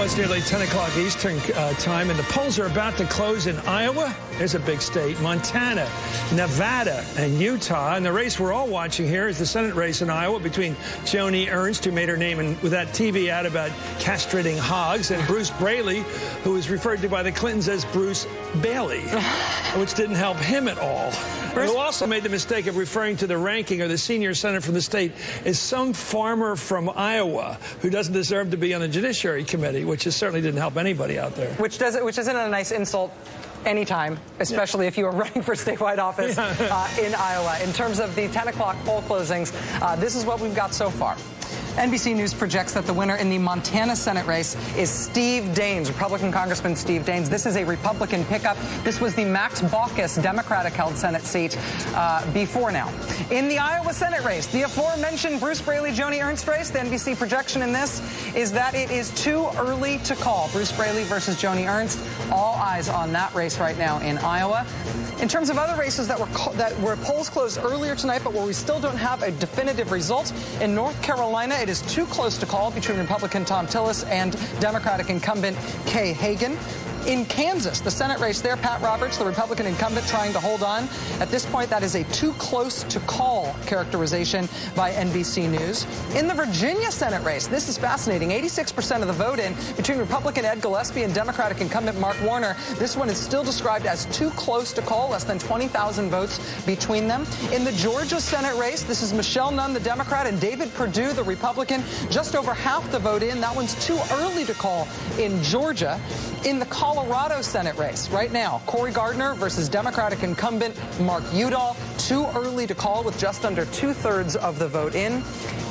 Well, it's nearly 10 o'clock Eastern time, and the polls are about to close in Iowa. There's a big state. Montana, Nevada, and Utah. And the race we're all watching here is the Senate race in Iowa between Joni Ernst, who made her name with that TV ad about castrating hogs, and Bruce Braley, who was referred to by the Clintons as Bruce Bailey, which didn't help him at all. Who also made the mistake of referring to the ranking or the senior senator from the state as some farmer from Iowa who doesn't deserve to be on the Judiciary Committee, which certainly didn't help anybody out there. Which isn't a nice insult anytime, especially if you are running for statewide office in Iowa. In terms of the 10 o'clock poll closings, this is what we've got so far. NBC News projects that the winner in the Montana Senate race is Steve Daines, Republican Congressman Steve Daines. This is a Republican pickup. This was the Max Baucus Democratic-held Senate seat before now. In the Iowa Senate race, the aforementioned Bruce Braley-Joni Ernst race, the NBC projection in this is that it is too early to call. Bruce Braley versus Joni Ernst. All eyes on that race right now in Iowa. In terms of other races that were polls closed earlier tonight, but where we still don't have a definitive result, in North Carolina, it is too close to call between Republican Tom Tillis and Democratic incumbent Kay Hagan. In Kansas, the Senate race there, Pat Roberts, the Republican incumbent, trying to hold on. At this point, that is a too close to call characterization by NBC News. In the Virginia Senate race, this is fascinating. 86% of the vote in between Republican Ed Gillespie and Democratic incumbent Mark Warner. This one is still described as too close to call, less than 20,000 votes between them. In the Georgia Senate race, this is Michelle Nunn, the Democrat, and David Perdue, the Republican. Just over half the vote in. That one's too early to call in Georgia. In the Colorado Senate race right now, Cory Gardner versus Democratic incumbent Mark Udall. Too early to call with just under 2/3 of the vote in.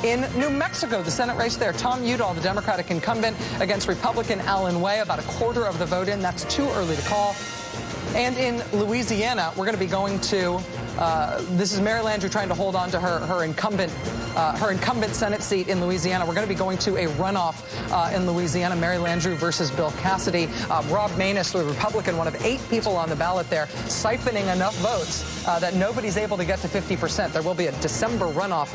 In New Mexico, the Senate race there, Tom Udall, the Democratic incumbent, against Republican Alan Way, about 1/4 of the vote in. That's too early to call. And in Louisiana, we're going to be going to, this is Mary Landrieu trying to hold on to her incumbent Senate seat in Louisiana. We're going to be going to a runoff in Louisiana, Mary Landrieu versus Bill Cassidy. Rob Maness, the Republican, one of 8 people on the ballot there, siphoning enough votes that nobody's able to get to 50%. There will be a December runoff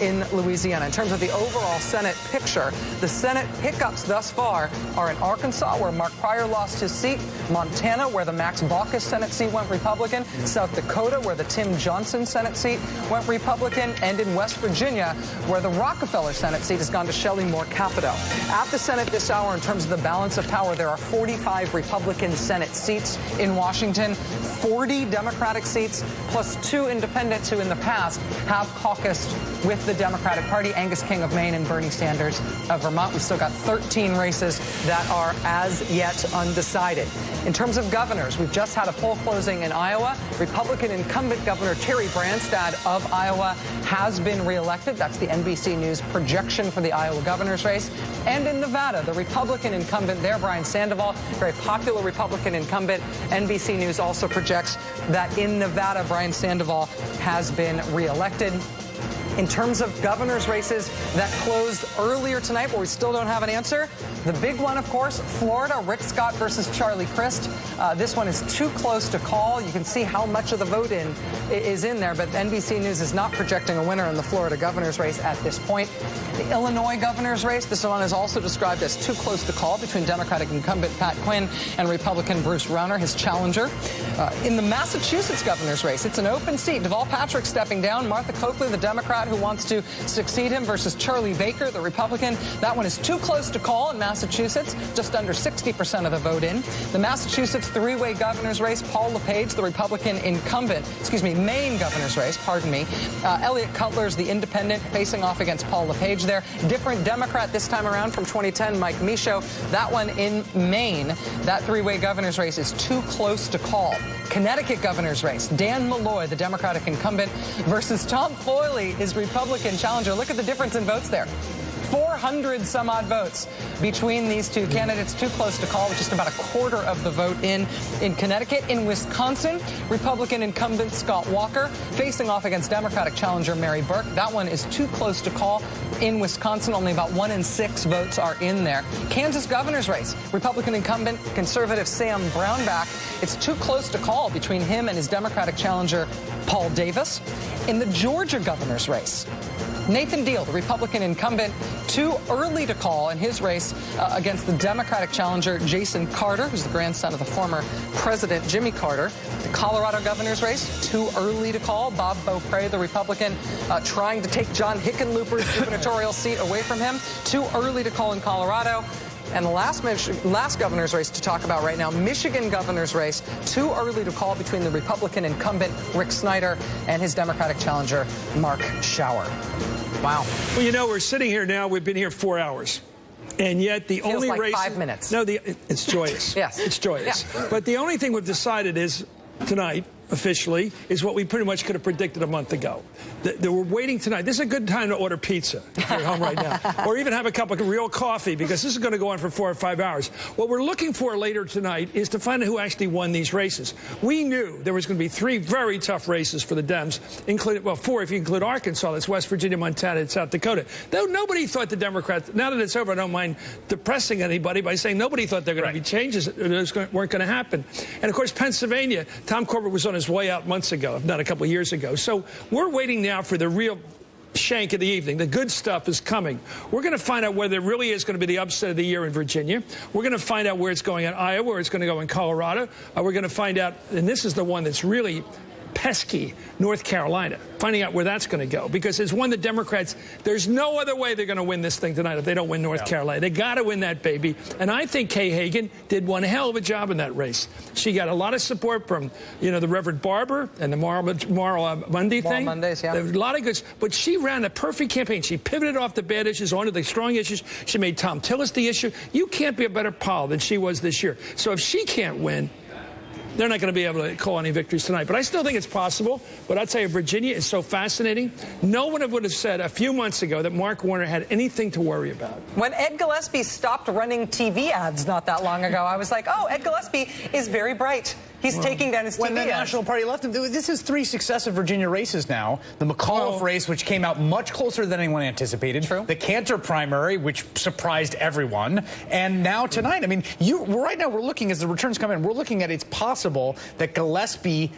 in Louisiana. In terms of the overall Senate picture, the Senate pickups thus far are in Arkansas, where Mark Pryor lost his seat, Montana, where the Max Baucus Senate seat went Republican, South Dakota, where the Tim Johnson Senate seat went Republican, and in West Virginia, where the Rockefeller Senate seat has gone to Shelley Moore Capito. At the Senate this hour, in terms of the balance of power, there are 45 Republican Senate seats in Washington, 40 Democratic seats, plus 2 independents who in the past have caucused with the Democratic Party, Angus King of Maine and Bernie Sanders of Vermont. We've still got 13 races that are as yet undecided. In terms of governors, we've just had a poll closing in Iowa. Republican incumbent Governor Terry Branstad of Iowa has been reelected. That's the NBC News projection for the Iowa governor's race. And in Nevada, the Republican incumbent there, Brian Sandoval, very popular Republican incumbent. NBC News also projects that in Nevada, Brian Sandoval has been reelected. In terms of governor's races that closed earlier tonight, but we still don't have an answer, the big one, of course, Florida, Rick Scott versus Charlie Crist. This one is too close to call. You can see how much of the vote is in there, but NBC News is not projecting a winner in the Florida governor's race at this point. The Illinois governor's race, this one is also described as too close to call between Democratic incumbent Pat Quinn and Republican Bruce Rauner, his challenger. In the Massachusetts governor's race, it's an open seat. Deval Patrick stepping down. Martha Coakley, the Democrat who wants to succeed him, versus Charlie Baker, the Republican. That one is too close to call in Massachusetts, just under 60% of the vote in. The Massachusetts three-way governor's race, Paul LePage, the Republican incumbent, Maine governor's race, pardon me. Elliot Cutler's the independent facing off against Paul LePage there. Different Democrat this time around from 2010, Mike Michaud. That one in Maine. That three-way governor's race is too close to call. Connecticut governor's race, Dan Malloy, the Democratic incumbent, versus Tom Foley, his Republican challenger. Look at the difference in votes there. 400 some odd votes between these two candidates. Too close to call, with just about 1/4 of the vote in Connecticut. In Wisconsin, Republican incumbent Scott Walker facing off against Democratic challenger Mary Burke. That one is too close to call. In Wisconsin, only about 1 in 6 votes are in there. Kansas governor's race, Republican incumbent conservative Sam Brownback. It's too close to call between him and his Democratic challenger Paul Davis. In the Georgia governor's race, Nathan Deal, the Republican incumbent, too early to call in his race against the Democratic challenger Jason Carter, who's the grandson of the former President Jimmy Carter. The Colorado governor's race, too early to call. Bob Beaupre, the Republican, trying to take John Hickenlooper's gubernatorial seat away from him. Too early to call in Colorado. And the last governor's race to talk about right now, Michigan governor's race, too early to call between the Republican incumbent Rick Snyder and his Democratic challenger Mark Schauer. Wow. Well, you know, we're sitting here now. We've been here 4 hours. And yet the only like race... 5 minutes. No, it's joyous. Yes. It's joyous. Yeah. But the only thing we've decided is tonight, officially, is what we pretty much could have predicted a month ago. We're waiting tonight. This is a good time to order pizza if you're at home right now. Or even have a cup of real coffee, because this is going to go on for 4 or 5 hours. What we're looking for later tonight is to find out who actually won these races. We knew there was going to be 3 very tough races for the Dems, including, well, 4 if you include Arkansas. That's West Virginia, Montana, and South Dakota. Though nobody thought the Democrats, now that it's over, I don't mind depressing anybody by saying nobody thought there were going to be changes that weren't going to happen. And, of course, Pennsylvania, Tom Corbett was on his way out months ago, if not a couple of years ago. So we're waiting now for the real shank of the evening. The good stuff is coming. We're going to find out whether it really is going to be the upset of the year in Virginia. We're going to find out where it's going in Iowa, where it's going to go in Colorado. We're going to find out, and this is the one that's really pesky, North Carolina, finding out where that's going to go. Because it's one the Democrats, there's no other way they're going to win this thing tonight if they don't win North Carolina. They got to win that baby. And I think Kay Hagan did one hell of a job in that race. She got a lot of support from, you know, the Reverend Barber and the Moral Monday thing. Moral Mondays, yeah. There was a lot of good, but she ran a perfect campaign. She pivoted off the bad issues onto the strong issues. She made Tom Tillis the issue. You can't be a better pol than she was this year. So if she can't win, they're not going to be able to call any victories tonight. But I still think it's possible. But I'll tell you, Virginia is so fascinating. No one would have said a few months ago that Mark Warner had anything to worry about. When Ed Gillespie stopped running TV ads not that long ago, I was like, oh, Ed Gillespie is very bright. He's taking down his TV When the ads. National Party left him, this is 3 successive Virginia races now. The McAuliffe race, which came out much closer than anyone anticipated. True. The Cantor primary, which surprised everyone. And now tonight, I mean, right now we're looking, as the returns come in, we're looking at it's possible that Gillespie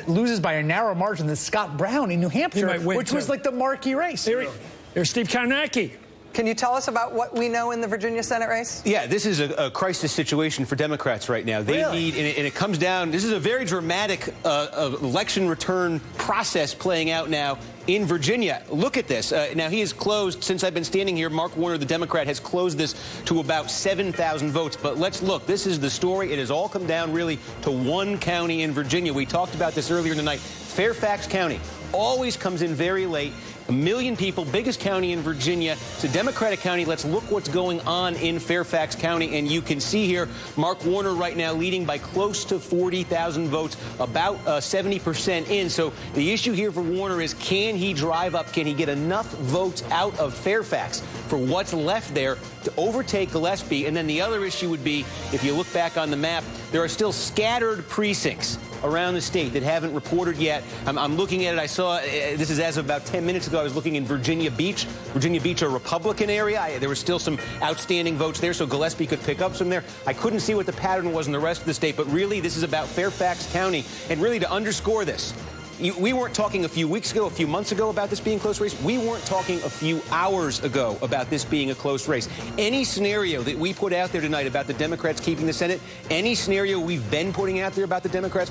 loses by a narrow margin than Scott Brown in New Hampshire, which was like the marquee race. There's Steve Karnacki. Can you tell us about what we know in the Virginia Senate race? Yeah, this is a crisis situation for Democrats right now. They need, and it comes down, this is a very dramatic election return process playing out now in Virginia. Look at this. Now, he has closed, since I've been standing here, Mark Warner, the Democrat, has closed this to about 7,000 votes. But let's look. This is the story. It has all come down, really, to one county in Virginia. We talked about this earlier in the night. Fairfax County always comes in very late. 1 million people, biggest county in Virginia. It's a Democratic county. Let's look what's going on in Fairfax County. And you can see here, Mark Warner right now leading by close to 40,000 votes, about 70% in. So the issue here for Warner is, can he drive up? Can he get enough votes out of Fairfax for what's left there to overtake Gillespie? And then the other issue would be, if you look back on the map, there are still scattered precincts around the state that haven't reported yet. I'm looking at it. I saw, this is as of about 10 minutes ago, I was looking in Virginia Beach. Virginia Beach, a Republican area. There were still some outstanding votes there, so Gillespie could pick up some there. I couldn't see what the pattern was in the rest of the state, but really this is about Fairfax County. And really to underscore this, we weren't talking a few weeks ago, a few months ago about this being a close race. We weren't talking a few hours ago about this being a close race. Any scenario that we put out there tonight about the Democrats keeping the Senate, any scenario we've been putting out there about the Democrats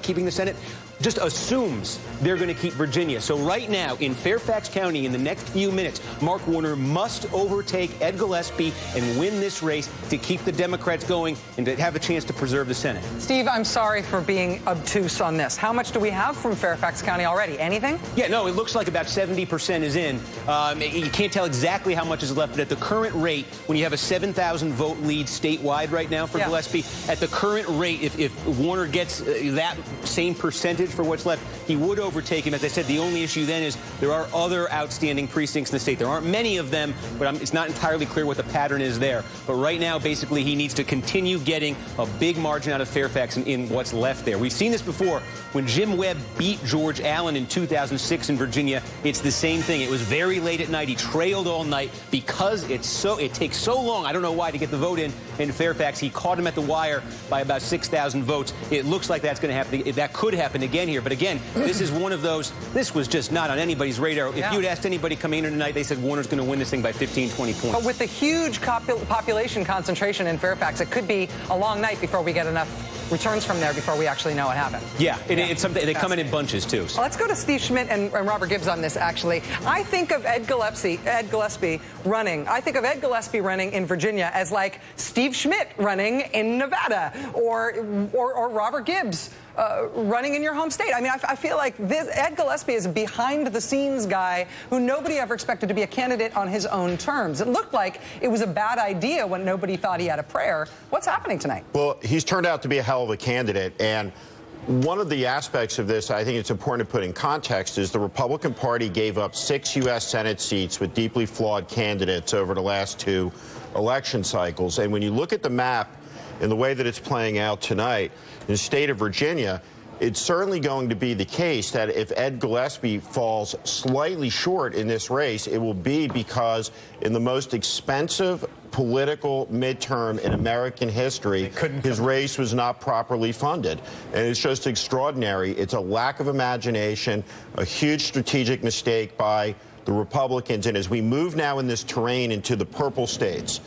keeping the Senate, just assumes they're going to keep Virginia. So right now, in Fairfax County, in the next few minutes, Mark Warner must overtake Ed Gillespie and win this race to keep the Democrats going and to have a chance to preserve the Senate. Steve, I'm sorry for being obtuse on this. How much do we have from Fairfax County already? Anything? Yeah, no, it looks like about 70% is in. You can't tell exactly how much is left, but at the current rate, when you have a 7,000 vote lead statewide right now for Gillespie, at the current rate, if Warner gets that same percentage for what's left, he would overtake him. As I said, the only issue then is there are other outstanding precincts in the state. There aren't many of them, but it's not entirely clear what the pattern is there. But right now, basically, he needs to continue getting a big margin out of Fairfax in what's left there. We've seen this before. When Jim Webb beat George Allen in 2006 in Virginia, it's the same thing. It was very late at night. He trailed all night because it takes so long, I don't know why, to get the vote in Fairfax. He caught him at the wire by about 6,000 votes. It looks like that's going to happen. That could happen again again here. But again, this is one of those, this was just not on anybody's radar. If you'd asked anybody coming in tonight, they said Warner's going to win this thing by 15, 20 points. But with the huge population concentration in Fairfax, it could be a long night before we get enough returns from there before we actually know what happened. Yeah, it's something, they come in bunches, too. So. Let's go to Steve Schmidt and Robert Gibbs on this, actually. I think of Ed Gillespie running. I think of Ed Gillespie running in Virginia as like Steve Schmidt running in Nevada, or Robert Gibbs running in your home state. I mean, I feel like Ed Gillespie is a behind-the-scenes guy who nobody ever expected to be a candidate on his own terms. It looked like it was a bad idea when nobody thought he had a prayer. What's happening tonight? Well, he's turned out to be a hell of a candidate, and one of the aspects of this I think it's important to put in context is the Republican Party gave up 6 U.S. Senate seats with deeply flawed candidates over the last 2 election cycles. And when you look at the map in the way that it's playing out tonight in the state of Virginia, it's certainly going to be the case that if Ed Gillespie falls slightly short in this race, it will be because in the most expensive political midterm in American history, his race was not properly funded. And it's just extraordinary. It's a lack of imagination, a huge strategic mistake by the Republicans. And as we move now in this terrain into the purple states,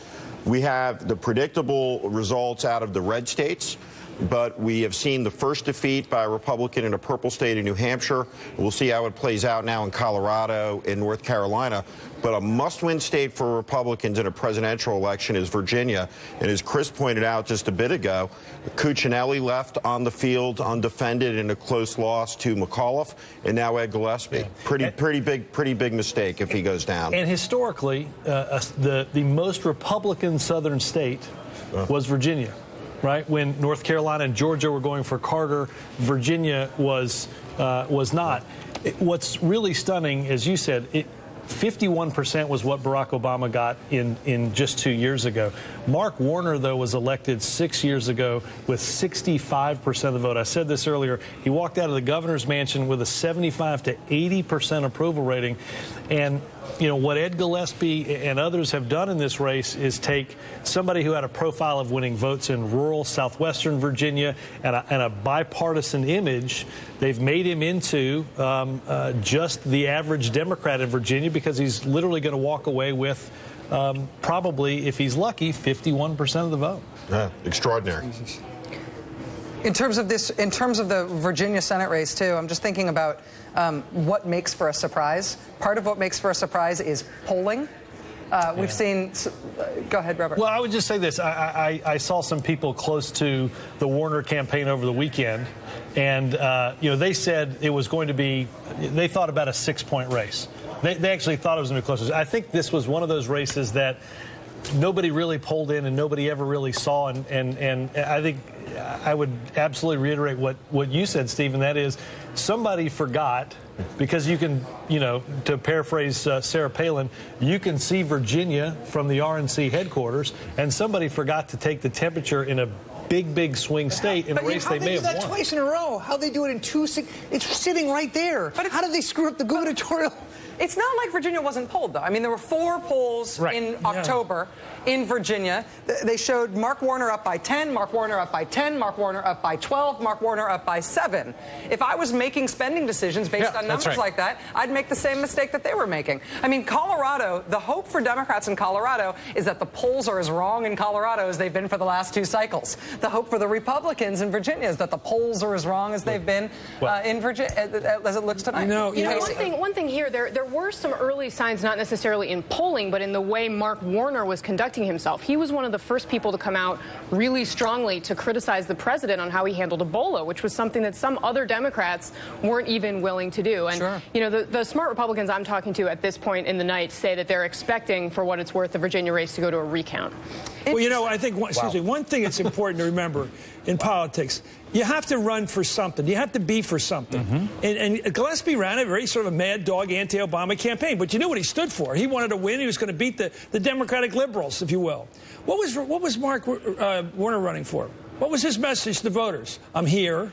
we have the predictable results out of the red states. But we have seen the first defeat by a Republican in a purple state in New Hampshire. We'll see how it plays out now in Colorado, in North Carolina. But a must-win state for Republicans in a presidential election is Virginia. And as Chris pointed out just a bit ago, Cuccinelli left on the field undefended in a close loss to McAuliffe, and now Ed Gillespie. Yeah. Pretty big mistake if he goes down. And historically, the most Republican southern state was Virginia. Right, when North Carolina and Georgia were going for Carter, Virginia was not. What's really stunning, as you said, 51% was what Barack Obama got in just 2 years ago. Mark Warner, though, was elected 6 years ago with 65% of the vote. I said this earlier. He walked out of the governor's mansion with a 75 to 80% approval rating. And, you know, what Ed Gillespie and others have done in this race is take somebody who had a profile of winning votes in rural southwestern Virginia and a bipartisan image. They've made him into just the average Democrat in Virginia because he's literally going to walk away with probably, if he's lucky, 51% of the vote. Yeah, extraordinary. In terms of the Virginia Senate race, too, I'm just thinking about what makes for a surprise. Part of what makes for a surprise is polling. We've seen... Go ahead, Robert. Well, I would just say this. I saw some people close to the Warner campaign over the weekend, and, you know, they said it was going to be... They thought about a 6-point race. They actually thought it was going to be closer. I think this was one of those races that nobody really pulled in and nobody ever really saw, and I think I would absolutely reiterate what you said, Stephen, that is somebody forgot, because you can, you know, to paraphrase Sarah Palin, you can see Virginia from the RNC headquarters, and somebody forgot to take the temperature in a big swing state in a race they may have won. How they do that twice in a row? How they do it in 2 6? It's sitting right there. But how did they screw up the gubernatorial? It's not like Virginia wasn't polled, though. I mean, there were 4 polls in October in Virginia. They showed Mark Warner up by 10, Mark Warner up by 10, Mark Warner up by 12, Mark Warner up by 7. If I was making spending decisions based on numbers like that, I'd make the same mistake that they were making. I mean, Colorado, the hope for Democrats in Colorado is that the polls are as wrong in Colorado as they've been for the last 2 cycles. The hope for the Republicans in Virginia is that the polls are as wrong as they've been in Virginia, as it looks tonight. One thing here, there were some early signs, not necessarily in polling, but in the way Mark Warner was conducting himself. He was one of the first people to come out really strongly to criticize the president on how he handled Ebola, which was something that some other Democrats weren't even willing to do. And, you know, the smart Republicans I'm talking to at this point in the night say that they're expecting, for what it's worth, the Virginia race to go to a recount. Well, you know, I think, one thing that's important to remember in politics, you have to run for something. You have to be for something. And Gillespie ran a very sort of a mad dog anti-Obama campaign, but you knew what he stood for. He wanted to win. He was going to beat the Democratic liberals, if you will. What was Mark Warner running for? What was his message to the voters? I'm here.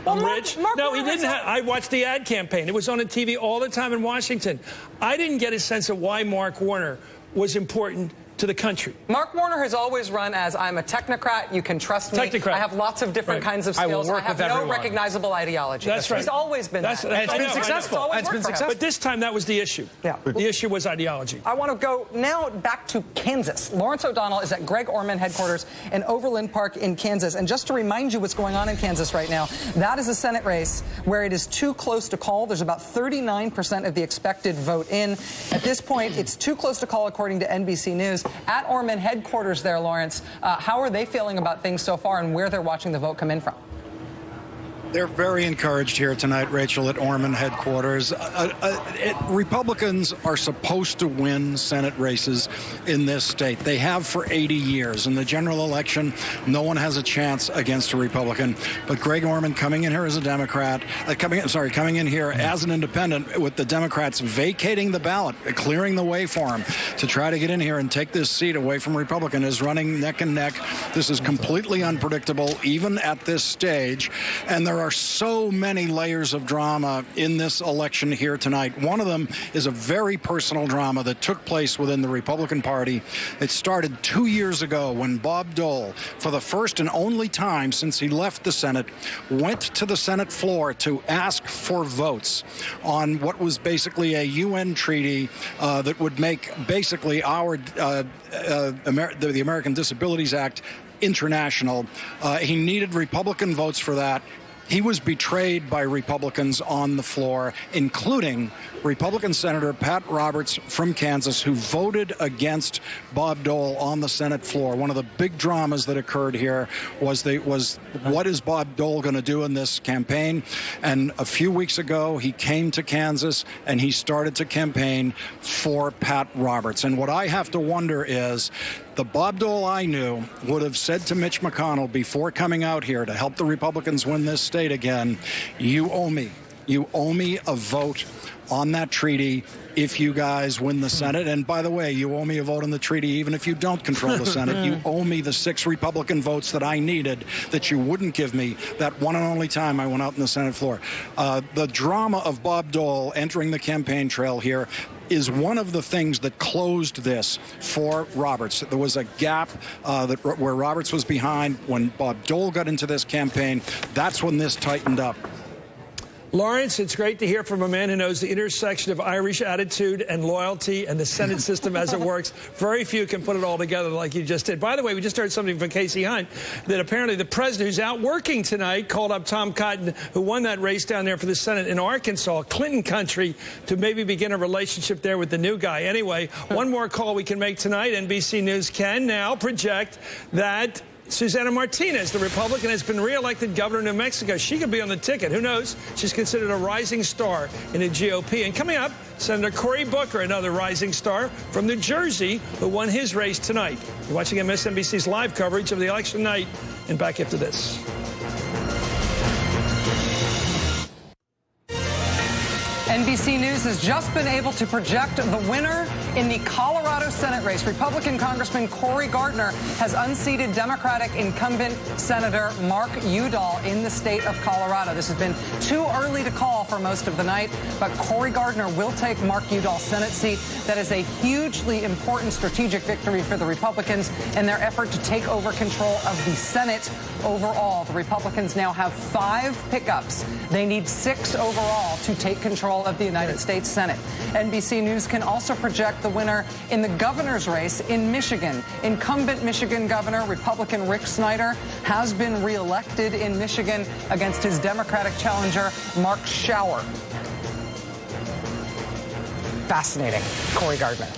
I'm rich. No, he didn't. I watched the ad campaign. It was on the TV all the time in Washington. I didn't get a sense of why Mark Warner was important to the country. Mark Warner has always run as, I'm a technocrat, you can trust me. Technocrat. I have lots of different kinds of skills. I have no recognizable ideology. That's right. He's always been that. It's been successful. It's been successful. But this time that was the issue. Yeah. The issue was ideology. I want to go now back to Kansas. Lawrence O'Donnell is at Greg Orman headquarters in Overland Park in Kansas. And just to remind you what's going on in Kansas right now, that is a Senate race where it is too close to call. There's about 39% of the expected vote in. At this point, it's too close to call, according to NBC News. At Orman headquarters there, Lawrence, how are they feeling about things so far and where they're watching the vote come in from? They're very encouraged here tonight, Rachel, at Orman headquarters. Republicans are supposed to win Senate races in this state. They have for 80 years. In the general election, no one has a chance against a Republican. But Greg Orman coming in here as a Democrat, coming in here as an independent, with the Democrats vacating the ballot, clearing the way for him to try to get in here and take this seat away from Republican, is running neck and neck. This is completely unpredictable, even at this stage. And there are so many layers of drama in this election here tonight. One of them is a very personal drama that took place within the Republican Party. It started 2 years ago when Bob Dole, for the first and only time since he left the Senate, went to the Senate floor to ask for votes on what was basically a UN treaty that would make basically the American Disabilities Act international. He needed Republican votes for that. He was betrayed by Republicans on the floor, including Republican Senator Pat Roberts from Kansas, who voted against Bob Dole on the Senate floor. One of the big dramas that occurred here was what is Bob Dole going to do in this campaign? And a few weeks ago, he came to Kansas and he started to campaign for Pat Roberts. And what I have to wonder is, the Bob Dole I knew would have said to Mitch McConnell before coming out here to help the Republicans win this state again, you owe me. You owe me a vote on that treaty if you guys win the Senate. And by the way, you owe me a vote on the treaty even if you don't control the Senate. You owe me the 6 Republican votes that I needed that you wouldn't give me that one and only time I went out on the Senate floor. The drama of Bob Dole entering the campaign trail here is one of the things that closed this for Roberts. There was a gap where Roberts was behind. When Bob Dole got into this campaign, that's when this tightened up. Lawrence, it's great to hear from a man who knows the intersection of Irish attitude and loyalty and the Senate system as it works. Very few can put it all together like you just did. By the way, we just heard something from Casey Hunt that apparently the president, who's out working tonight, called up Tom Cotton, who won that race down there for the Senate in Arkansas, Clinton country, to maybe begin a relationship there with the new guy. Anyway, one more call we can make tonight. NBC News can now project that Susana Martinez, the Republican, has been reelected governor of New Mexico. She could be on the ticket. Who knows? She's considered a rising star in the GOP. And coming up, Senator Cory Booker, another rising star from New Jersey, who won his race tonight. You're watching MSNBC's live coverage of the election night. And back after this. NBC News has just been able to project the winner in the Colorado Senate race. Republican Congressman Cory Gardner has unseated Democratic incumbent Senator Mark Udall in the state of Colorado. This has been too early to call for most of the night, but Cory Gardner will take Mark Udall's Senate seat. That is a hugely important strategic victory for the Republicans in their effort to take over control of the Senate overall. The Republicans now have 5 pickups. They need 6 overall to take control of the United States Senate. NBC News can also project the winner in the governor's race in Michigan. Incumbent Michigan Governor, Republican Rick Snyder, has been reelected in Michigan against his Democratic challenger, Mark Schauer. Fascinating. Cory Gardner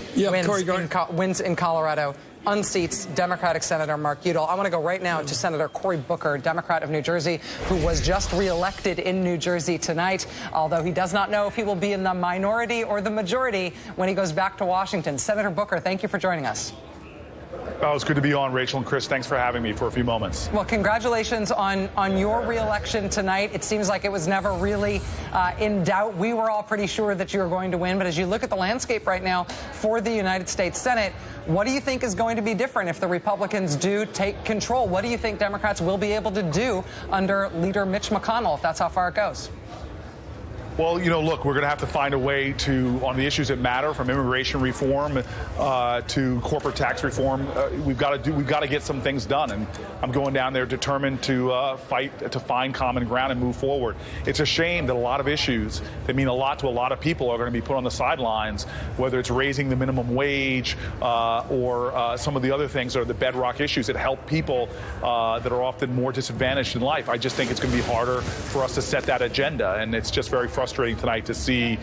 wins in Colorado, unseats Democratic Senator Mark Udall. I want to go right now to Senator Cory Booker, Democrat of New Jersey, who was just reelected in New Jersey tonight, although he does not know if he will be in the minority or the majority when he goes back to Washington. Senator Booker, thank you for joining us. Oh, it's good to be on, Rachel and Chris. Thanks for having me for a few moments. Well, congratulations on your reelection tonight. It seems like it was never really in doubt. We were all pretty sure that you were going to win. But as you look at the landscape right now for the United States Senate, what do you think is going to be different if the Republicans do take control? What do you think Democrats will be able to do under leader Mitch McConnell, if that's how far it goes? Well, you know, look, we're going to have to find a way to, on the issues that matter, from immigration reform to corporate tax reform, we've got to get some things done. And I'm going down there determined to fight to find common ground and move forward. It's a shame that a lot of issues that mean a lot to a lot of people are going to be put on the sidelines, whether it's raising the minimum wage or some of the other things that are the bedrock issues that help people that are often more disadvantaged in life. I just think it's going to be harder for us to set that agenda, and it's just very frustrating tonight to see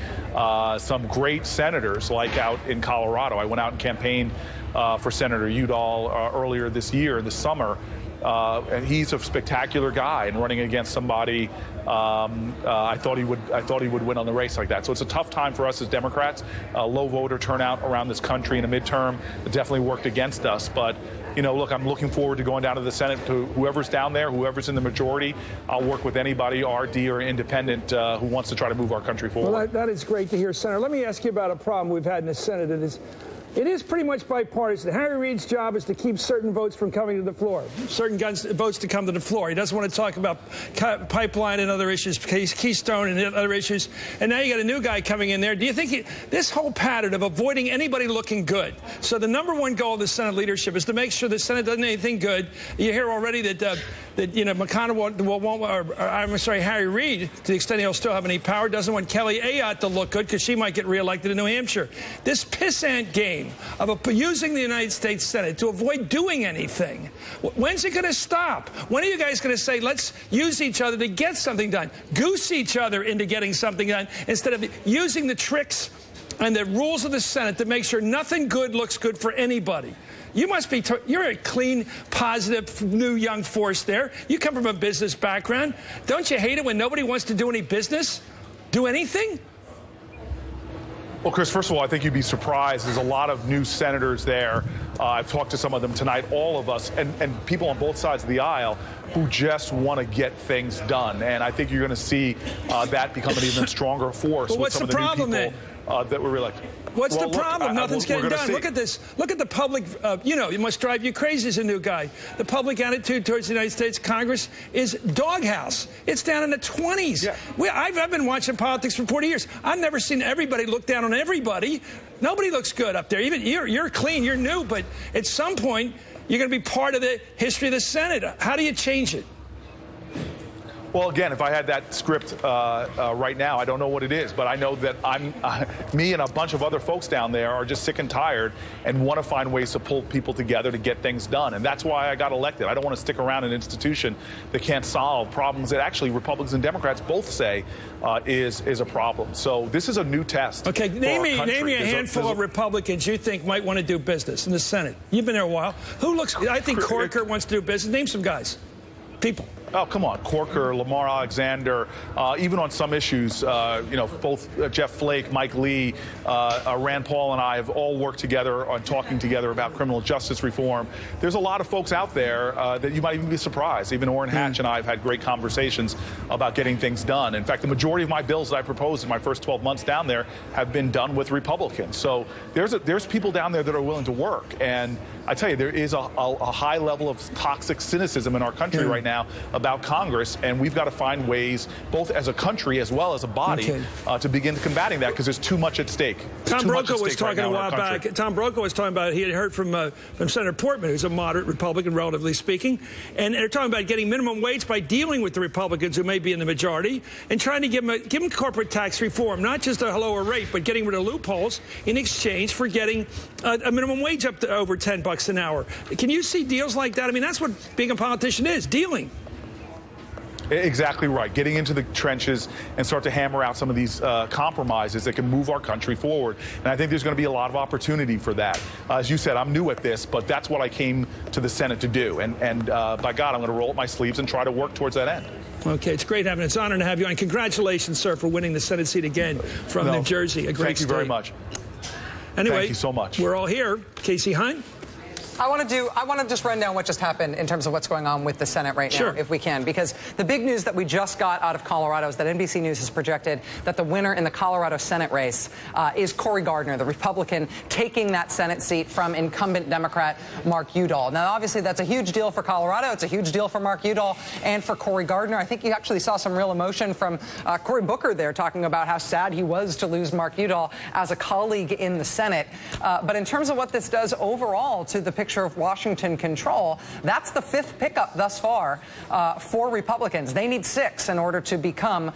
some great senators like out in Colorado. I went out and campaigned for Senator Udall earlier this summer, and he's a spectacular guy, and running against somebody I thought he would win on the race like that. So it's a tough time for us as Democrats. Low voter turnout around this country in a midterm definitely worked against us, but you know, look, I'm looking forward to going down to the Senate, to whoever's down there, whoever's in the majority. I'll work with anybody, RD or independent, who wants to try to move our country forward. Well, that is great to hear, Senator. Let me ask you about a problem we've had in the Senate. It is pretty much bipartisan. Harry Reid's job is to keep certain votes from coming to the floor, certain votes to come to the floor. He doesn't want to talk about pipeline and other issues, Keystone and other issues. And now you got a new guy coming in there. Do you think this whole pattern of avoiding anybody looking good? So the number one goal of the Senate leadership is to make sure the Senate doesn't do anything good. You hear already that you know, McConnell Harry Reid, to the extent he'll still have any power, doesn't want Kelly Ayotte to look good because she might get reelected in New Hampshire. This pissant game of using the United States Senate to avoid doing anything. When's it going to stop? When are you guys going to say, let's use each other to get something done? Goose each other into getting something done instead of using the tricks and the rules of the Senate to make sure nothing good looks good for anybody. You must be, you're a clean, positive, new young force there. You come from a business background. Don't you hate it when nobody wants to do any business? Do anything? Well, Chris, first of all, I think you'd be surprised. There's a lot of new senators there. I've talked to some of them tonight, all of us, and people on both sides of the aisle who just want to get things done. And I think you're going to see that become an even stronger force with some of the new people that were elected. What's the problem? Nothing's getting done. Look at this. Look at the public. You know, it must drive you crazy as a new guy. The public attitude towards the United States Congress is doghouse. It's down in the 20s. Yeah. I've been watching politics for 40 years. I've never seen everybody look down on everybody. Nobody looks good up there. Even you're clean. You're new. But at some point, you're going to be part of the history of the Senate. How do you change it? Well, again, if I had that script right now, I don't know what it is, but I know that me and a bunch of other folks down there are just sick and tired and want to find ways to pull people together to get things done. And that's why I got elected. I don't want to stick around an institution that can't solve problems that actually Republicans and Democrats both say is a problem. So this is a new test. Okay, name me a handful of Republicans you think might want to do business in the Senate. You've been there a while. Who looks? I think Corker wants to do business. Name some guys. People. Oh, come on. Corker, Lamar Alexander, even on some issues, you know, both Jeff Flake, Mike Lee, Rand Paul and I have all worked together on talking together about criminal justice reform. There's a lot of folks out there that you might even be surprised. Even Orrin Hatch and I have had great conversations about getting things done. In fact, the majority of my bills that I proposed in my first 12 months down there have been done with Republicans. So there's people down there that are willing to work. And I tell you, there is a high level of toxic cynicism in our country right now about Congress, and we've got to find ways, both as a country as well as a body, to begin combating that because there's too much at stake. Tom Brokaw was talking a while back. Tom Brokaw was talking about he had heard from Senator Portman, who's a moderate Republican, relatively speaking, and they're talking about getting minimum wage by dealing with the Republicans who may be in the majority and trying to give them corporate tax reform, not just a lower rate, but getting rid of loopholes in exchange for getting a minimum wage up to over $10 an hour. Can you see deals like that? I mean, that's what being a politician is, dealing. Exactly right. Getting into the trenches and start to hammer out some of these compromises that can move our country forward. And I think there's going to be a lot of opportunity for that. As you said, I'm new at this, but that's what I came to the Senate to do. And by God, I'm going to roll up my sleeves and try to work towards that end. Okay, it's great having. It's an honor to have you on. Congratulations, sir, for winning the Senate seat again from New Jersey. A great Thank you very much. Anyway, thank you so much. We're all here. Casey Hunt. I want to just run down what just happened in terms of what's going on with the Senate right now, if we can, because the big news that we just got out of Colorado is that NBC News has projected that the winner in the Colorado Senate race is Cory Gardner, the Republican, taking that Senate seat from incumbent Democrat Mark Udall. Now, obviously, that's a huge deal for Colorado. It's a huge deal for Mark Udall and for Cory Gardner. I think you actually saw some real emotion from Cory Booker there, talking about how sad he was to lose Mark Udall as a colleague in the Senate. But in terms of what this does overall to the picture of Washington control, that's the 5th pickup thus far for Republicans. They need 6 in order to become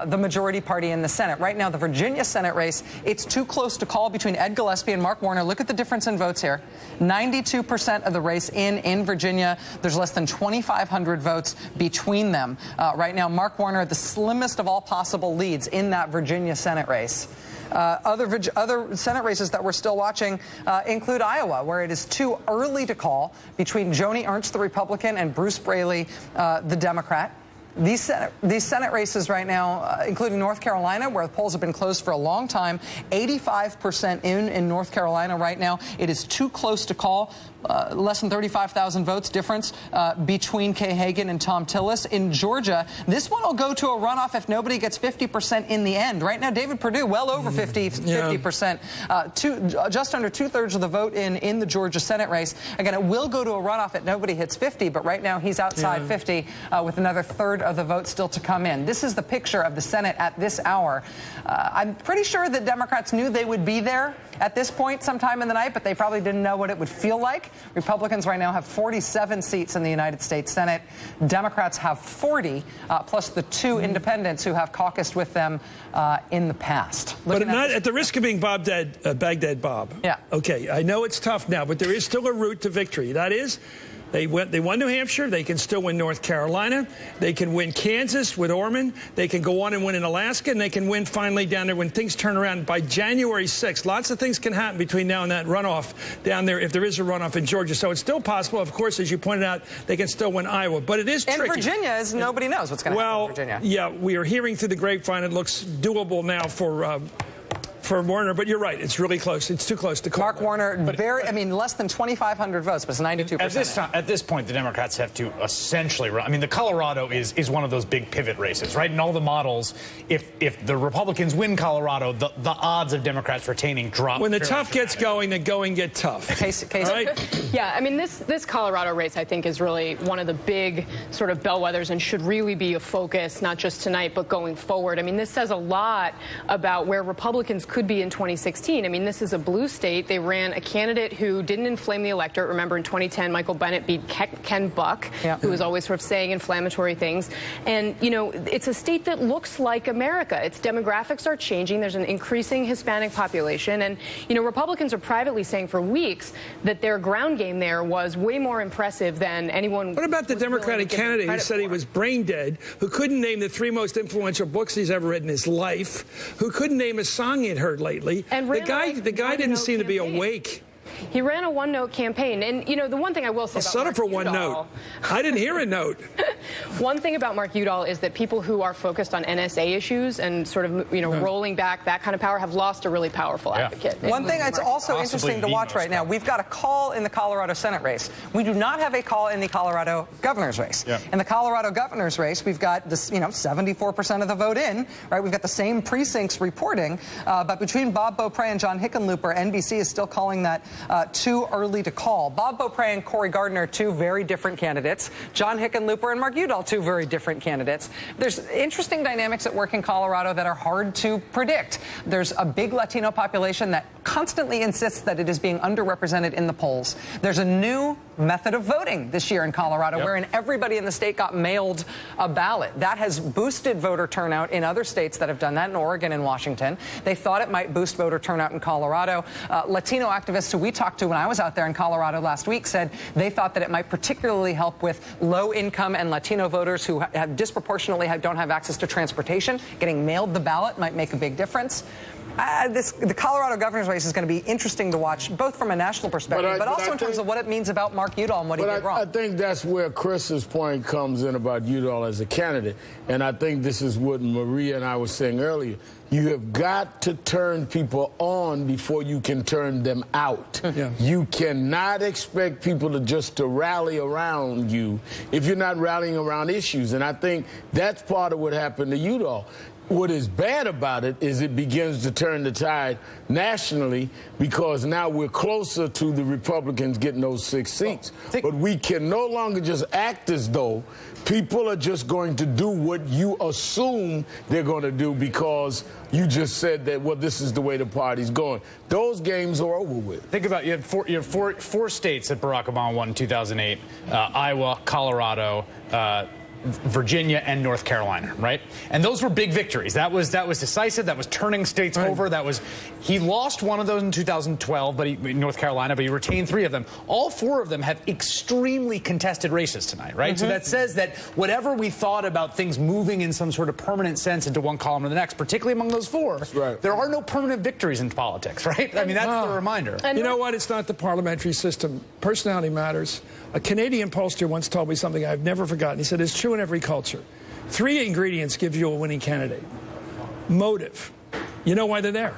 the majority party in the Senate. Right now, the Virginia Senate race, it's too close to call between Ed Gillespie and Mark Warner. Look at the difference in votes here. 92% of the race in Virginia. There's less than 2,500 votes between them. Right now, Mark Warner, the slimmest of all possible leads in that Virginia Senate race. Other Senate races that we're still watching include Iowa, where it is too early to call between Joni Ernst, the Republican, and Bruce Braley, the Democrat. These Senate races right now, including North Carolina, where the polls have been closed for a long time, 85% in North Carolina right now. It is too close to call. Less than 35,000 votes difference between Kay Hagan and Tom Tillis. In Georgia, this one will go to a runoff if nobody gets 50% in the end. Right now, David Perdue, well over 50%, just under 2/3 of the vote in the Georgia Senate race. Again, it will go to a runoff if nobody hits 50, but right now he's outside 50 with another 1/3 of the vote still to come in. This is the picture of the Senate at this hour. I'm pretty sure that Democrats knew they would be there at this point sometime in the night, but they probably didn't know what it would feel like. Republicans right now have 47 seats in the United States Senate. Democrats have 40, plus the 2 independents who have caucused with them in the past. But not at the risk of being Baghdad Bob. Yeah. Okay, I know it's tough now, but there is still a route to victory. That is, they won New Hampshire. They can still win North Carolina. They can win Kansas with Orman. They can go on and win in Alaska, and they can win finally down there when things turn around by January 6th. Lots of things can happen between now and that runoff down there if there is a runoff in Georgia. So it's still possible. Of course, as you pointed out, they can still win Iowa. But it is tricky. And Virginia is nobody knows what's going to happen in Virginia. Yeah, we are hearing through the grapevine it looks doable now for Warner, but you're right. It's really close. It's too close to call. Mark Warner, less than 2,500 votes, but it's 92%. At this point, the Democrats have to essentially run. I mean, the Colorado is one of those big pivot races, right? In all the models, if the Republicans win Colorado, the odds of Democrats retaining drop. When the tough gets going, the going get tough. Case. Right? Yeah, I mean, this Colorado race, I think, is really one of the big sort of bellwethers and should really be a focus, not just tonight, but going forward. I mean, this says a lot about where Republicans could be in 2016. I mean, this is a blue state. They ran a candidate who didn't inflame the electorate. Remember, in 2010, Michael Bennet beat Ken Buck, who was always sort of saying inflammatory things. And, you know, it's a state that looks like America. Its demographics are changing. There's an increasing Hispanic population. And, you know, Republicans are privately saying for weeks that their ground game there was way more impressive than anyone. What about the Democratic candidate who said he was brain dead, who couldn't name the 3 most influential books he's ever read in his life, who couldn't name a song he'd heard lately? And the guy didn't seem to be awake. He ran a one-note campaign. And, you know, the one thing I will say about Mark for one note. I didn't hear a note. One thing about Mark Udall is that people who are focused on NSA issues and sort of, you know, rolling back that kind of power have lost a really powerful advocate. One thing that's also interesting to watch right now, we've got a call in the Colorado Senate race. We do not have a call in the Colorado governor's race. In the Colorado governor's race, we've got this, you know, 74% of the vote in, right? We've got the same precincts reporting, but between Bob Beaupre and John Hickenlooper, NBC is still calling that too early to call. Bob Beaupre and Cory Gardner, 2 very different candidates. John Hickenlooper and Mark Udall, 2 very different candidates. There's interesting dynamics at work in Colorado that are hard to predict. There's a big Latino population that constantly insists that it is being underrepresented in the polls. There's a new method of voting this year in Colorado, wherein everybody in the state got mailed a ballot. That has boosted voter turnout in other states that have done that, in Oregon and Washington. They thought it might boost voter turnout in Colorado. Latino activists who we talked to when I was out there in Colorado last week said they thought that it might particularly help with low-income and Latino voters who have disproportionately don't have access to transportation. Getting mailed the ballot might make a big difference. The Colorado governor's race is going to be interesting to watch, both from a national perspective, but also in terms of what it means about Mark Udall and what he did wrong. I think that's where Chris's point comes in about Udall as a candidate, and I think this is what Maria and I were saying earlier. You have got to turn people on before you can turn them out. Yeah. You cannot expect people to rally around you if you're not rallying around issues. And I think that's part of what happened to Udall. What is bad about it is it begins to turn the tide nationally because now we're closer to the Republicans getting those 6 seats. But we can no longer just act as though people are just going to do what you assume they're going to do because you just said that, well, this is the way the party's going. Those games are over with. Think about you had four states that Barack Obama won in 2008, Iowa, Colorado, Virginia, and North Carolina, right? And those were big victories. That was decisive. That was turning states over. He lost one of those in 2012, but North Carolina, but he retained 3 of them. All 4 of them have extremely contested races tonight, right? So that says that whatever we thought about things moving in some sort of permanent sense into one column or the next, particularly among those 4, there are no permanent victories in politics, right? I mean, that's the reminder. And you know what? It's not the parliamentary system. Personality matters. A Canadian pollster once told me something I've never forgotten. He said, it's true in every culture. 3 ingredients give you a winning candidate. Motive. You know why they're there.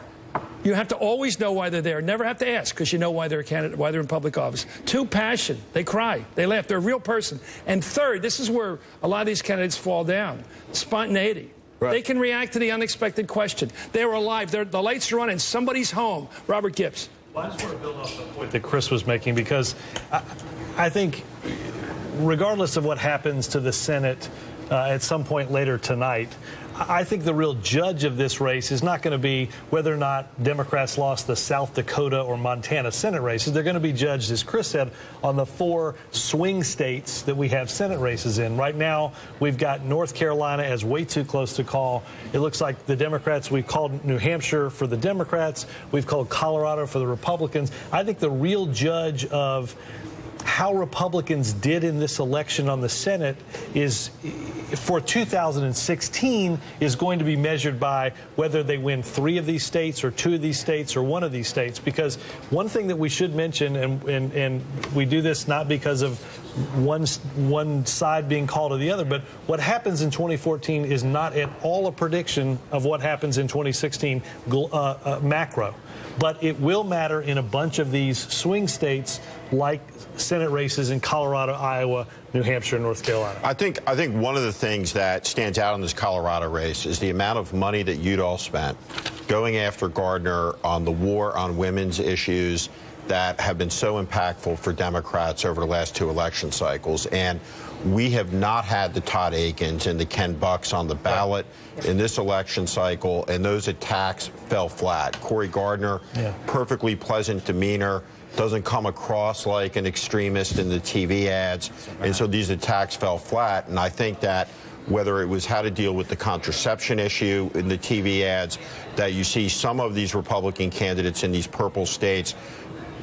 You have to always know why they're there. Never have to ask because you know why they're a candidate, why they're in public office. 2, passion. They cry. They laugh. They're a real person. And 3rd, this is where a lot of these candidates fall down. Spontaneity. They can react to the unexpected question. They're alive. The lights are on and somebody's home. Robert Gibbs. Well, I just want to build off the point that Chris was making because I think regardless of what happens to the Senate at some point later tonight, I think the real judge of this race is not going to be whether or not Democrats lost the South Dakota or Montana Senate races. They're going to be judged, as Chris said, on the 4 swing states that we have Senate races in. Right now, we've got North Carolina as way too close to call. It looks like the Democrats, we've called New Hampshire for the Democrats. We've called Colorado for the Republicans. I think the real judge of how Republicans did in this election on the Senate is for 2016 is going to be measured by whether they win 3 of these states or 2 of these states or 1 of these states. Because one thing that we should mention, and we do this not because of one side being called or the other, but what happens in 2014 is not at all a prediction of what happens in 2016 macro. But it will matter in a bunch of these swing states like Senate races in Colorado, Iowa, New Hampshire, and North Carolina. I think one of the things that stands out in this Colorado race is the amount of money that Udall spent going after Gardner on the war on women's issues that have been so impactful for Democrats over the last 2 election cycles. And we have not had the Todd Akins and the Ken Bucks on the ballot in this election cycle, and those attacks fell flat. Cory Gardner, perfectly pleasant demeanor, doesn't come across like an extremist in the TV ads, and so these attacks fell flat. And I think that whether it was how to deal with the contraception issue in the TV ads, that you see some of these Republican candidates in these purple states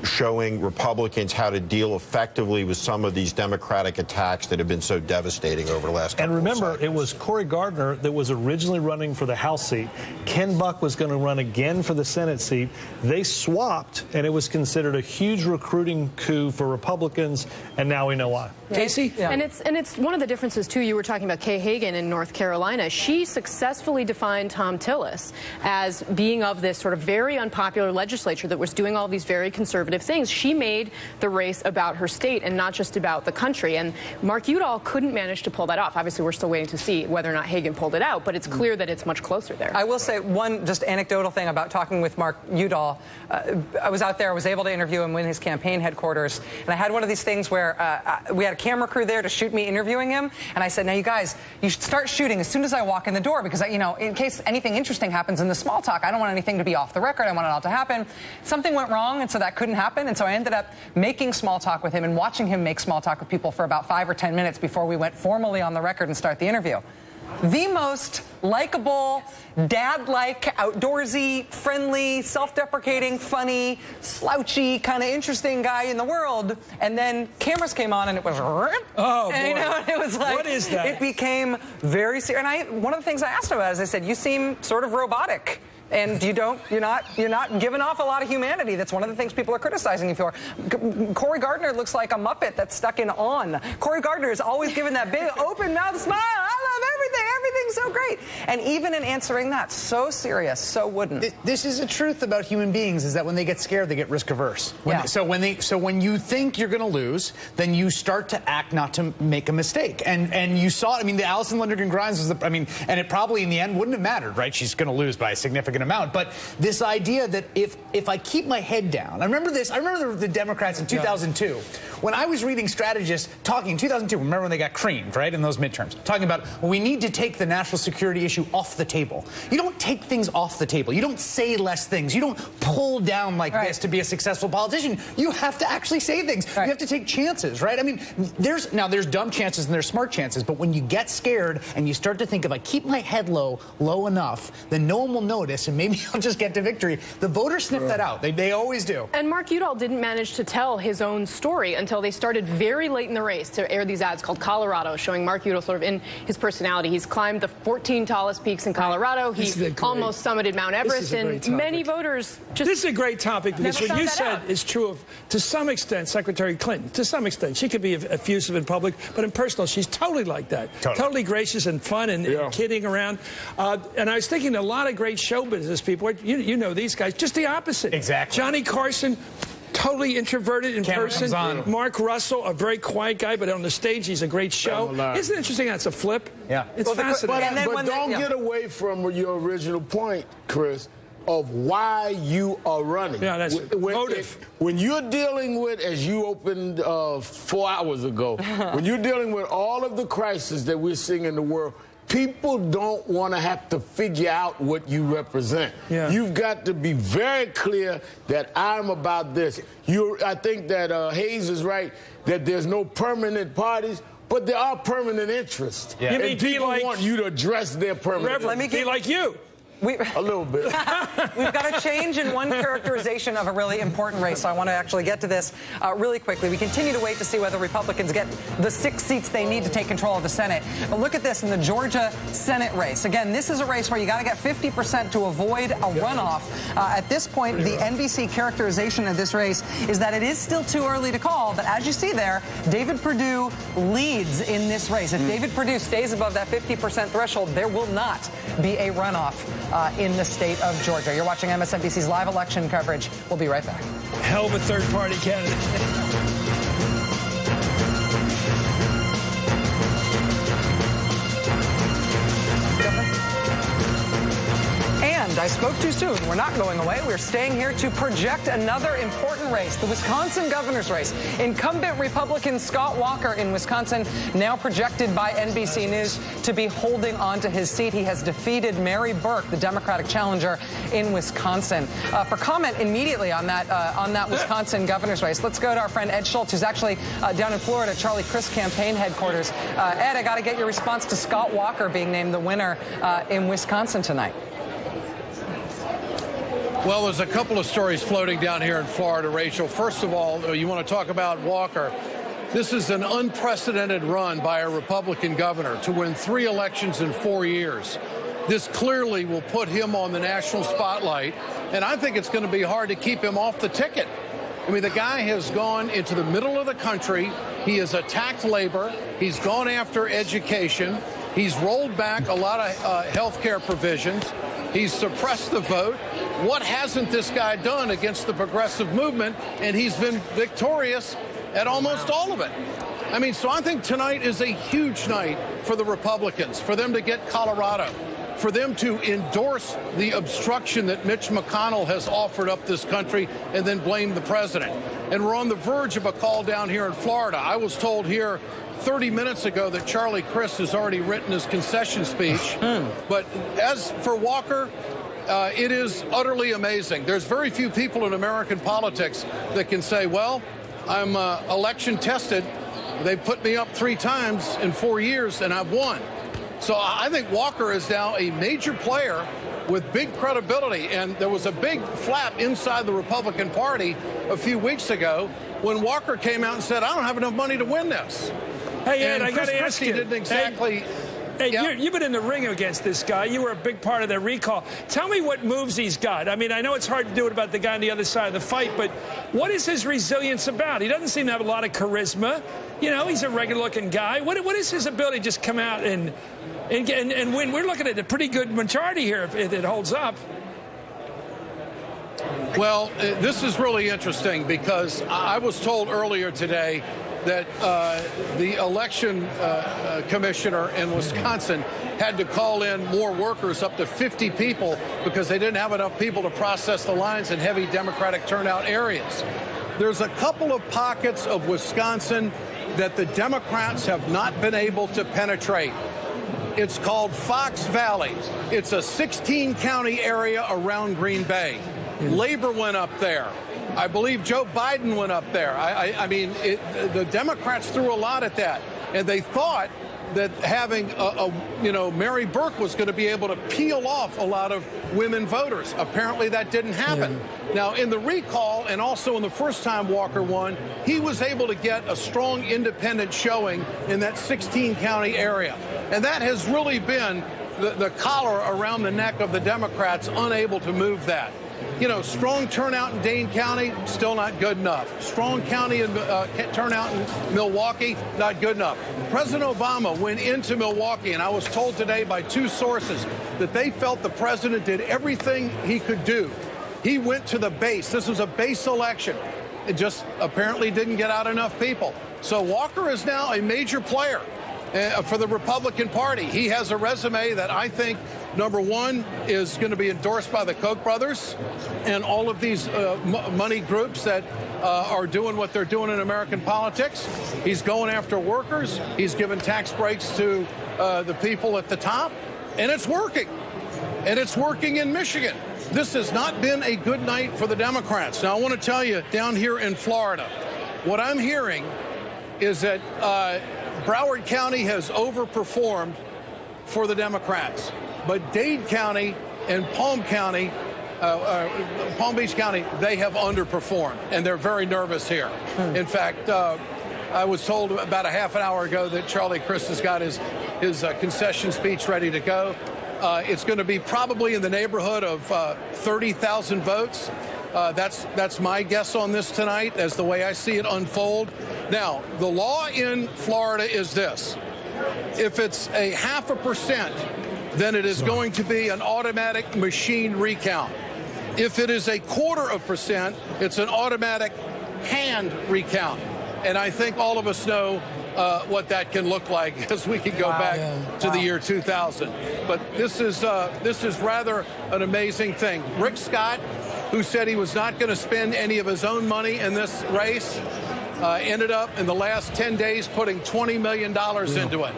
showing Republicans how to deal effectively with some of these Democratic attacks that have been so devastating over the last couple of cycles. And remember, it was Cory Gardner that was originally running for the House seat. Ken Buck was going to run again for the Senate seat. They swapped, and it was considered a huge recruiting coup for Republicans, and now we know why. Casey? Yeah. And it's one of the differences, too. You were talking about Kay Hagan in North Carolina. She successfully defined Tom Tillis as being of this sort of very unpopular legislature that was doing all these very conservative things. She made the race about her state and not just about the country. And Mark Udall couldn't manage to pull that off. Obviously, we're still waiting to see whether or not Hagan pulled it out, but it's clear that it's much closer there. I will say one just anecdotal thing about talking with Mark Udall. I was out there. I was able to interview him in his campaign headquarters. And I had one of these things where we had a camera crew there to shoot me interviewing him. And I said, now, you guys, you should start shooting as soon as I walk in the door because, in case anything interesting happens in the small talk, I don't want anything to be off the record. I want it all to happen. Something went wrong, and so that couldn't happen. And so I ended up making small talk with him and watching him make small talk with people for about 5 or 10 minutes before we went formally on the record and start the interview. The most likable, dad-like, outdoorsy, friendly, self-deprecating, funny, slouchy, kind of interesting guy in the world. And then cameras came on, and it was, oh, and, boy. It was like, what is that? It became very serious. And one of the things I asked him about is I said, you seem sort of robotic. And you're not giving off a lot of humanity. That's one of the things people are criticizing you for. Cory Gardner looks like a Muppet that's stuck in On. Cory Gardner is always giving that big open mouth smile. I love everything. everything's so great. And even in answering that, so serious, so wooden. This is the truth about human beings, is that when they get scared, they get risk averse. So when you think you're going to lose, then you start to act not to make a mistake. And you saw it. I mean, the Alison Lindgren Grimes was and it probably in the end wouldn't have mattered, right? She's going to lose by a significant amount. But this idea that if I keep my head down, I remember the Democrats in 2002, when I was reading strategists talking in 2002, remember when they got creamed, right, in those midterms, talking about, well, we need to take the national security issue off the table. You don't take things off the table. You don't say less things. You don't pull down like this to be a successful politician. You have to actually say things. You have to take chances, right? I mean, there's dumb chances and there's smart chances, but when you get scared and you start to think, if I keep my head low enough, then no one will notice and maybe I'll just get to victory. The voters sniff that out. They always do. And Mark Udall didn't manage to tell his own story until they started very late in the race to air these ads called Colorado, showing Mark Udall sort of in his personality. He's climbed the 14 tallest peaks in Colorado. He almost summited Mount Everest, and many voters just... This is a great topic, because what you said is true of, to some extent, Secretary Clinton. To some extent. She could be effusive in public, but in personal, she's totally like that. Totally gracious and fun and kidding around. And I was thinking a lot of great show business people, you know these guys, just the opposite. Exactly. Johnny Carson, totally introverted in person. Mark Russell, a very quiet guy, but on the stage, he's a great show. Isn't it interesting that's a flip? Yeah. It's fascinating. But don't get away from your original point, Chris, of why you are running. Yeah, that's motive. When you're dealing with, as you opened 4 hours ago, when you're dealing with all of the crises that we're seeing in the world, people don't want to have to figure out what you represent. You've got to be very clear that I'm about this. I think that Hayes is right, that there's no permanent parties, but there are permanent interests. And people want you to address their permanent interests. Be like you. A little bit. We've got a change in one characterization of a really important race, so I want to actually get to this really quickly. We continue to wait to see whether Republicans get the 6 seats they need to take control of the Senate. But look at this in the Georgia Senate race. Again, this is a race where you got to get 50% to avoid a runoff. At this point, the NBC characterization of this race is that it is still too early to call, but as you see there, David Perdue leads in this race. If David Perdue stays above that 50% threshold, there will not be a runoff in the state of Georgia. You're watching MSNBC's live election coverage. We'll be right back. Hell of a third-party candidate. I spoke too soon. We're not going away. We're staying here to project another important race, the Wisconsin governor's race. Incumbent Republican Scott Walker in Wisconsin, now projected by NBC News to be holding on to his seat. He has defeated Mary Burke, the Democratic challenger in Wisconsin. For comment immediately on that Wisconsin governor's race, let's go to our friend Ed Schultz, who's actually down in Florida, Charlie Crist campaign headquarters. Ed, I got to get your response to Scott Walker being named the winner in Wisconsin tonight. Well, there's a couple of stories floating down here in Florida, Rachel. First of all, you want to talk about Walker. This is an unprecedented run by a Republican governor to win 3 elections in 4 years. This clearly will put him on the national spotlight, and I think it's going to be hard to keep him off the ticket. I mean, the guy has gone into the middle of the country. He has attacked labor. He's gone after education. He's rolled back a lot of health care provisions. He's suppressed the vote. What hasn't this guy done against the progressive movement? And he's been victorious at almost all of it. I mean, so I think tonight is a huge night for the Republicans, for them to get Colorado, for them to endorse the obstruction that Mitch McConnell has offered up this country and then blame the president. And we're on the verge of a call down here in Florida. I was told here 30 minutes ago that Charlie Crist has already written his concession speech. But as for Walker, it is utterly amazing. There's very few people in American politics that can say, well, I'm election tested. They've put me up 3 times in 4 years and I've won. So I think Walker is now a major player with big credibility. And there was a big flap inside the Republican Party a few weeks ago when Walker came out and said, I don't have enough money to win this. Hey, Ed, I got to ask you. Didn't exactly... Hey, you've been in the ring against this guy. You were a big part of that recall. Tell me what moves he's got. I mean, I know it's hard to do it about the guy on the other side of the fight, but what is his resilience about? He doesn't seem to have a lot of charisma. You know, he's a regular-looking guy. What is his ability to just come out and and win. We're looking at a pretty good majority here if it holds up. Well, this is really interesting because I was told earlier today that the election commissioner in Wisconsin had to call in more workers, up to 50 people, because they didn't have enough people to process the lines in heavy Democratic turnout areas. There's a couple of pockets of Wisconsin that the Democrats have not been able to penetrate. It's called Fox Valley. It's a 16-county area around Green Bay. Labor went up there. I believe Joe Biden went up there. I mean, the Democrats threw a lot at that, and they thought that having Mary Burke was going to be able to peel off a lot of women voters. Apparently that didn't happen. Yeah. Now, in the recall and also in the first time Walker won, he was able to get a strong independent showing in that 16-county area. And that has really been the collar around the neck of the Democrats, unable to move that. You know, strong turnout in Dane County, still not good enough. Strong county and turnout in Milwaukee, not good enough. President Obama went into Milwaukee, and I was told today by two sources that they felt the president did everything he could do. He went to the base. This was a base election. It just apparently didn't get out enough people. So Walker is now a major player for the Republican Party. He has a resume that I think, number one, is going to be endorsed by the Koch brothers and all of these money groups that are doing what they're doing in American politics. He's going after workers. He's given tax breaks to the people at the top, and it's working. And it's working in Michigan. This has not been a good night for the Democrats. Now, I want to tell you, down here in Florida, what I'm hearing is that Broward County has overperformed for the Democrats. But Dade County and Palm County, Palm Beach County, they have underperformed, and they're very nervous here. In fact, I was told about a half an hour ago that Charlie Crist has got his concession speech ready to go. It's going to be probably in the neighborhood of 30,000 votes. That's my guess on this tonight, as the way I see it unfold. Now, the law in Florida is this. If it's a 0.5%, then it is going to be an automatic machine recount. If it is a 0.25%, it's an automatic hand recount. And I think all of us know what that can look like as we can go back to the year 2000. But this is rather an amazing thing. Rick Scott, who said he was not going to spend any of his own money in this race, ended up in the last 10 days putting $20 million into it.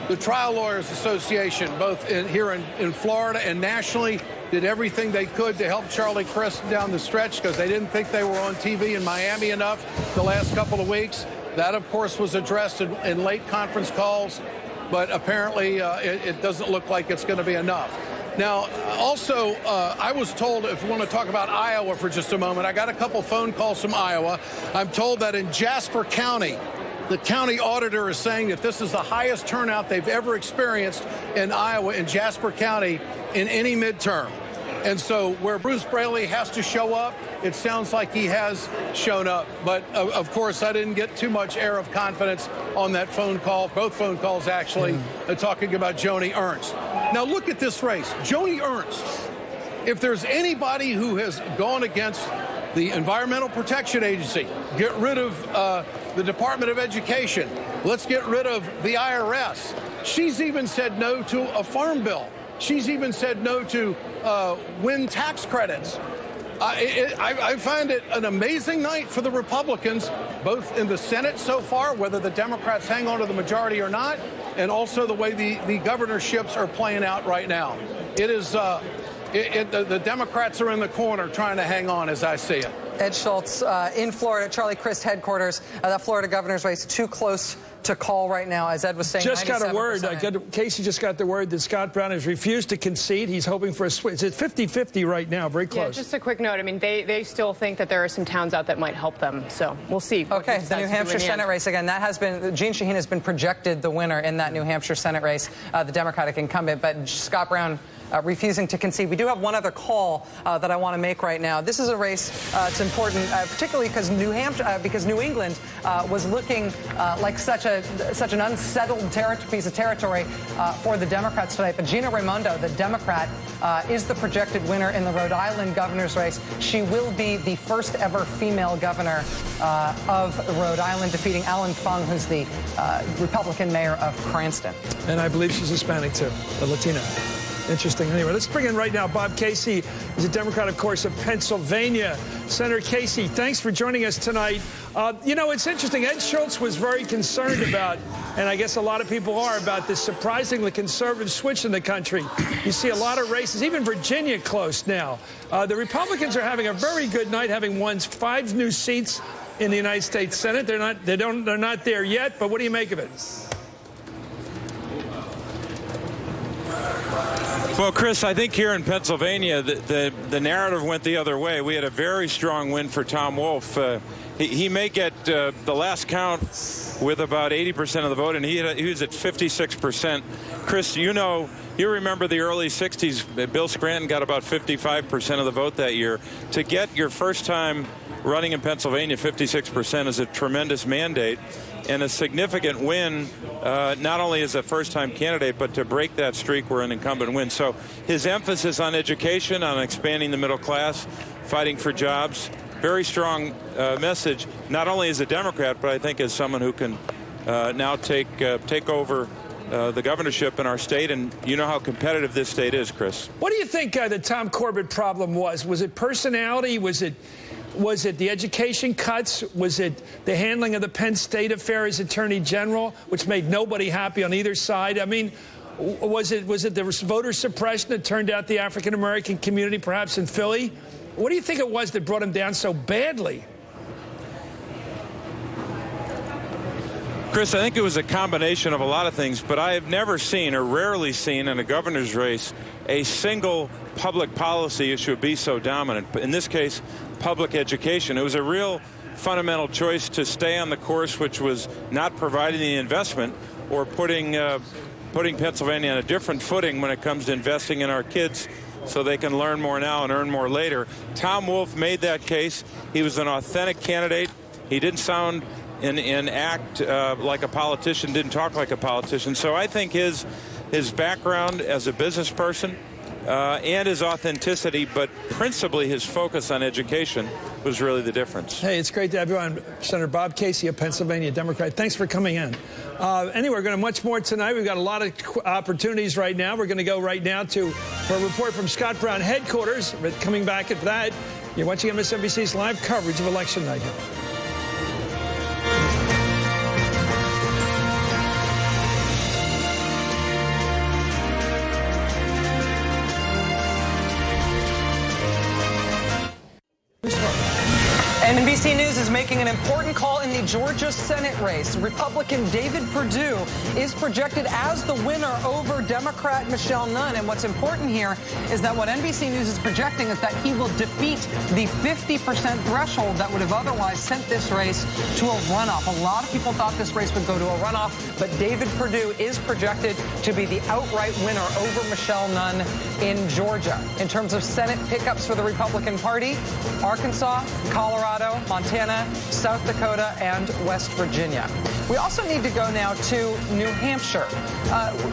The Trial Lawyers Association, both here in Florida and nationally, did everything they could to help Charlie Crist down the stretch because they didn't think they were on TV in Miami enough the last couple of weeks. That, of course, was addressed in late conference calls, but apparently it doesn't look like it's going to be enough. Now, also, I was told, if we want to talk about Iowa for just a moment, I got a couple phone calls from Iowa. I'm told that in Jasper County, the county auditor is saying that this is the highest turnout they've ever experienced in Iowa, in Jasper County, in any midterm. And so where Bruce Braley has to show up, it sounds like he has shown up. But, of course, I didn't get too much air of confidence on that phone call, both phone calls, actually, talking about Joni Ernst. Now, look at this race. Joni Ernst, if there's anybody who has gone against the Environmental Protection Agency, get rid of the Department of Education, let's get rid of the IRS. She's even said no to a farm bill. She's even said no to wind tax credits. I find it an amazing night for the Republicans, both in the Senate so far, whether the Democrats hang on to the majority or not, and also the way the governorships are playing out right now. It is the Democrats are in the corner trying to hang on, as I see it. Ed Schultz in Florida, Charlie Crist headquarters. The Florida governor's race too close to call right now, as Ed was saying. Just got a word. 97%. Casey just got the word that Scott Brown has refused to concede. He's hoping for a switch. It's 50-50 right now, very close. Yeah, just a quick note. I mean, they still think that there are some towns out that might help them. So we'll see. Okay, the New Hampshire Senate race again. That has been, Gene Shaheen has been projected the winner in that New Hampshire Senate race, the Democratic incumbent. But Scott Brown refusing to concede. We do have one other call that I want to make right now. This is a race. It's important, particularly because New England was looking like such an unsettled piece of territory for the Democrats tonight. But Gina Raimondo, the Democrat, is the projected winner in the Rhode Island governor's race. She will be the first ever female governor of Rhode Island, defeating Ellen Fung, who's the Republican mayor of Cranston. And I believe she's Hispanic, too, a Latina. Interesting. Anyway, let's bring in right now Bob Casey. He's a Democrat, of course, of Pennsylvania. Senator Casey, thanks for joining us tonight. You know, it's interesting. Ed Schultz was very concerned about, and I guess a lot of people are, about this surprisingly conservative switch in the country. You see a lot of races, even Virginia close now. The Republicans are having a very good night, having won 5 new seats in the United States Senate. They're not there yet, but what do you make of it? Well, Chris, I think here in Pennsylvania, the narrative went the other way. We had a very strong win for Tom Wolf. He may get the last count with about 80% of the vote, and he was at 56%. Chris, you remember the early 60s. Bill Scranton got about 55% of the vote that year. To get your first time running in Pennsylvania, 56% is a tremendous mandate and a significant win, not only as a first-time candidate, but to break that streak where an incumbent wins. So his emphasis on education, on expanding the middle class, fighting for jobs, very strong message, not only as a Democrat, but I think as someone who can now take over the governorship in our state. And you know how competitive this state is, Chris. What do you think the Tom Corbett problem was? Was it personality? Was it the education cuts? Was it the handling of the Penn State affair as Attorney General, which made nobody happy on either side? I mean, was it the voter suppression that turned out the African-American community, perhaps in Philly? What do you think it was that brought him down so badly? Chris, I think it was a combination of a lot of things, but I have never seen or rarely seen in a governor's race a single public policy issue be so dominant. But in this case, public education. It was a real fundamental choice to stay on the course, which was not providing the investment or putting Pennsylvania on a different footing when it comes to investing in our kids so they can learn more now and earn more later. Tom Wolf made that case. He was an authentic candidate. He didn't sound and act like a politician, didn't talk like a politician. So I think his background as a business person and his authenticity, but principally his focus on education, was really the difference. Hey, it's great to have you on. Senator Bob Casey of Pennsylvania, Democrat. Thanks for coming in. Anyway, we're going to much more tonight. We've got a lot of opportunities right now. We're going to go right now for a report from Scott Brown headquarters. Coming back at that, you're watching MSNBC's live coverage of election night here. NBC News is making an important call in the Georgia Senate race. Republican David Perdue is projected as the winner over Democrat Michelle Nunn. And what's important here is that what NBC News is projecting is that he will defeat the 50% threshold that would have otherwise sent this race to a runoff. A lot of people thought this race would go to a runoff, but David Perdue is projected to be the outright winner over Michelle Nunn in Georgia. In terms of Senate pickups for the Republican Party, Arkansas, Colorado, Montana, South Dakota, and West Virginia. We also need to go now to New Hampshire.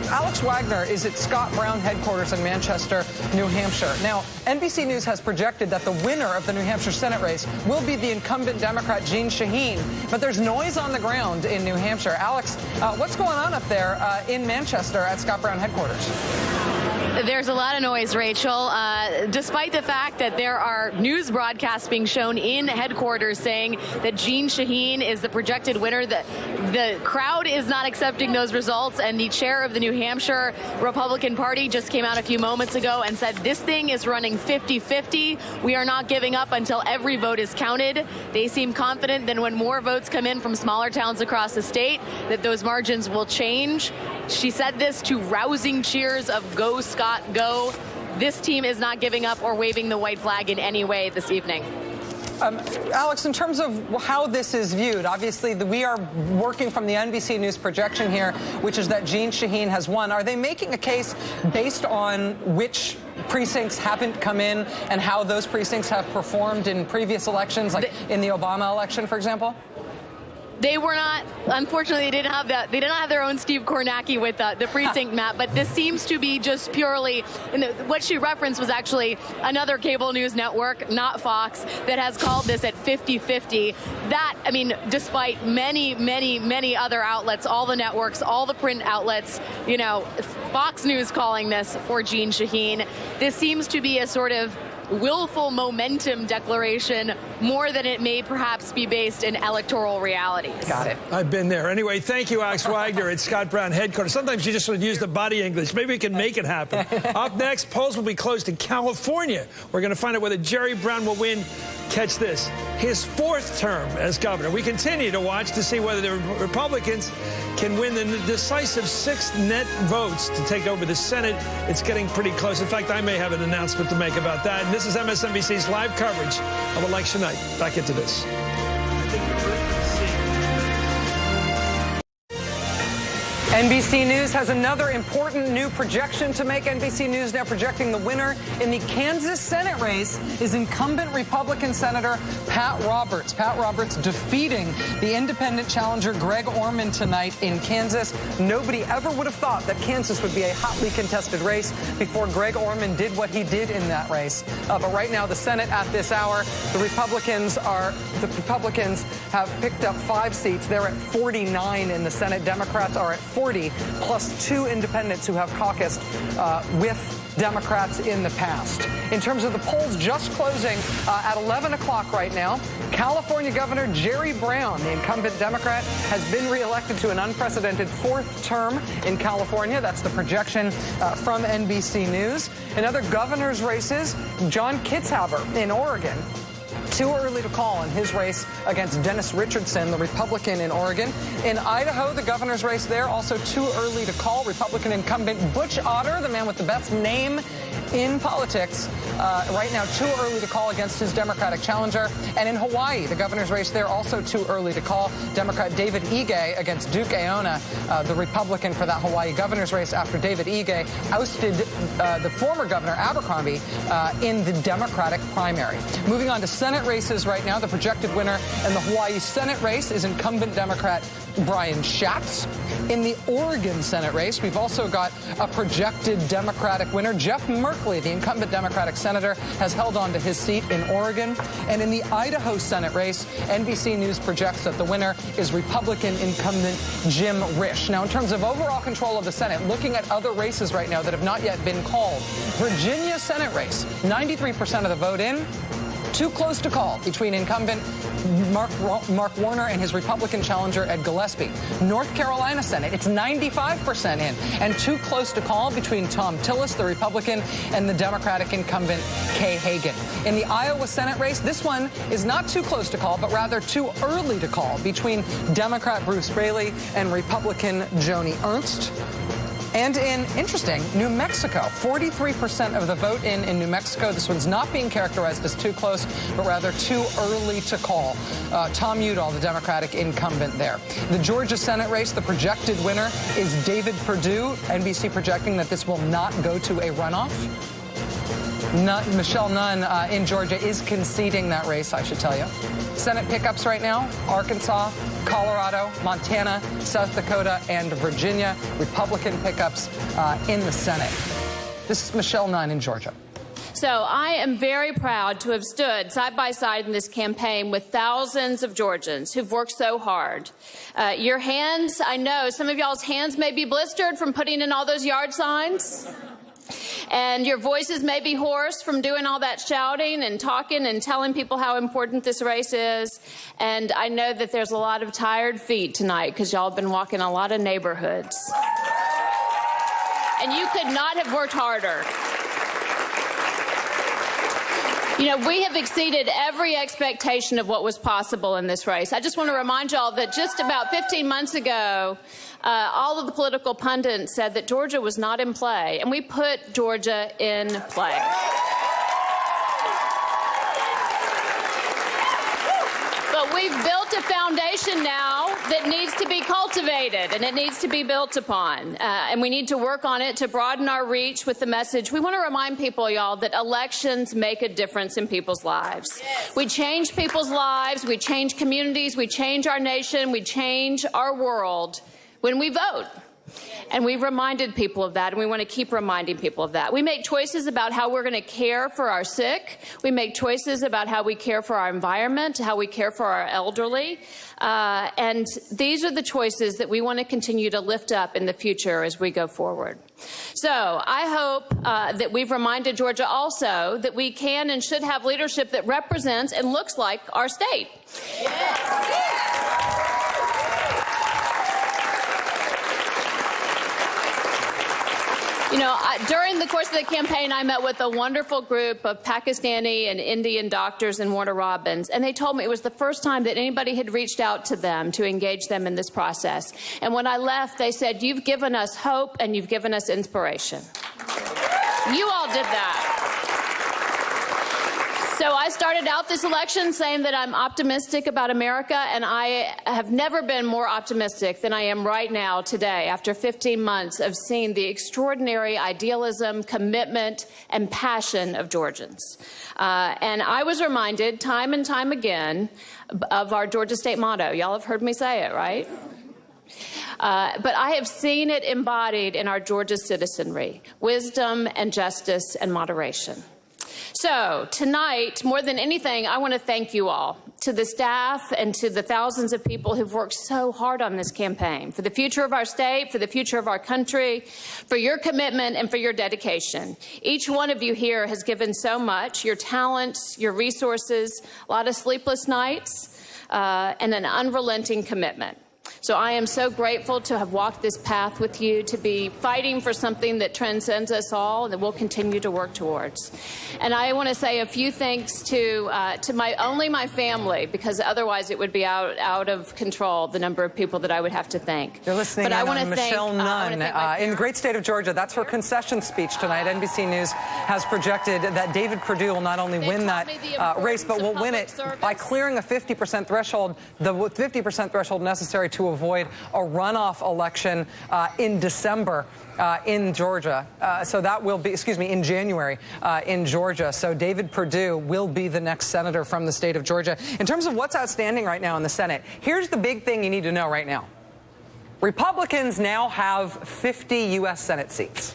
Alex Wagner is at Scott Brown headquarters in Manchester, New Hampshire. Now, NBC News has projected that the winner of the New Hampshire Senate race will be the incumbent Democrat Jeanne Shaheen, but there's noise on the ground in New Hampshire. Alex, what's going on up there in Manchester at Scott Brown headquarters? There's a lot of noise, Rachel, despite the fact that there are news broadcasts being shown in headquarters saying that Jeanne Shaheen is the projected winner. The crowd is not accepting those results, and the chair of the New Hampshire Republican Party just came out a few moments ago and said this thing is running 50-50. We are not giving up until every vote is counted. They seem confident that when more votes come in from smaller towns across the state, that those margins will change. She said this to rousing cheers of "Go Scott, go." This team is not giving up or waving the white flag in any way this evening. Alex, in terms of how this is viewed, obviously we are working from the NBC News projection here, which is that Jeanne Shaheen has won. Are they making a case based on which precincts haven't come in and how those precincts have performed in previous elections, like in the Obama election, for example? They were not, unfortunately, they did not have their own Steve Kornacki with the precinct map, but this seems to be just purely, what she referenced was actually another cable news network, not Fox, that has called this at 50-50. That, I mean, despite many other outlets, all the networks, all the print outlets, you know, Fox News calling this for Jeanne Shaheen, this seems to be a sort of willful momentum declaration more than it may perhaps be based in electoral realities. Got it. I've been there. Anyway, thank you, Alex Wagner at Scott Brown headquarters. Sometimes you just sort of use the body English. Maybe we can make it happen. Up next, polls will be closed in California. We're going to find out whether Jerry Brown will win, catch this, his 4th term as governor. We continue to watch to see whether the Republicans can win the decisive 6 net votes to take over the Senate. It's getting pretty close. In fact, I may have an announcement to make about that. And this is MSNBC's live coverage of election night. Back into this. NBC News has another important new projection to make. NBC News now projecting the winner in the Kansas Senate race is incumbent Republican Senator Pat Roberts. Pat Roberts defeating the independent challenger Greg Orman tonight in Kansas. Nobody ever would have thought that Kansas would be a hotly contested race before Greg Orman did what he did in that race. But right now, the Senate at this hour, the Republicans have picked up 5 seats. They're at 49 in the Senate. Democrats are at 40, plus 2 independents who have caucused with Democrats in the past. In terms of the polls just closing at 11 o'clock right now, California Governor Jerry Brown, the incumbent Democrat, has been reelected to an unprecedented 4th term in California. That's the projection from NBC News. In other governor's races, John Kitzhaber in Oregon, too early to call in his race against Dennis Richardson, the Republican in Oregon. In Idaho, the governor's race there, also too early to call. Republican incumbent Butch Otter, the man with the best name in politics, right now too early to call against his Democratic challenger. And in Hawaii, the governor's race there, also too early to call. Democrat David Ige against Duke Aona, the Republican for that Hawaii governor's race after David Ige ousted the former governor Abercrombie in the Democratic primary. Moving on to Senate races right now, the projected winner in the Hawaii Senate race is incumbent Democrat Brian Schatz. In the Oregon Senate race, we've also got a projected Democratic winner. Jeff Merkley, the incumbent Democratic senator, has held on to his seat in Oregon. And in the Idaho Senate race, NBC News projects that the winner is Republican incumbent Jim Risch. Now, in terms of overall control of the Senate, looking at other races right now that have not yet been called, Virginia Senate race, 93% of the vote in. Too close to call between incumbent Mark Warner and his Republican challenger Ed Gillespie. North Carolina Senate, it's 95% in, and too close to call between Tom Tillis, the Republican, and the Democratic incumbent Kay Hagan. In the Iowa Senate race, this one is not too close to call, but rather too early to call between Democrat Bruce Braley and Republican Joni Ernst. And in, interesting, New Mexico, 43% of the vote in New Mexico. This one's not being characterized as too close, but rather too early to call. Tom Udall, the Democratic incumbent there. The Georgia Senate race, the projected winner is David Perdue. NBC projecting that this will not go to a runoff. Michelle Nunn in Georgia is conceding that race, I should tell you. Senate pickups right now, Arkansas, Colorado, Montana, South Dakota, and Virginia. Republican pickups in the Senate. This is Michelle Nunn in Georgia. So I am very proud to have stood side by side in this campaign with thousands of Georgians who've worked so hard. Your hands, I know some of y'all's hands may be blistered from putting in all those yard signs. And your voices may be hoarse from doing all that shouting and talking and telling people how important this race is. And I know that there's a lot of tired feet tonight because y'all have been walking a lot of neighborhoods. And you could not have worked harder. You know, we have exceeded every expectation of what was possible in this race. I just want to remind y'all that just about 15 months ago, all of the political pundits said that Georgia was not in play, and we put Georgia in play. we've built a foundation now that needs to be cultivated, and it needs to be built upon. And we need to work on it to broaden our reach with the message. We want to remind people, y'all, that elections make a difference in people's lives. Yes. We change people's lives. We change communities. We change our nation. We change our world when we vote. And we've reminded people of that, and we want to keep reminding people of that. We make choices about how we're going to care for our sick. We make choices about how we care for our environment, how we care for our elderly. And these are the choices that we want to continue to lift up in the future as we go forward. So I hope that we've reminded Georgia also that we can and should have leadership that represents and looks like our state. Yes. You know, during the course of the campaign, I met with a wonderful group of Pakistani and Indian doctors in Warner Robins, and they told me it was the first time that anybody had reached out to them to engage them in this process. And when I left, they said, "You've given us hope and you've given us inspiration." You all did that. So I started out this election saying that I'm optimistic about America, and I have never been more optimistic than I am right now today after 15 months of seeing the extraordinary idealism, commitment, and passion of Georgians. And I was reminded time and time again of our Georgia State motto. Y'all have heard me say it, right? But I have seen it embodied in our Georgia citizenry: wisdom and justice and moderation. So tonight, more than anything, I want to thank you all, to the staff and to the thousands of people who've worked so hard on this campaign, for the future of our state, for the future of our country, for your commitment and for your dedication. Each one of you here has given so much: your talents, your resources, a lot of sleepless nights, and an unrelenting commitment. So I am so grateful to have walked this path with you, to be fighting for something that transcends us all and that we'll continue to work towards. And I want to say a few thanks to my family, because otherwise it would be out of control, the number of people that I would have to thank. You're listening to Michelle Nunn in the great state of Georgia. That's her concession speech tonight. NBC News has projected that David Perdue will not only win that race, but will win it by clearing a 50% threshold, the 50% threshold necessary to avoid a runoff election in December in Georgia. So that will be, in January in Georgia. So David Perdue will be the next senator from the state of Georgia. In terms of what's outstanding right now in the Senate, here's the big thing you need to know right now. Republicans now have 50 U.S. Senate seats.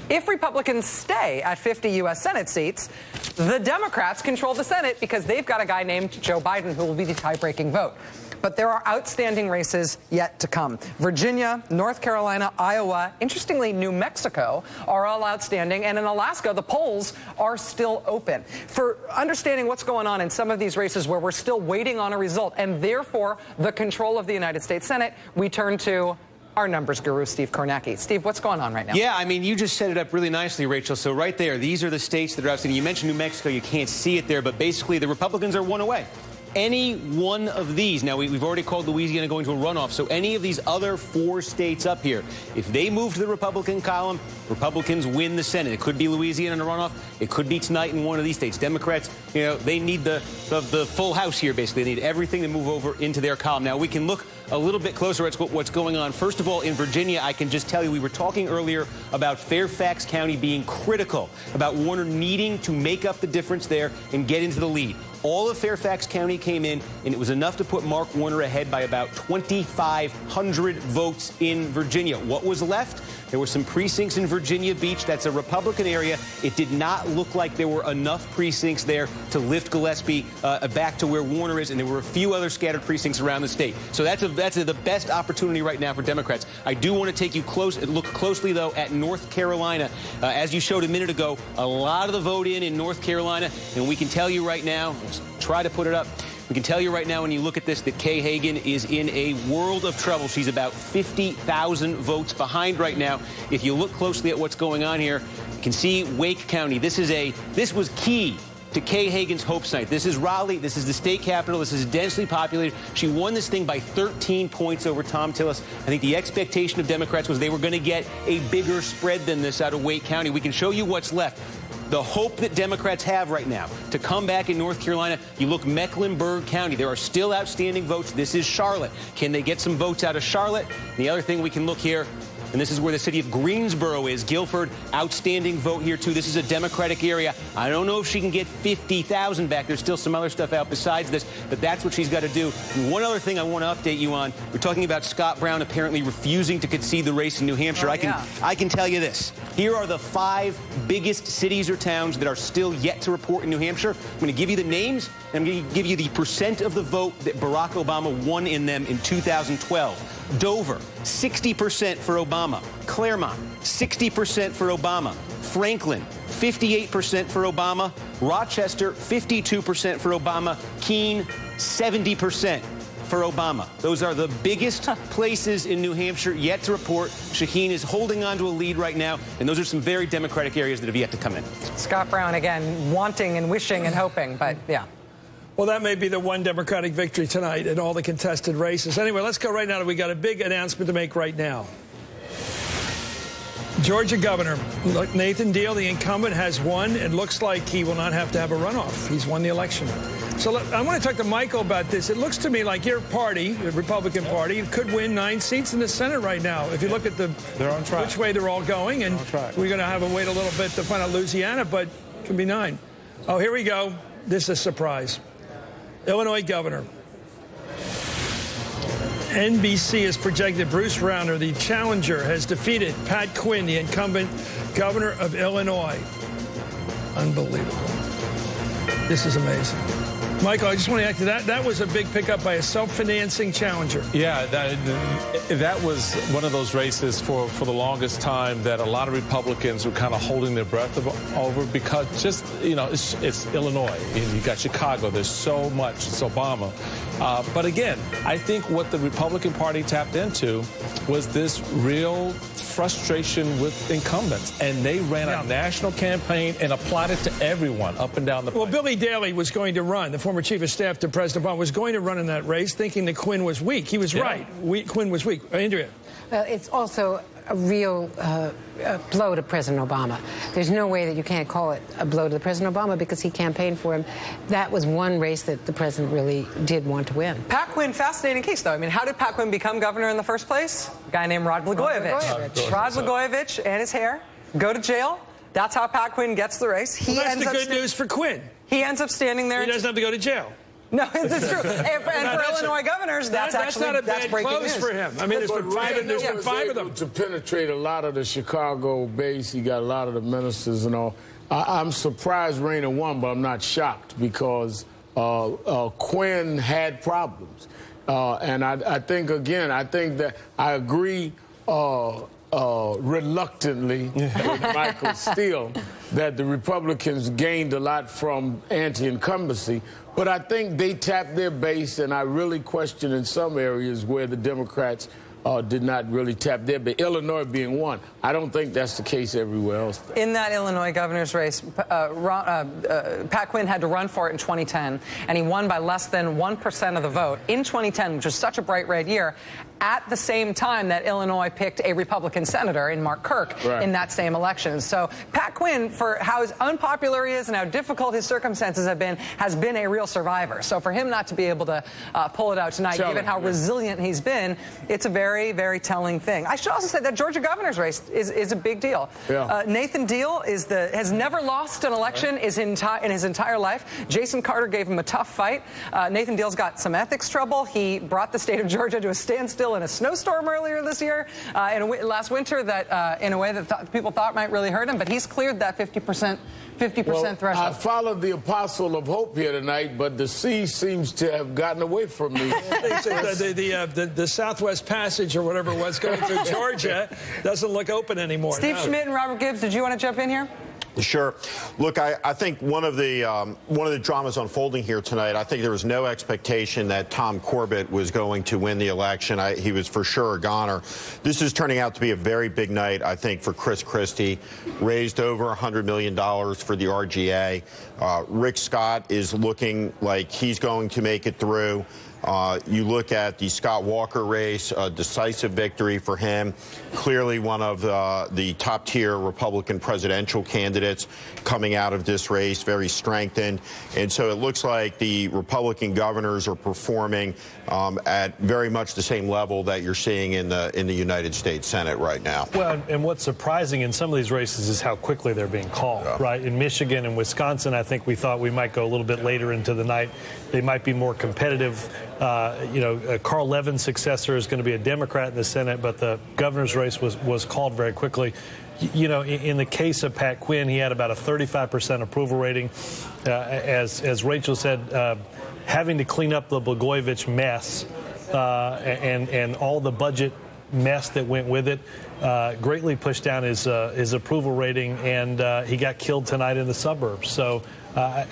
If Republicans stay at 50 U.S. Senate seats, the Democrats control the Senate because they've got a guy named Joe Biden who will be the tie-breaking vote. But there are outstanding races yet to come. Virginia, North Carolina, Iowa, interestingly, New Mexico are all outstanding. And in Alaska, the polls are still open. For understanding what's going on in some of these races where we're still waiting on a result and therefore the control of the United States Senate, we turn to our numbers guru, Steve Kornacki. Steve, what's going on right now? Yeah, I mean, you just set it up really nicely, Rachel. So right there, these are the states that are outstanding. You mentioned New Mexico. You can't see it there, but basically the Republicans are one away. Any one of these, now we've already called Louisiana going to a runoff, so any of these other 4 states up here, if they move to the Republican column, Republicans win the Senate. It could be Louisiana in a runoff. It could be tonight in one of these states. Democrats, you know, they need the full house here, basically. They need everything to move over into their column. Now, we can look a little bit closer at what's going on. First of all, in Virginia, I can just tell you, we were talking earlier about Fairfax County being critical, about Warner needing to make up the difference there and get into the lead. All of Fairfax County came in, and it was enough to put Mark Warner ahead by about 2,500 votes in Virginia. What was left? There were some precincts in Virginia Beach. That's a Republican area. It did not look like there were enough precincts there to lift Gillespie back to where Warner is, and there were a few other scattered precincts around the state. So that's the best opportunity right now for Democrats. I do want to take you look closely, though, at North Carolina. As you showed a minute ago, a lot of the vote in North Carolina, and we can tell you right now, let's try to put it up. We can tell you right now when you look at this that Kay Hagan is in a world of trouble. She's about 50,000 votes behind right now. If you look closely at what's going on here, you can see Wake County. This was key to Kay Hagan's hopes night. This is Raleigh. This is the state capital. This is densely populated. She won this thing by 13 points over Tom Tillis. I think the expectation of Democrats was they were going to get a bigger spread than this out of Wake County. We can show you what's left. the hope that Democrats have right now to come back in North Carolina, you look Mecklenburg County. There are still outstanding votes. This is Charlotte. Can they get some votes out of Charlotte? The other thing we can look here, and this is where the city of Greensboro is. Guilford, outstanding vote here, too. This is a Democratic area. I don't know if she can get 50,000 back. There's still some other stuff out besides this, but that's what she's got to do. And one other thing I want to update you on. We're talking about Scott Brown apparently refusing to concede the race in New Hampshire. I can tell you this. Here are the 5 biggest cities or towns that are still yet to report in New Hampshire. I'm going to give you the names, and I'm going to give you the percent of the vote that Barack Obama won in them in 2012. Dover, 60% for Obama. Claremont, 60% for Obama. Franklin, 58% for Obama. Rochester, 52% for Obama. Keene, 70% for Obama. Those are the biggest places in New Hampshire yet to report. Shaheen is holding on to a lead right now, and those are some very Democratic areas that have yet to come in. Scott Brown, again, wanting and wishing and hoping, but yeah. Well, that may be the one Democratic victory tonight in all the contested races. Anyway, let's go right now. We got a big announcement to make right now. Georgia governor Nathan Deal, the incumbent, has won. It looks like he will not have to have a runoff. He's won the election. So I want to talk to Michael about this. It looks to me like your party, the Republican Party, could win 9 seats in the Senate right now. If you look at they're on track. Which way they're all going, and we're going to have to wait a little bit to find out Louisiana, but it can be 9. Oh, here we go. This is a surprise. Illinois governor. NBC has projected Bruce Rauner, the challenger, has defeated Pat Quinn, the incumbent governor of Illinois. Unbelievable. This is amazing. Michael, I just want to add to that. That was a big pickup by a self-financing challenger. Yeah, that was one of those races for the longest time that a lot of Republicans were kind of holding their breath over because just, you know, it's Illinois. And you got Chicago. There's so much. It's Obama. But again, I think what the Republican Party tapped into was this real frustration with incumbents. And they ran a national campaign and applied it to everyone up and down the Well, Billy Daley was going to run. The former chief of staff to President Obama was going to run in that race, thinking that Quinn was weak. He was right. Quinn was weak. Andrea. Well, it's also a real blow to President Obama. There's no way that you can't call it a blow to President Obama because he campaigned for him. That was one race that the president really did want to win. Pat Quinn, fascinating case, though. I mean, how did Pat Quinn become governor in the first place? A guy named Rod Blagojevich. Rod Blagojevich and his hair go to jail. That's how Pat Quinn gets the race. That's the good news for Quinn. He ends up standing there. He doesn't have to go to jail. No, it's true. And for Illinois governors, that's not a bad close for him. I mean, there's been 5 of them. To penetrate a lot of the Chicago base, he got a lot of the ministers and all. I'm surprised Rayner won, but I'm not shocked because Quinn had problems. And I think, again, I think that I agree reluctantly with Michael Steele that the Republicans gained a lot from anti-incumbency. But I think they tapped their base, and I really question in some areas where the Democrats did not really tap their base. Illinois being one. I don't think that's the case everywhere else. In that Illinois governor's race, Pat Quinn had to run for it in 2010, and he won by less than 1% of the vote in 2010, which was such a bright red year, at the same time that Illinois picked a Republican senator in Mark Kirk in that same election. So Pat Quinn, for how unpopular he is and how difficult his circumstances have been, has been a real survivor. So for him not to be able to pull it out tonight, given how resilient he's been, it's a very, very telling thing. I should also say that Georgia governor's race is a big deal. Nathan Deal has never lost an election in his entire life. Jason Carter gave him a tough fight. Nathan Deal's got some ethics trouble. He brought the state of Georgia to a standstill in a snowstorm earlier this year, last winter, that in a way that people thought might really hurt him. But he's cleared that 50% threshold. I followed the apostle of hope here tonight, but the sea seems to have gotten away from me. the Southwest Passage or whatever it was going through Georgia doesn't look open anymore. Steve Schmidt and Robert Gibbs, did you want to jump in here? Sure. Look, I think one of the dramas unfolding here tonight, I think there was no expectation that Tom Corbett was going to win the election. He was for sure a goner. This is turning out to be a very big night, I think, for Chris Christie. Raised over $100 million for the RGA. Rick Scott is looking like he's going to make it through. You look at the Scott Walker race, a decisive victory for him. Clearly one of the top-tier Republican presidential candidates coming out of this race, very strengthened. And so it looks like the Republican governors are performing at very much the same level that you're seeing in the United States Senate right now. Well, and what's surprising in some of these races is how quickly they're being called, right? In Michigan and Wisconsin, I think we thought we might go a little bit later into the night. They might be more competitive. Carl Levin's successor is going to be a Democrat in the Senate, but the governor's race was called very quickly. In the case of Pat Quinn, he had about a 35% approval rating. As Rachel said, having to clean up the Blagojevich mess and all the budget mess that went with it greatly pushed down his approval rating, and he got killed tonight in the suburbs. So I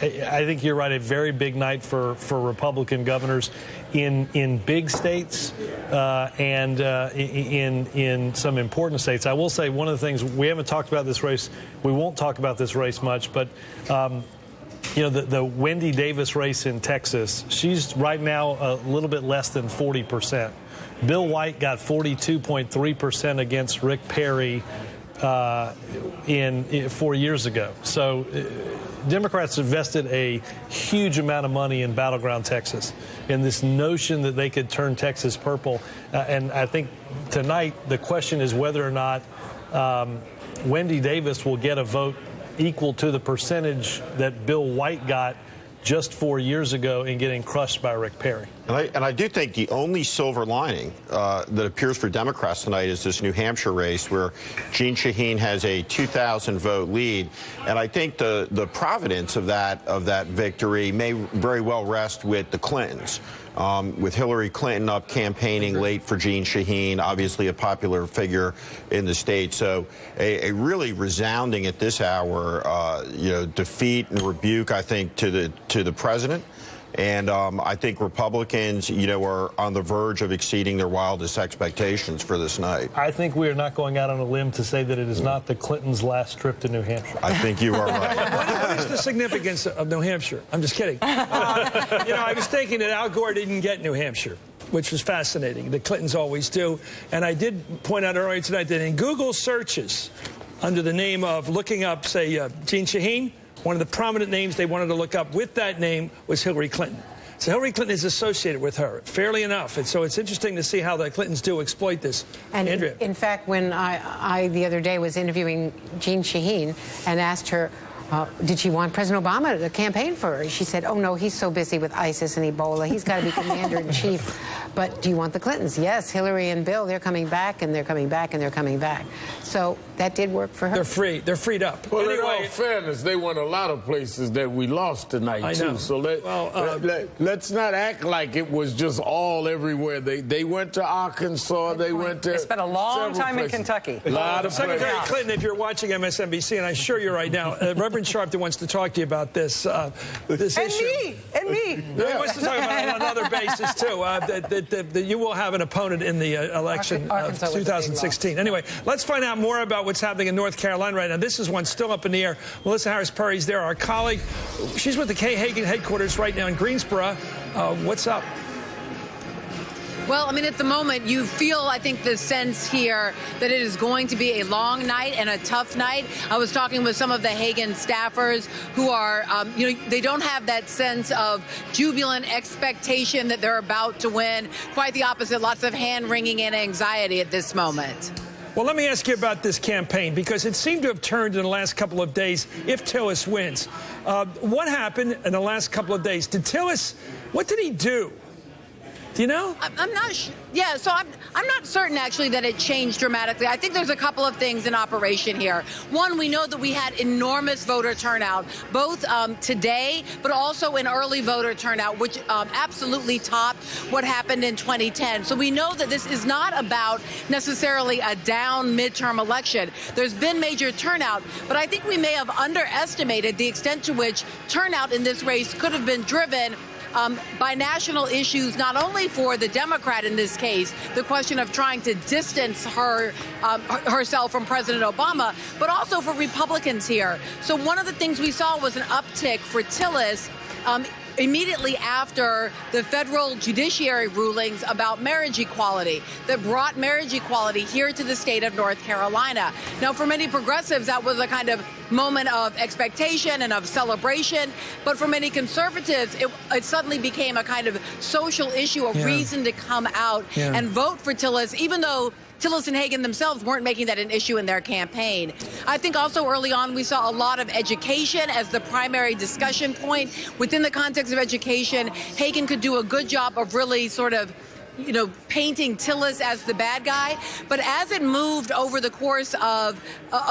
think you're right, a very big night for Republican governors in big states and in some important states. I will say one of the things, we haven't talked about this race, we won't talk about this race much, but the Wendy Davis race in Texas, she's right now a little bit less than 40%. Bill White got 42.3% against Rick Perry 4 years ago. So Democrats invested a huge amount of money in battleground Texas, in this notion that they could turn Texas purple. And I think tonight the question is whether or not Wendy Davis will get a vote equal to the percentage that Bill White got just 4 years ago in getting crushed by Rick Perry. And I do think the only silver lining that appears for Democrats tonight is this New Hampshire race where Jeanne Shaheen has a 2,000 vote lead. And I think the providence of that victory may very well rest with the Clintons. With Hillary Clinton up campaigning late for Jeanne Shaheen, obviously a popular figure in the state. So a really resounding at this hour, defeat and rebuke, I think, to the president. And I think Republicans, are on the verge of exceeding their wildest expectations for this night. I think we are not going out on a limb to say that it is not the Clintons' last trip to New Hampshire. I think you are right. What is the significance of New Hampshire? I'm just kidding. I was thinking that Al Gore didn't get New Hampshire, which was fascinating. The Clintons always do. And I did point out earlier tonight that in Google searches, under the name of looking up, say, Jeanne Shaheen, one of the prominent names they wanted to look up with that name was Hillary Clinton. So Hillary Clinton is associated with her, fairly enough. And so it's interesting to see how the Clintons do exploit this. And Andrea. In fact, when I the other day was interviewing Jeanne Shaheen and asked her, did she want President Obama to campaign for her? She said, oh, no, he's so busy with ISIS and Ebola. He's got to be commander-in-chief. But do you want the Clintons? Yes, Hillary and Bill, they're coming back, and they're coming back, and they're coming back. So that did work for her. They're free. They're freed up. Well, anyway, in all fairness, they won a lot of places that we lost tonight, too. So let's not act like it was just all everywhere. They went to Arkansas. They went to... They spent a long time in Kentucky. A lot of places. Secretary Clinton, if you're watching MSNBC, and I'm sure you're right now, Reverend Sharpton wants to talk to you about this issue. And me. He wants to talk about it on another basis, too. That you will have an opponent in the election of 2016. Anyway, let's find out more about what's happening in North Carolina right now. This is one still up in the air. Melissa Harris-Perry's there, our colleague. She's with the Kay Hagan headquarters right now in Greensboro. What's up? Well, I mean, at the moment, you feel, I think, the sense here that it is going to be a long night and a tough night. I was talking with some of the Hagan staffers who are, they don't have that sense of jubilant expectation that they're about to win. Quite the opposite, lots of hand-wringing and anxiety at this moment. Well, let me ask you about this campaign, because it seemed to have turned in the last couple of days if Tillis wins. What happened in the last couple of days? What did he do? Do you know? I'm not sure. Yeah, so I'm not certain, actually, that it changed dramatically. I think there's a couple of things in operation here. One, we know that we had enormous voter turnout, both today, but also in early voter turnout, which absolutely topped what happened in 2010. So we know that this is not about necessarily a down midterm election. There's been major turnout, but I think we may have underestimated the extent to which turnout in this race could have been driven by national issues, not only for the Democrat in this case, the question of trying to distance herself from President Obama, but also for Republicans here. So one of the things we saw was an uptick for Tillis immediately after the federal judiciary rulings about marriage equality that brought marriage equality here to the state of North Carolina. Now, for many progressives, that was a kind of moment of expectation and of celebration. But for many conservatives, it suddenly became a kind of social issue, a reason to come out and vote for Tillis, even though Tillis and Hagan themselves weren't making that an issue in their campaign. I think also early on we saw a lot of education as the primary discussion point. Within the context of education, Hagan could do a good job of really sort of painting Tillis as the bad guy. But as it moved over the course of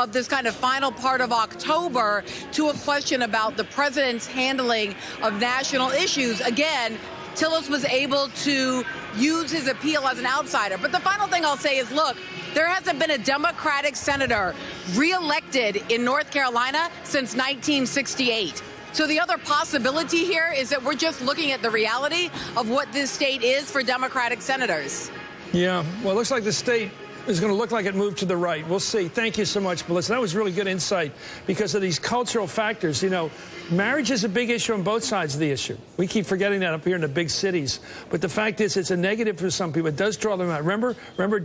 this kind of final part of October to a question about the president's handling of national issues, again, Tillis was able to use his appeal as an outsider. But the final thing I'll say is, look, there hasn't been a Democratic senator reelected in North Carolina since 1968. So the other possibility here is that we're just looking at the reality of what this state is for Democratic senators. Yeah, well, it looks like the state is going to look like it moved to the right. We'll see. Thank you so much, Melissa. That was really good insight because of these cultural factors. Marriage is a big issue on both sides of the issue. We keep forgetting that up here in the big cities. But the fact is, it's a negative for some people. It does draw them out. Remember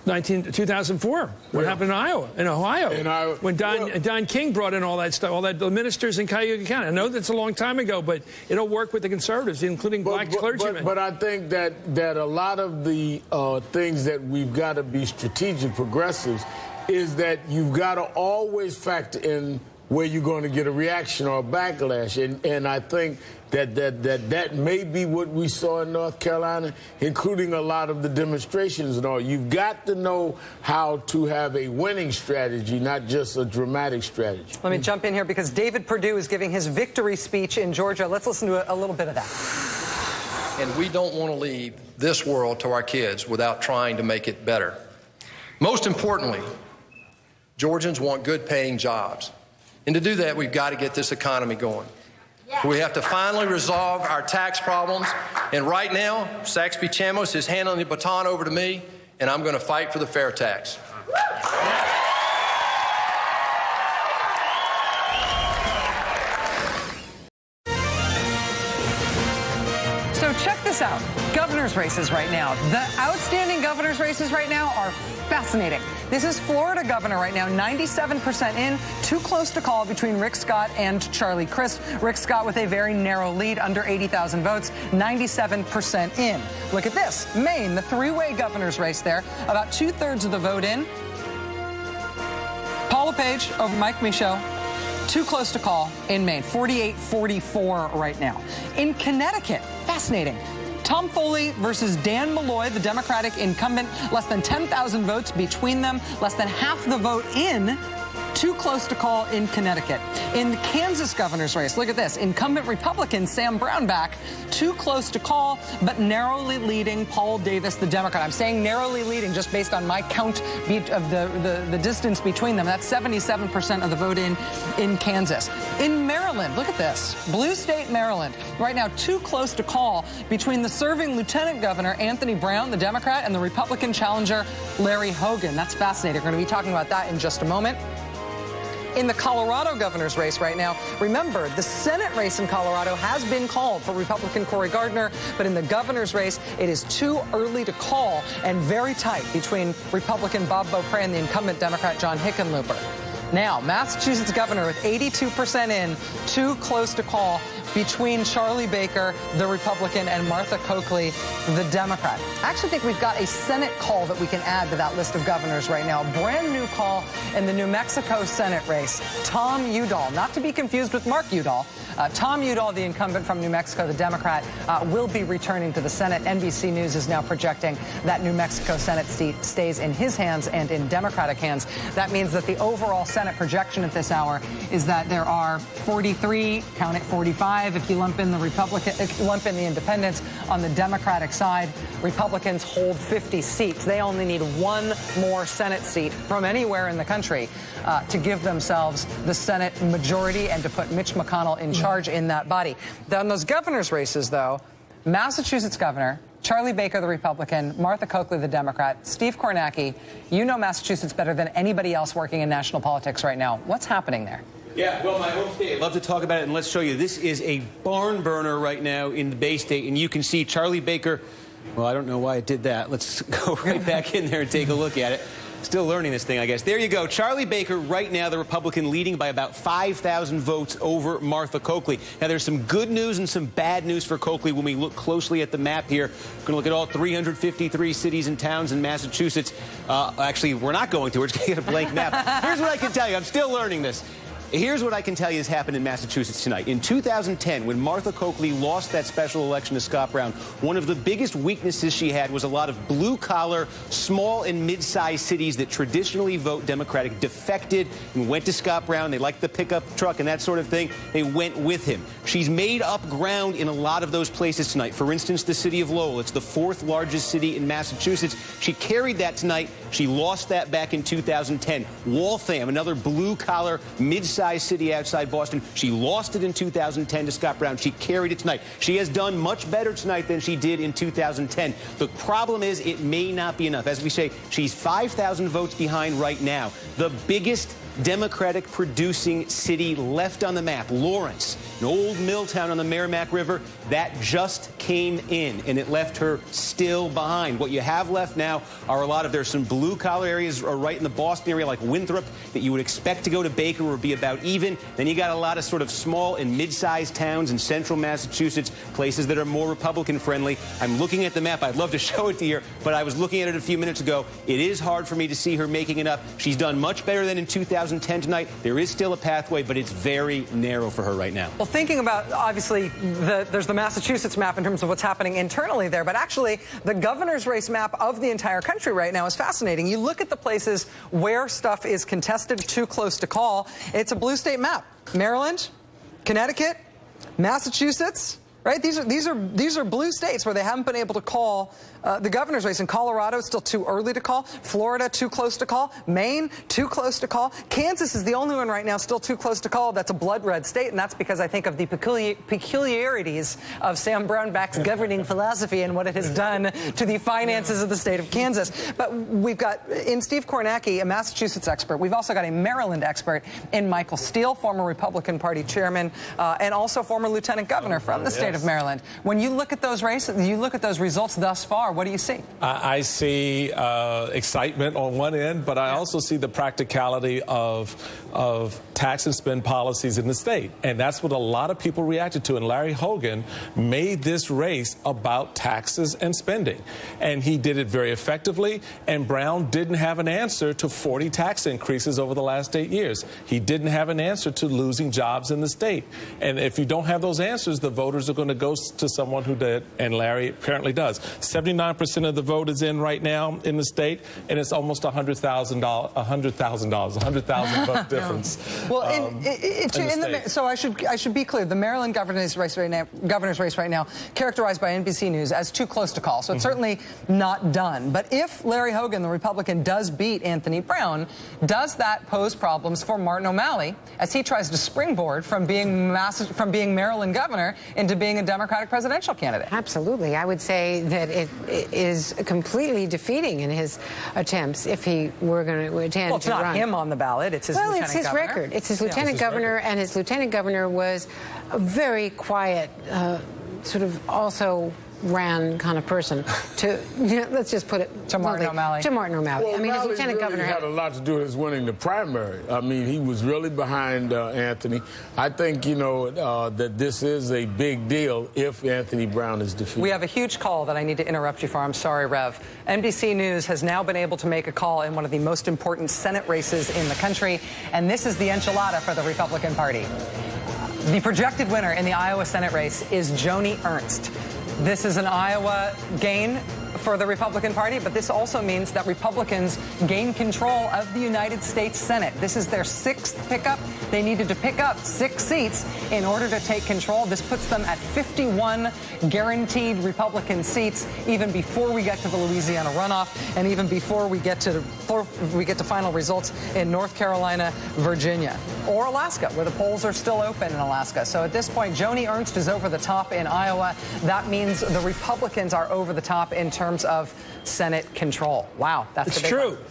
2004, what happened in Ohio, when Don King brought in all that stuff, the ministers in Cuyahoga County. I know that's a long time ago, but it'll work with the conservatives, including black clergymen. But I think that a lot of the things that we've got to be strategic progressives is that you've got to always factor in where you're going to get a reaction or a backlash. And I think that may be what we saw in North Carolina, including a lot of the demonstrations and all. You've got to know how to have a winning strategy, not just a dramatic strategy. Let me jump in here because David Perdue is giving his victory speech in Georgia. Let's listen to a little bit of that. And we don't want to leave this world to our kids without trying to make it better. Most importantly, Georgians want good-paying jobs. And to do that, we've got to get this economy going. We have to finally resolve our tax problems. And right now, Saxby Chamos is handing the baton over to me, and I'm going to fight for the fair tax. So check this out. Governor's races right now. The outstanding governor's races right now are fascinating. This is Florida governor right now, 97% in, too close to call between Rick Scott and Charlie Crist. Rick Scott with a very narrow lead, under 80,000 votes, 97% in. Look at this, Maine, the three-way governor's race there, about 2/3 of the vote in. Paul LePage over Mike Michaud. Too close to call in Maine, 48-44 right now. In Connecticut, fascinating. Tom Foley versus Dan Malloy, the Democratic incumbent, less than 10,000 votes between them, less than half the vote in. Too close to call in Connecticut. In the Kansas governor's race, look at this. Incumbent Republican Sam Brownback, too close to call, but narrowly leading Paul Davis, the Democrat. I'm saying narrowly leading just based on my count of the distance between them. That's 77% of the vote in Kansas. In Maryland, look at this. Blue state Maryland, right now too close to call between the serving Lieutenant Governor Anthony Brown, the Democrat, and the Republican challenger Larry Hogan. That's fascinating. We're going to be talking about that in just a moment. In the Colorado governor's race right now, remember, the Senate race in Colorado has been called for Republican Cory Gardner, but in the governor's race, it is too early to call and very tight between Republican Bob Beaupre and the incumbent Democrat John Hickenlooper. Now, Massachusetts governor with 82% in, too close to call between Charlie Baker, the Republican, and Martha Coakley, the Democrat. I actually think we've got a Senate call that we can add to that list of governors right now. A brand new call in the New Mexico Senate race. Tom Udall, not to be confused with Mark Udall. Tom Udall, the incumbent from New Mexico, the Democrat, will be returning to the Senate. NBC News is now projecting that New Mexico Senate seat stays in his hands and in Democratic hands. That means that the overall Senate projection at this hour is that there are 43, count it 45, if you lump in the independents. On the Democratic side, Republicans hold 50 seats. They only need one more Senate seat from anywhere in the country to give themselves the Senate majority and to put Mitch McConnell in charge in that body. On those governor's races, though, Massachusetts governor, Charlie Baker, the Republican, Martha Coakley, the Democrat, Steve Kornacki, you know Massachusetts better than anybody else working in national politics right now. What's happening there? Yeah, well, my home state, I'd love to talk about it, and let's show you. This is a barn burner right now in the Bay State, and you can see Charlie Baker. Well, I don't know why it did that. Let's go right back in there and take a look at it. Still learning this thing, I guess. There you go. Charlie Baker, right now, the Republican, leading by about 5,000 votes over Martha Coakley. Now, there's some good news and some bad news for Coakley when we look closely at the map here. We're going to look at all 353 cities and towns in Massachusetts. Actually, we're not going to. We're just going to get a blank map. Here's what I can tell you. I'm still learning this. Here's what I can tell you has happened in Massachusetts tonight. In 2010, when Martha Coakley lost that special election to Scott Brown, one of the biggest weaknesses she had was a lot of blue-collar, small and mid-sized cities that traditionally vote Democratic defected and went to Scott Brown. They liked the pickup truck and that sort of thing. They went with him. She's made up ground in a lot of those places tonight. For instance, the city of Lowell. It's the 4th largest city in Massachusetts. She carried that tonight. She lost that back in 2010. Waltham, another blue-collar, mid-sized city outside Boston. She lost it in 2010 to Scott Brown. She carried it tonight. She has done much better tonight than she did in 2010. The problem is it may not be enough. As we say, she's 5,000 votes behind right now. The biggest Democratic producing city left on the map, Lawrence, an old mill town on the Merrimack River, that just came in, and it left her still behind. What you have left now are a lot of, there's some blue-collar areas right in the Boston area, like Winthrop, that you would expect to go to Baker or be about even. Then you got a lot of sort of small and mid-sized towns in central Massachusetts, places that are more Republican-friendly. I'm looking at the map. I'd love to show it to you, but I was looking at it a few minutes ago. It is hard for me to see her making it up. She's done much better than in 2010 tonight. There is still a pathway, but it's very narrow for her right now. Well, thinking about, obviously, there's the Massachusetts map in terms of what's happening internally there, but actually the governor's race map of the entire country right now is fascinating. You look at the places where stuff is contested, too close to call. It's a blue state map. Maryland, Connecticut, Massachusetts, right? These are blue states where they haven't been able to call the governor's race. In Colorado, it's still too early to call. Florida, too close to call. Maine, too close to call. Kansas is the only one right now still too close to call. That's a blood red state, and that's because I think of the peculiarities of Sam Brownback's governing philosophy and what it has done to the finances of the state of Kansas. But we've got, in Steve Kornacki, a Massachusetts expert. We've also got a Maryland expert in Michael Steele, former Republican Party chairman, and also former lieutenant governor from the state of Maryland. When you look at those races, you look at those results thus far, what do you see? I see excitement on one end, but I also see the practicality of tax and spend policies in the state. And that's what a lot of people reacted to. And Larry Hogan made this race about taxes and spending. And he did it very effectively. And Brown didn't have an answer to 40 tax increases over the last 8 years. He didn't have an answer to losing jobs in the state. And if you don't have those answers, the voters are going to go to someone who did, and Larry apparently does. 79% of the vote is in right now in the state, and it's almost $100,000 vote difference. Well, so I should be clear. The Maryland governor's race right now, characterized by NBC News as too close to call. So it's certainly not done. But if Larry Hogan, the Republican, does beat Anthony Brown, does that pose problems for Martin O'Malley as he tries to springboard from being Maryland governor into being a Democratic presidential candidate? Absolutely. I would say that it is completely defeating in his attempts if he were going to attend. Well, it's not him on the ballot. It's his lieutenant governor. It's his record. It's his lieutenant governor, and his lieutenant governor was a very quiet, sort of also ran kind of person to, let's just put it to Martin O'Malley. To Martin O'Malley. Well, I mean, his lieutenant governor had a lot to do with his winning the primary. I mean, he was really behind Anthony. I think, that this is a big deal if Anthony Brown is defeated. We have a huge call that I need to interrupt you for. I'm sorry, Rev. NBC News has now been able to make a call in one of the most important Senate races in the country, and this is the enchilada for the Republican Party. The projected winner in the Iowa Senate race is Joni Ernst. This is an Iowa gain for the Republican Party, but this also means that Republicans gain control of the United States Senate. This is their 6th pickup. They needed to pick up 6 seats in order to take control. This puts them at 51 guaranteed Republican seats, even before we get to the Louisiana runoff, and even before we get to final results in North Carolina, Virginia, or Alaska, where the polls are still open in Alaska. So at this point, Joni Ernst is over the top in Iowa. That means the Republicans are over the top in terms of Senate control. Wow, that's the big one. It's true.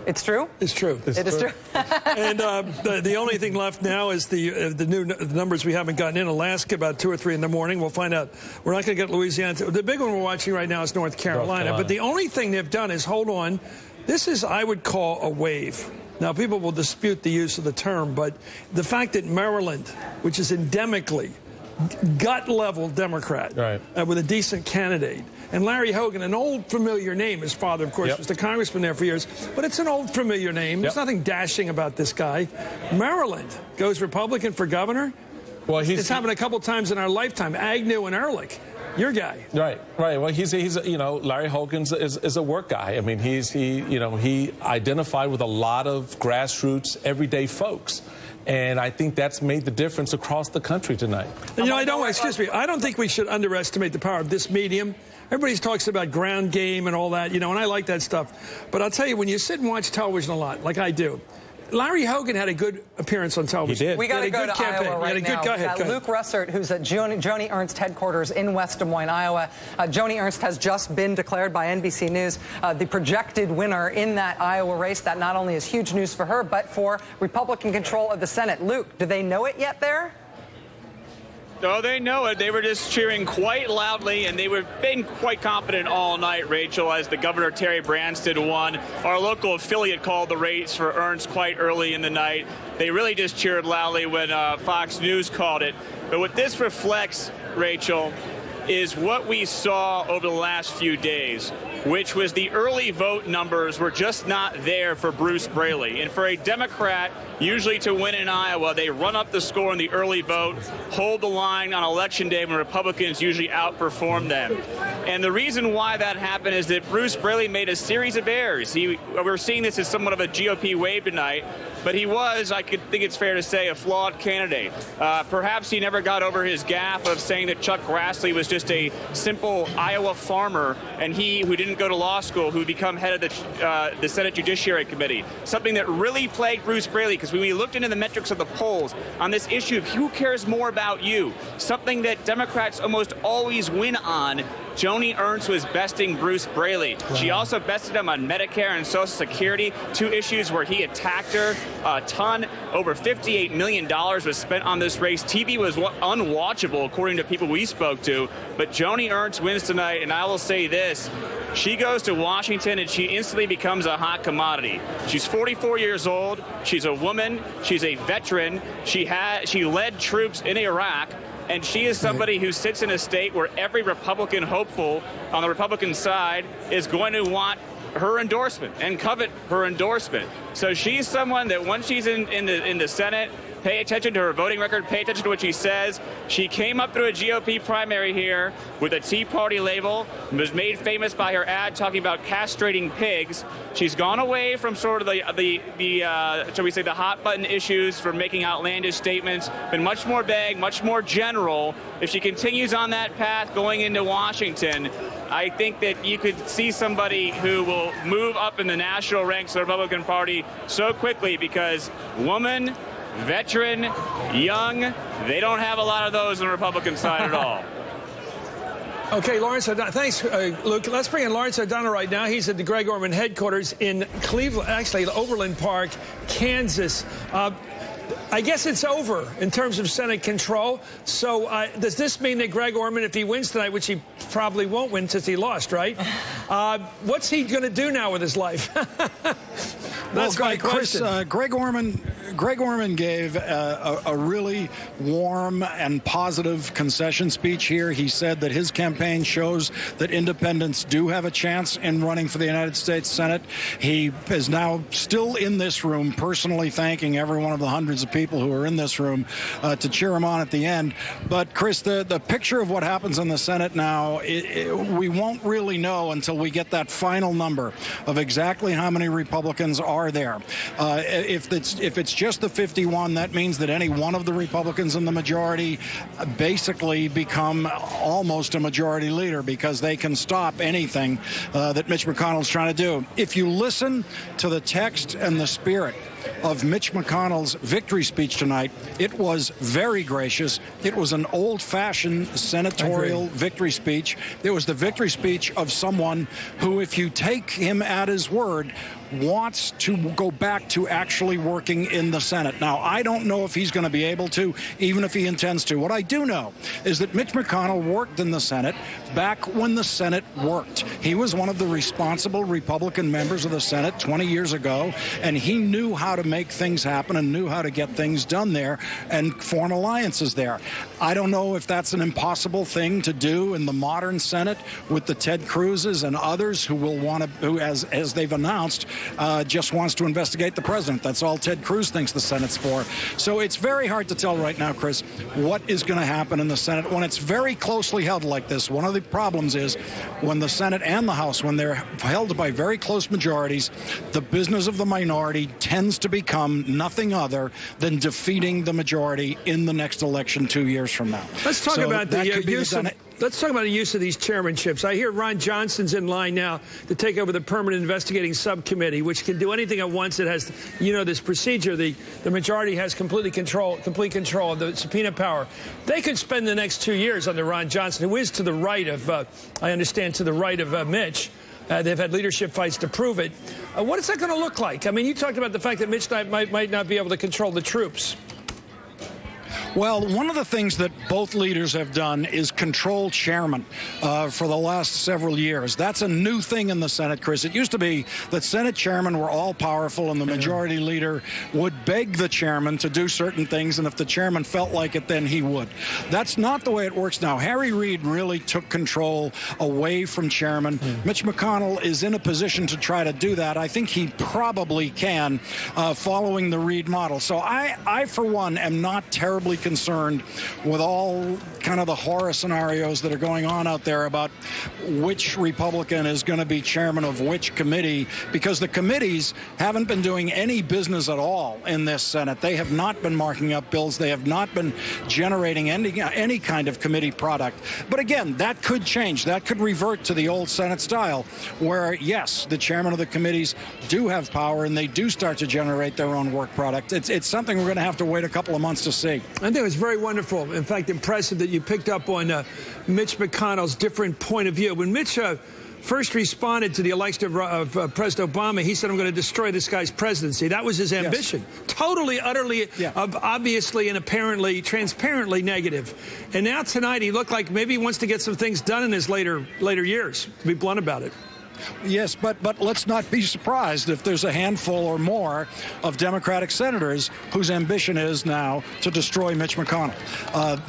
It's true? It's true. It is true. And the only thing left now is the new numbers we haven't gotten in. Alaska, about 2 or 3 in the morning. We'll find out. We're not going to get Louisiana. The big one we're watching right now is North Carolina. But the only thing they've done is, hold on, this is, I would call, a wave. Now, people will dispute the use of the term, but the fact that Maryland, which is endemically gut-level Democrat, with a decent candidate, and Larry Hogan, an old familiar name. His father, of course, was the congressman there for years. But it's an old familiar name. There's nothing dashing about this guy. Maryland goes Republican for governor. Well, it's happened a couple times in our lifetime. Agnew and Ehrlich. Your guy. Right. Well, he's Larry Hogan is a work guy. I mean, he identified with a lot of grassroots, everyday folks. And I think that's made the difference across the country tonight. And, I don't think we should underestimate the power of this medium. Everybody talks about ground game and all that, and I like that stuff. But I'll tell you, when you sit and watch television a lot, like I do, Larry Hogan had a good appearance on television. He did. We got to go to Iowa right now. Go ahead. Luke Russert, who's at Joni Ernst headquarters in West Des Moines, Iowa. Joni Ernst has just been declared by NBC News the projected winner in that Iowa race. That not only is huge news for her, but for Republican control of the Senate. Luke, do they know it yet there? No, they know it. They were just cheering quite loudly, and they were being quite confident all night, Rachel, as the Governor Terry Branstad won. Our local affiliate called the race for Ernst quite early in the night. They really just cheered loudly when Fox News called it. But what this reflects, Rachel, is what we saw over the last few days, which was the early vote numbers were just not there for Bruce Braley. And for a Democrat, usually to win in Iowa, they run up the score in the early vote, hold the line on Election Day when Republicans usually outperform them. And the reason why that happened is that Bruce Braley made a series of errors. We're seeing this as somewhat of a GOP wave tonight, but he was, I think it's fair to say, a flawed candidate. Perhaps he never got over his gaffe of saying that Chuck Grassley was just a simple Iowa farmer, and he, who didn't go to law school, who become head of the Senate Judiciary Committee. Something that really plagued Bruce Braley, because when we looked into the metrics of the polls on this issue of who cares more about you, something that Democrats almost always win on, Joni Ernst was besting Bruce Braley. Wow. She also bested him on Medicare and Social Security, 2 issues where he attacked her a ton. Over $58 million was spent on this race. TV was unwatchable, according to people we spoke to. But Joni Ernst wins tonight, and I will say this. She goes to Washington, and she instantly becomes a hot commodity. She's 44 years old. She's a woman. She's a veteran. She led troops in Iraq. And she is somebody who sits in a state where every Republican hopeful on the Republican side is going to want her endorsement and covet her endorsement. So she's someone that once she's in the Senate, pay attention to her voting record, pay attention to what she says. She came up through a GOP primary here with a Tea Party label, was made famous by her ad talking about castrating pigs. She's gone away from sort of shall we say, the hot button issues for making outlandish statements, been much more vague, much more general. If she continues on that path going into Washington, I think that you could see somebody who will move up in the national ranks of the Republican Party so quickly, because woman, veteran, young, they don't have a lot of those on the Republican side at all. Okay, Lawrence, thanks, Luke. Let's bring in Lawrence O'Donnell right now. He's at the Greg Orman headquarters in Cleveland, actually Overland Park, Kansas. I guess it's over in terms of Senate control. So does this mean that Greg Orman, if he wins tonight, which he probably won't win since he lost, right? What's he going to do now with his life? That's my question. Chris, Greg Orman gave a really warm and positive concession speech here. He said that his campaign shows that independents do have a chance in running for the United States Senate. He is now still in this room, personally thanking every one of the hundreds of people who are in this room to cheer him on at the end. But, Chris, the picture of what happens in the Senate now, we won't really know until we get that final number of exactly how many Republicans are there. If it's just the 51, that means that any one of the Republicans in the majority basically become almost a majority leader, because they can stop anything that Mitch McConnell's trying to do. If you listen to the text and the spirit of Mitch McConnell's victory speech tonight. It was very gracious. It was an old-fashioned senatorial victory speech. It was the victory speech of someone who, if you take him at his word, wants to go back to actually working in the Senate. Now, I don't know if he's going to be able to, even if he intends to. What I do know is that Mitch McConnell worked in the Senate back when the Senate worked. He was one of the responsible Republican members of the Senate 20 years ago, and he knew how to make things happen and knew how to get things done there and form alliances there. I don't know if that's an impossible thing to do in the modern Senate with the Ted Cruzes and others who will want to, who, as they've announced, just wants to investigate the president. That's all Ted Cruz thinks the Senate's for. So it's very hard to tell right now, Chris, what is going to happen in the Senate when it's very closely held like this. One of the problems is when the Senate and the House, when they're held by very close majorities, the business of the minority tends to become nothing other than defeating the majority in the next election 2 years from now. Let's talk about the use of... Let's talk about the use of these chairmanships. I hear Ron Johnson's in line now to take over the Permanent Investigating Subcommittee, which can do anything at once. It has, you know, this procedure. The majority has complete control of the subpoena power. They could spend the next 2 years under Ron Johnson, who is to the right of, I understand, to the right of Mitch. They've had leadership fights to prove it. What is that going to look like? I mean, you talked about the fact that Mitch might not be able to control the troops. Well, one of the things that both leaders have done is control chairman for the last several years. That's a new thing in the Senate, Chris. It used to be that Senate chairmen were all powerful and the majority leader would beg the chairman to do certain things, and if the chairman felt like it, then he would. That's not the way it works now. Harry Reid really took control away from chairman. Mitch McConnell is in a position to try to do that. I think he probably can, following the Reid model. So I, for one, am not terribly concerned with all kind of the horror scenarios that are going on out there about which Republican is going to be chairman of which committee, because the committees haven't been doing any business at all in this Senate. They have not been marking up bills. They have not been generating any kind of committee product. But again, that could change. That could revert to the old Senate style where, yes, the chairman of the committees do have power and they do start to generate their own work product. It's something we're going to have to wait a couple of months to see. I think it was very wonderful. In fact, impressive that you picked up on Mitch McConnell's different point of view. When Mitch first responded to the election of President Obama, he said, I'm going to destroy this guy's presidency. That was his ambition. Yes. Totally, utterly, obviously and apparently, transparently negative. And now tonight, he looked like maybe he wants to get some things done in his later years, to be blunt about it. Yes, but let's not be surprised if there's a handful or more of Democratic senators whose ambition is now to destroy Mitch McConnell.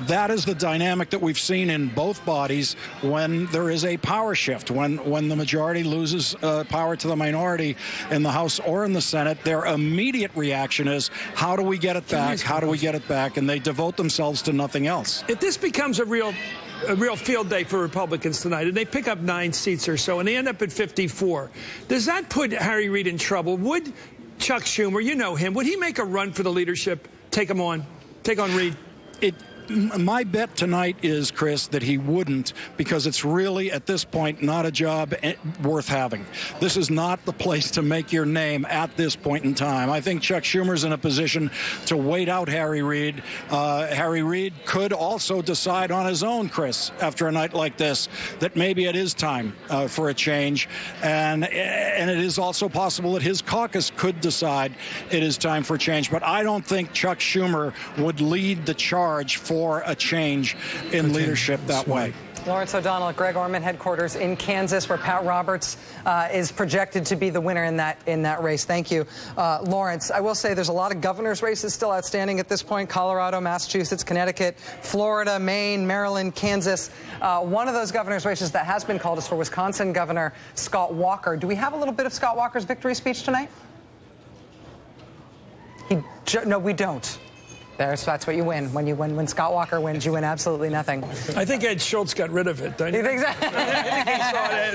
That is the dynamic that we've seen in both bodies when there is a power shift, when the majority loses power to the minority in the House or in the Senate. Their immediate reaction is, how do we get it back? How do we get it back? And they devote themselves to nothing else. If this becomes a real field day for Republicans tonight, and they pick up 9 seats or so, and they end up at 54. Does that put Harry Reid in trouble? Would Chuck Schumer, you know him, would he make a run for the leadership, take on Reid? My bet tonight is, Chris, that he wouldn't, because it's really, at this point, not a job worth having. This is not the place to make your name at this point in time. I think Chuck Schumer's in a position to wait out Harry Reid. Harry Reid could also decide on his own, Chris, after a night like this, that maybe it is time for a change. And it is also possible that his caucus could decide it is time for change. But I don't think Chuck Schumer would lead the charge for a change in leadership that way. Lawrence O'Donnell at Greg Orman headquarters in Kansas, where Pat Roberts is projected to be the winner in that race. Thank you, Lawrence. I will say there's a lot of governor's races still outstanding at this point: Colorado, Massachusetts, Connecticut, Florida, Maine, Maryland, Kansas. One of those governor's races that has been called is for Wisconsin Governor Scott Walker. Do we have a little bit of Scott Walker's victory speech tonight? No, we don't. That's what you win. When Scott Walker wins, you win absolutely nothing. I think Ed Schultz got rid of it. Don't you? You think so?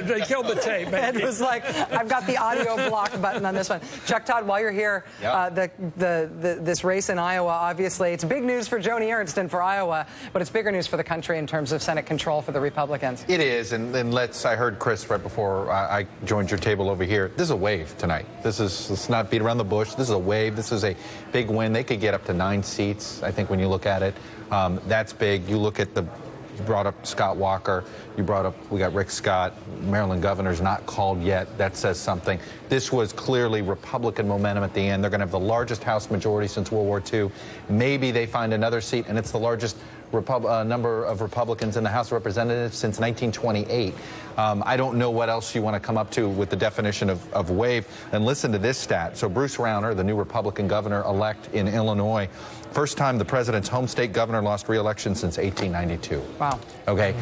They killed the tape. Ed was like, I've got the audio block button on this one. Chuck Todd, while you're here, this race in Iowa, obviously, it's big news for Joni Ernst and for Iowa, but it's bigger news for the country in terms of Senate control for the Republicans. It is, and I heard Chris right before I joined your table over here. This is a wave tonight. Let's not beat around the bush. This is a wave. This is a big win. They could get up to 9 seats, I think, when you look at it. That's big. You look at you brought up Scott Walker. We got Rick Scott. Maryland governor's not called yet. That says something. This was clearly Republican momentum at the end. They're going to have the largest House majority since World War II. Maybe they find another seat, and it's the largest number of Republicans in the House of Representatives since 1928. I don't know what else you want to come up to with the definition of wave. And listen to this stat. So Bruce Rauner, the new Republican governor-elect in Illinois, first time the president's home state governor lost re-election since 1892. Wow. Okay,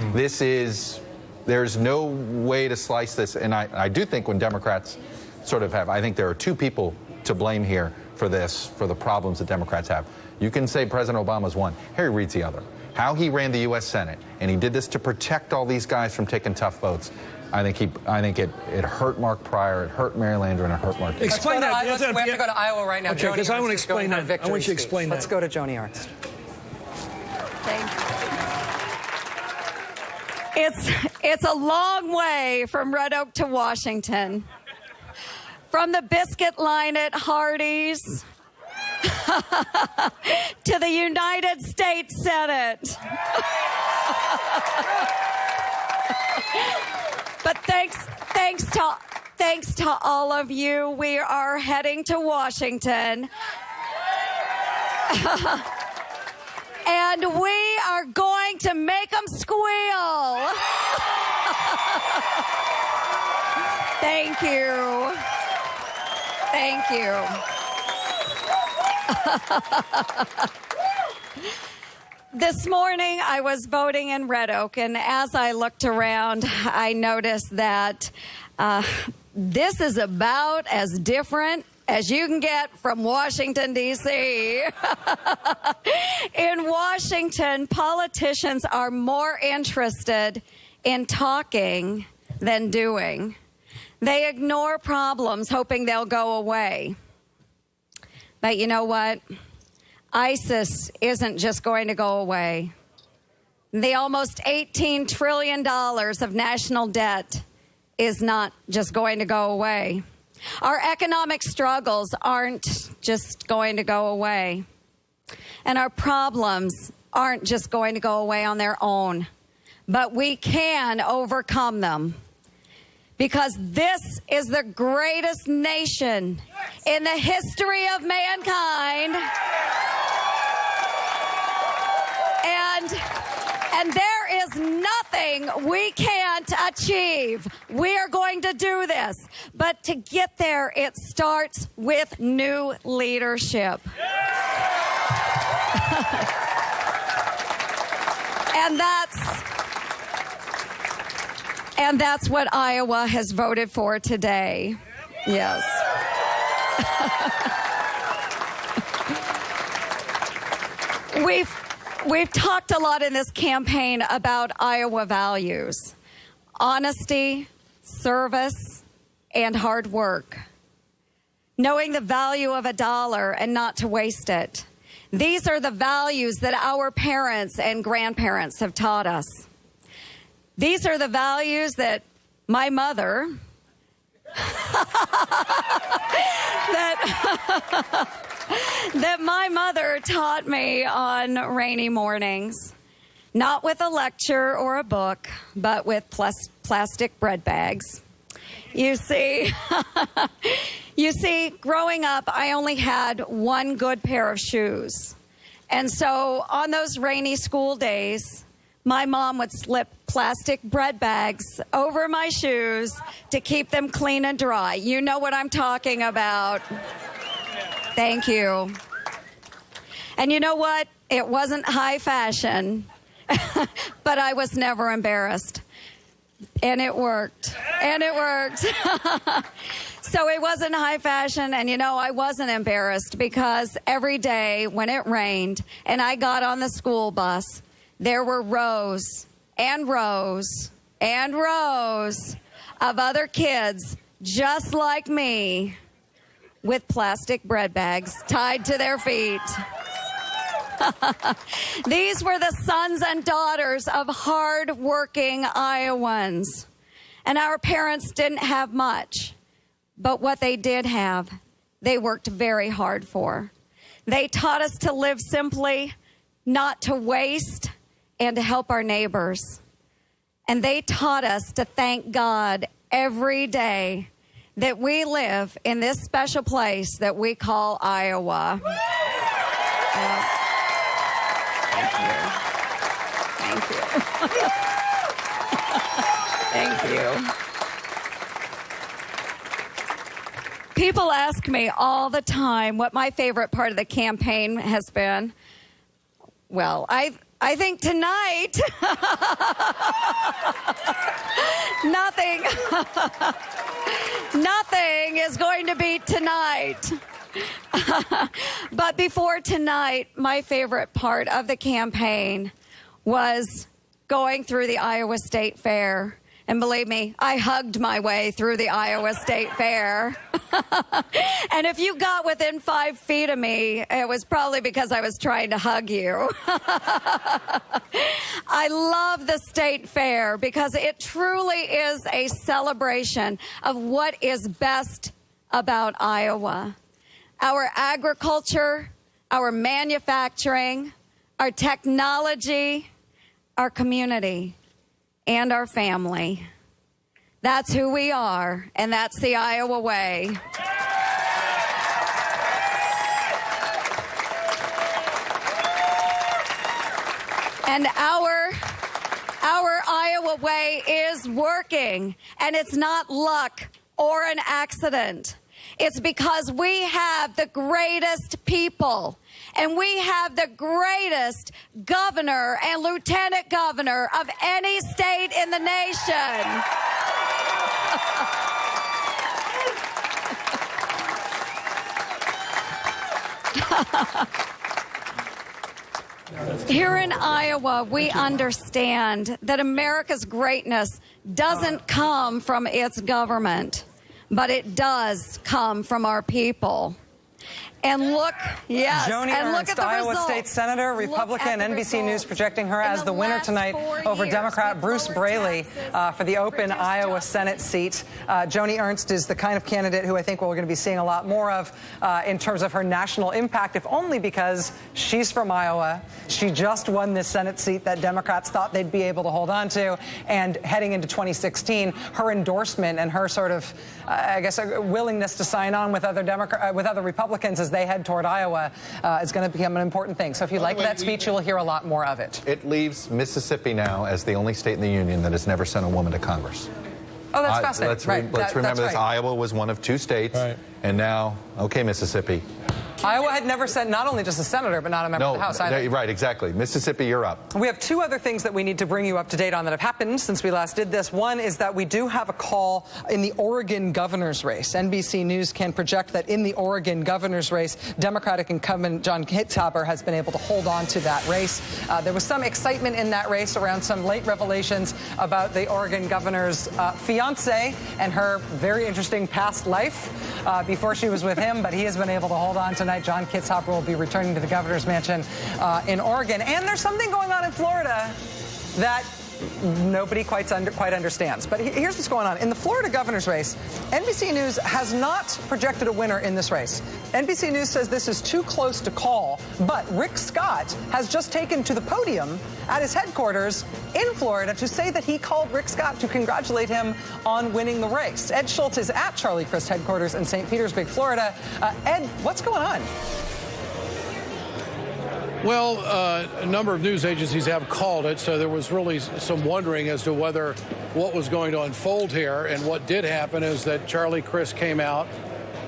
there's no way to slice this. And I do think when Democrats I think there are two people to blame here for the problems that Democrats have. You can say President Obama's one. Harry Reid's the other. How he ran the U.S. Senate, and he did this to protect all these guys from taking tough votes. I think it hurt Mark Pryor, it hurt Mary Landrieu, and it hurt Mark. Explain that. We have to go to Iowa right now. Okay, because I want to explain that. I want you to explain that. Let's go to Joni Ernst. Thank you. It's a long way from Red Oak to Washington. From the biscuit line at Hardee's to the United States Senate. But thanks to all of you, we are heading to Washington. And we are going to make them squeal. Thank you. Thank you. This morning, I was voting in Red Oak, and as I looked around, I noticed that this is about as different as you can get from Washington, D.C. In Washington, politicians are more interested in talking than doing. They ignore problems, hoping they'll go away. But you know what? ISIS isn't just going to go away. The almost $18 trillion of national debt is not just going to go away. Our economic struggles aren't just going to go away. And our problems aren't just going to go away on their own. But we can overcome them. Because this is the greatest nation in the history of mankind. And there is nothing we can't achieve. We are going to do this. But to get there, it starts with new leadership. And that's what Iowa has voted for today. Yes. We've talked a lot in this campaign about Iowa values: honesty, service, and hard work. Knowing the value of $1 and not to waste it. These are the values that our parents and grandparents have taught us. These are the values that my mother that my mother taught me on rainy mornings. Not with a lecture or a book, but with plastic bread bags. You see, growing up, I only had one good pair of shoes. And so on those rainy school days, my mom would slip plastic bread bags over my shoes to keep them clean and dry. You know what I'm talking about. Thank you. And you know what? It wasn't high fashion, but I was never embarrassed. And it worked. And it worked. So it wasn't high fashion. And, you know, I wasn't embarrassed because every day when it rained and I got on the school bus, there were rows and rows and rows of other kids just like me with plastic bread bags tied to their feet. These were the sons and daughters of hard-working Iowans. And our parents didn't have much. But what they did have, they worked very hard for. They taught us to live simply, not to waste, and to help our neighbors. And they taught us to thank God every day that we live in this special place that we call Iowa. Thank you. Thank you. People ask me all the time what my favorite part of the campaign has been. Well, I think tonight, nothing is going to beat tonight. But before tonight, my favorite part of the campaign was going through the Iowa State Fair. And believe me, I hugged my way through the Iowa State Fair. And if you got within 5 feet of me, it was probably because I was trying to hug you. I love the State Fair because it truly is a celebration of what is best about Iowa. Our agriculture, our manufacturing, our technology, our community, and our family. That's who we are, and that's the Iowa way. And our Iowa way is working, and it's not luck or an accident. It's because we have the greatest people, and we have the greatest governor and lieutenant governor of any state in the nation. Here in Iowa, we understand that America's greatness doesn't come from its government, but it does come from our people. And look, yes, Joni and look Ernst, at the Iowa results. State Senator, Republican, NBC News projecting her as the winner tonight over Democrat Bruce Braley for the open Iowa Senate seat. Joni Ernst is the kind of candidate who I think we're going to be seeing a lot more of in terms of her national impact, if only because she's from Iowa. She just won this Senate seat that Democrats thought they'd be able to hold on to. And heading into 2016, her endorsement and her sort of, I guess, willingness to sign on with other Republicans as they head toward Iowa is going to become an important thing. So if you like that speech, you'll hear a lot more of it. It leaves Mississippi now as the only state in the union that has never sent a woman to Congress. Oh, that's fascinating. Let's remember this. Iowa was one of 2 states, and now, okay, Mississippi. Iowa had never sent not only just a senator, but not a member of the House either. Right, exactly. Mississippi, you're up. We have 2 other things that we need to bring you up to date on that have happened since we last did this. One is that we do have a call in the Oregon governor's race. NBC News can project that in the Oregon governor's race, Democratic incumbent John Kitzhaber has been able to hold on to that race. There was some excitement in that race around some late revelations about the Oregon governor's fiance and her very interesting past life before she was with him, but he has been able to hold on tonight. John Kitzhaber will be returning to the governor's mansion in Oregon. And there's something going on in Florida that nobody quite understands. But here's what's going on. In the Florida governor's race, NBC News has not projected a winner in this race. NBC News says this is too close to call, but Rick Scott has just taken to the podium at his headquarters in Florida to say that he called Rick Scott to congratulate him on winning the race. Ed Schultz is at Charlie Crist headquarters in St. Petersburg, Florida. Ed, what's going on? Well, a number of news agencies have called it, so there was really some wondering as to whether what was going to unfold here. And what did happen is that Charlie Crist came out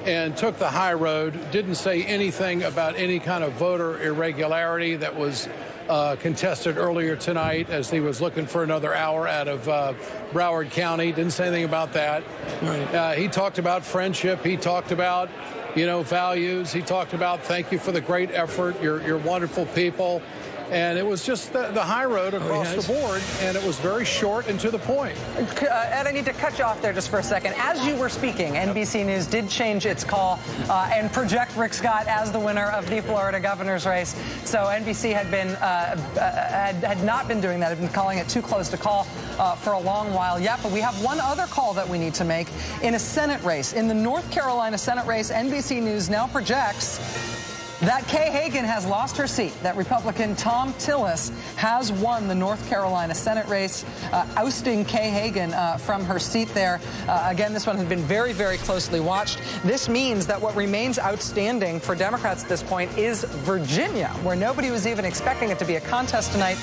and took the high road, didn't say anything about any kind of voter irregularity that was contested earlier tonight as he was looking for another hour out of Broward County. Didn't say anything about that. Right. He talked about friendship. He talked about, values. He talked about thank you for the great effort. You're wonderful people. And it was just the high road across the board, and it was very short and to the point. Ed, I need to cut you off there just for a second. As you were speaking, NBC News did change its call and project Rick Scott as the winner of the Florida governor's race. So NBC had not been doing that. Had been calling it too close to call for a long while yet. But we have one other call that we need to make in a Senate race. In the North Carolina Senate race, NBC News now projects that Kay Hagan has lost her seat, that Republican Tom Tillis has won the North Carolina Senate race, ousting Kay Hagan from her seat there. Again, this one has been very, very closely watched. This means that what remains outstanding for Democrats at this point is Virginia, where nobody was even expecting it to be a contest tonight.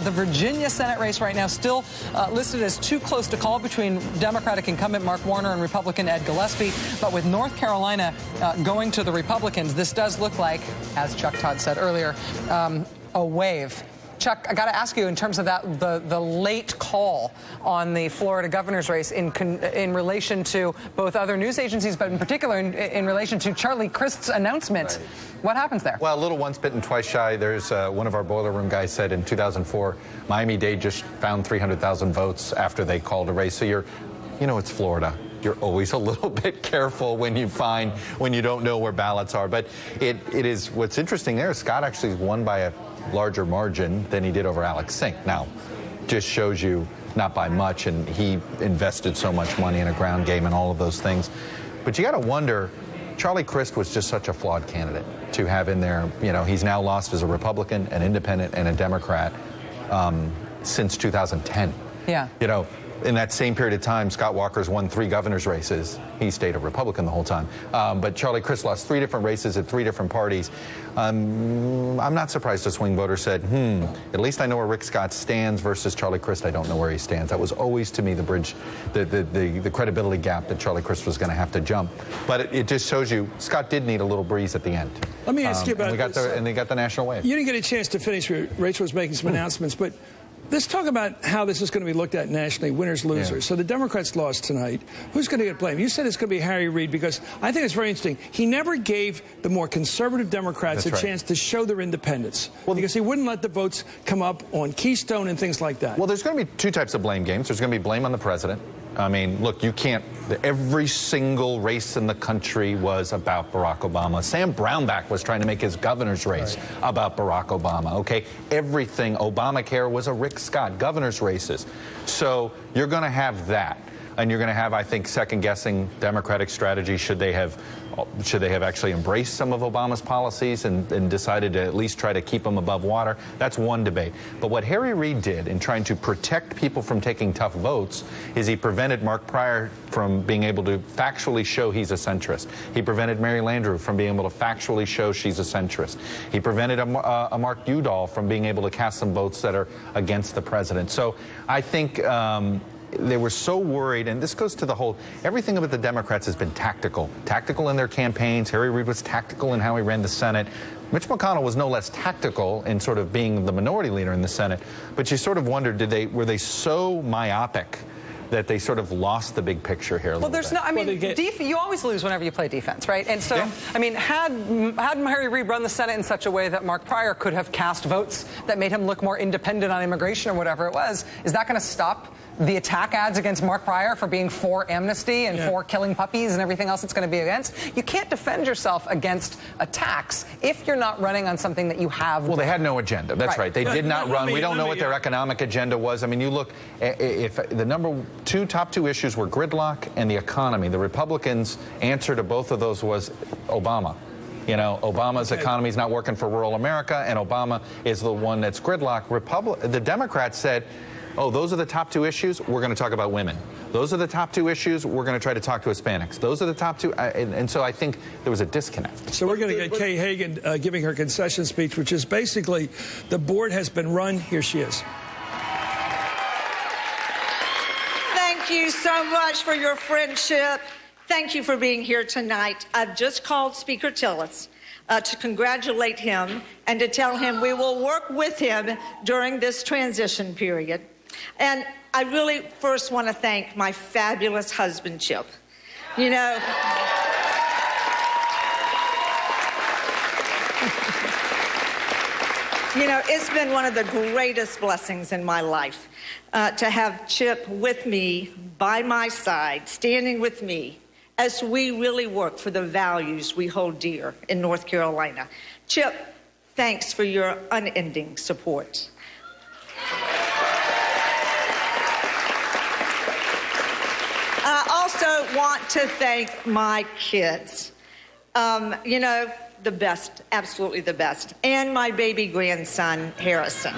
The Virginia Senate race right now still listed as too close to call between Democratic incumbent Mark Warner and Republican Ed Gillespie. But with North Carolina going to the Republicans, this does look like, as Chuck Todd said earlier, a wave. Chuck, I got to ask you, in terms of that, the late call on the Florida governor's race in relation to both other news agencies, but in particular in relation to Charlie Crist's announcement. Right. What happens there? Well, a little once bitten, twice shy. There's one of our boiler room guys said in 2004, Miami-Dade just found 300,000 votes after they called a race. So it's Florida. You're always a little bit careful when you don't know where ballots are. But it is, what's interesting there is Scott actually won by a larger margin than he did over Alex Sink. Now, just shows you not by much, and he invested so much money in a ground game and all of those things. But you got to wonder, Charlie Crist was just such a flawed candidate to have in there. He's now lost as a Republican, an independent, and a Democrat since 2010. Yeah. In that same period of time, Scott Walker's won 3 governor's races. He stayed a Republican the whole time. But Charlie Crist lost 3 different races at 3 different parties. I'm not surprised a swing voter said, at least I know where Rick Scott stands versus Charlie Crist. I don't know where he stands. That was always, to me, the bridge, the credibility gap that Charlie Crist was going to have to jump. But it just shows you Scott did need a little breeze at the end. Let me ask you about this. And they got the national wave. You didn't get a chance to finish. Rachel was making some announcements, but let's talk about how this is going to be looked at nationally, winners, losers. Yeah. So the Democrats lost tonight. Who's going to get blamed? You said it's going to be Harry Reid, because I think it's very interesting. He never gave the more conservative Democrats a chance to show their independence, because he wouldn't let the votes come up on Keystone and things like that. Well, there's going to be 2 types of blame games. There's going to be blame on the president. I mean, look, you can't. Every single race in the country was about Barack Obama. Sam Brownback was trying to make his governor's race about Barack Obama, okay? Everything, Obamacare was a Rick Scott, governor's races. So you're going to have that. And you're going to have, I think, second-guessing Democratic strategy. Should they have actually embraced some of Obama's policies and decided to at least try to keep them above water? That's one debate. But what Harry Reid did in trying to protect people from taking tough votes is he prevented Mark Pryor from being able to factually show he's a centrist. He prevented Mary Landrieu from being able to factually show she's a centrist. He prevented a Mark Udall from being able to cast some votes that are against the president. So I think they were so worried, and this goes to the whole, everything about the Democrats has been tactical. Tactical in their campaigns. Harry Reid was tactical in how he ran the Senate. Mitch McConnell was no less tactical in sort of being the minority leader in the Senate. But you sort of wondered, were they so myopic that they sort of lost the big picture here a little bit? I mean, you always lose whenever you play defense, right? And so, I mean, had Harry Reid run the Senate in such a way that Mark Pryor could have cast votes that made him look more independent on immigration or whatever it was, is that going to stop the attack ads against Mark Pryor for being for amnesty and for killing puppies and everything else it's going to be against? You can't defend yourself against attacks if you're not running on something that you have. Well, they had no agenda. That's right. They did not run. We don't know what their economic agenda was. I mean, you look, if the top two issues were gridlock and the economy, the Republicans' answer to both of those was Obama. You know, Obama's economy is not working for rural America, and Obama is the one that's gridlock. The Democrats said, oh, those are the top two issues, we're going to talk about women. Those are the top two issues, we're going to try to talk to Hispanics. Those are the top two, and so I think there was a disconnect. So we're going to get Kay Hagan giving her concession speech, which is basically the board has been run. Here she is. Thank you so much for your friendship. Thank you for being here tonight. I've just called Speaker Tillis. to congratulate him and to tell him we will work with him during this transition period. And I really first want to thank my fabulous husband, Chip. You know, it's been one of the greatest blessings in my life to have Chip with me, by my side, standing with me, as we really work for the values we hold dear in North Carolina. Chip, thanks for your unending support. I also want to thank my kids. The best, absolutely the best, and my baby grandson, Harrison.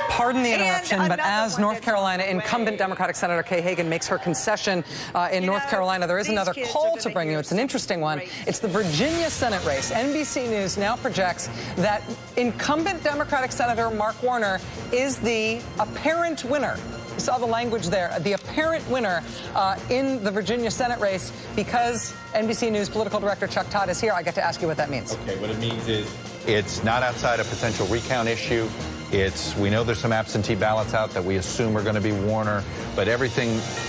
Pardon the interruption, but as North Carolina incumbent Democratic Senator Kay Hagan makes her concession in North Carolina, there is another call to bring you. It's an interesting one. It's the Virginia Senate race. NBC News now projects that incumbent Democratic Senator Mark Warner is the apparent winner. You saw the language there, the apparent winner in the Virginia Senate race. Because NBC News political director Chuck Todd is here, I get to ask you what that means. Okay, what it means is it's not outside a potential recount issue. We know there's some absentee ballots out that we assume are going to be Warner, but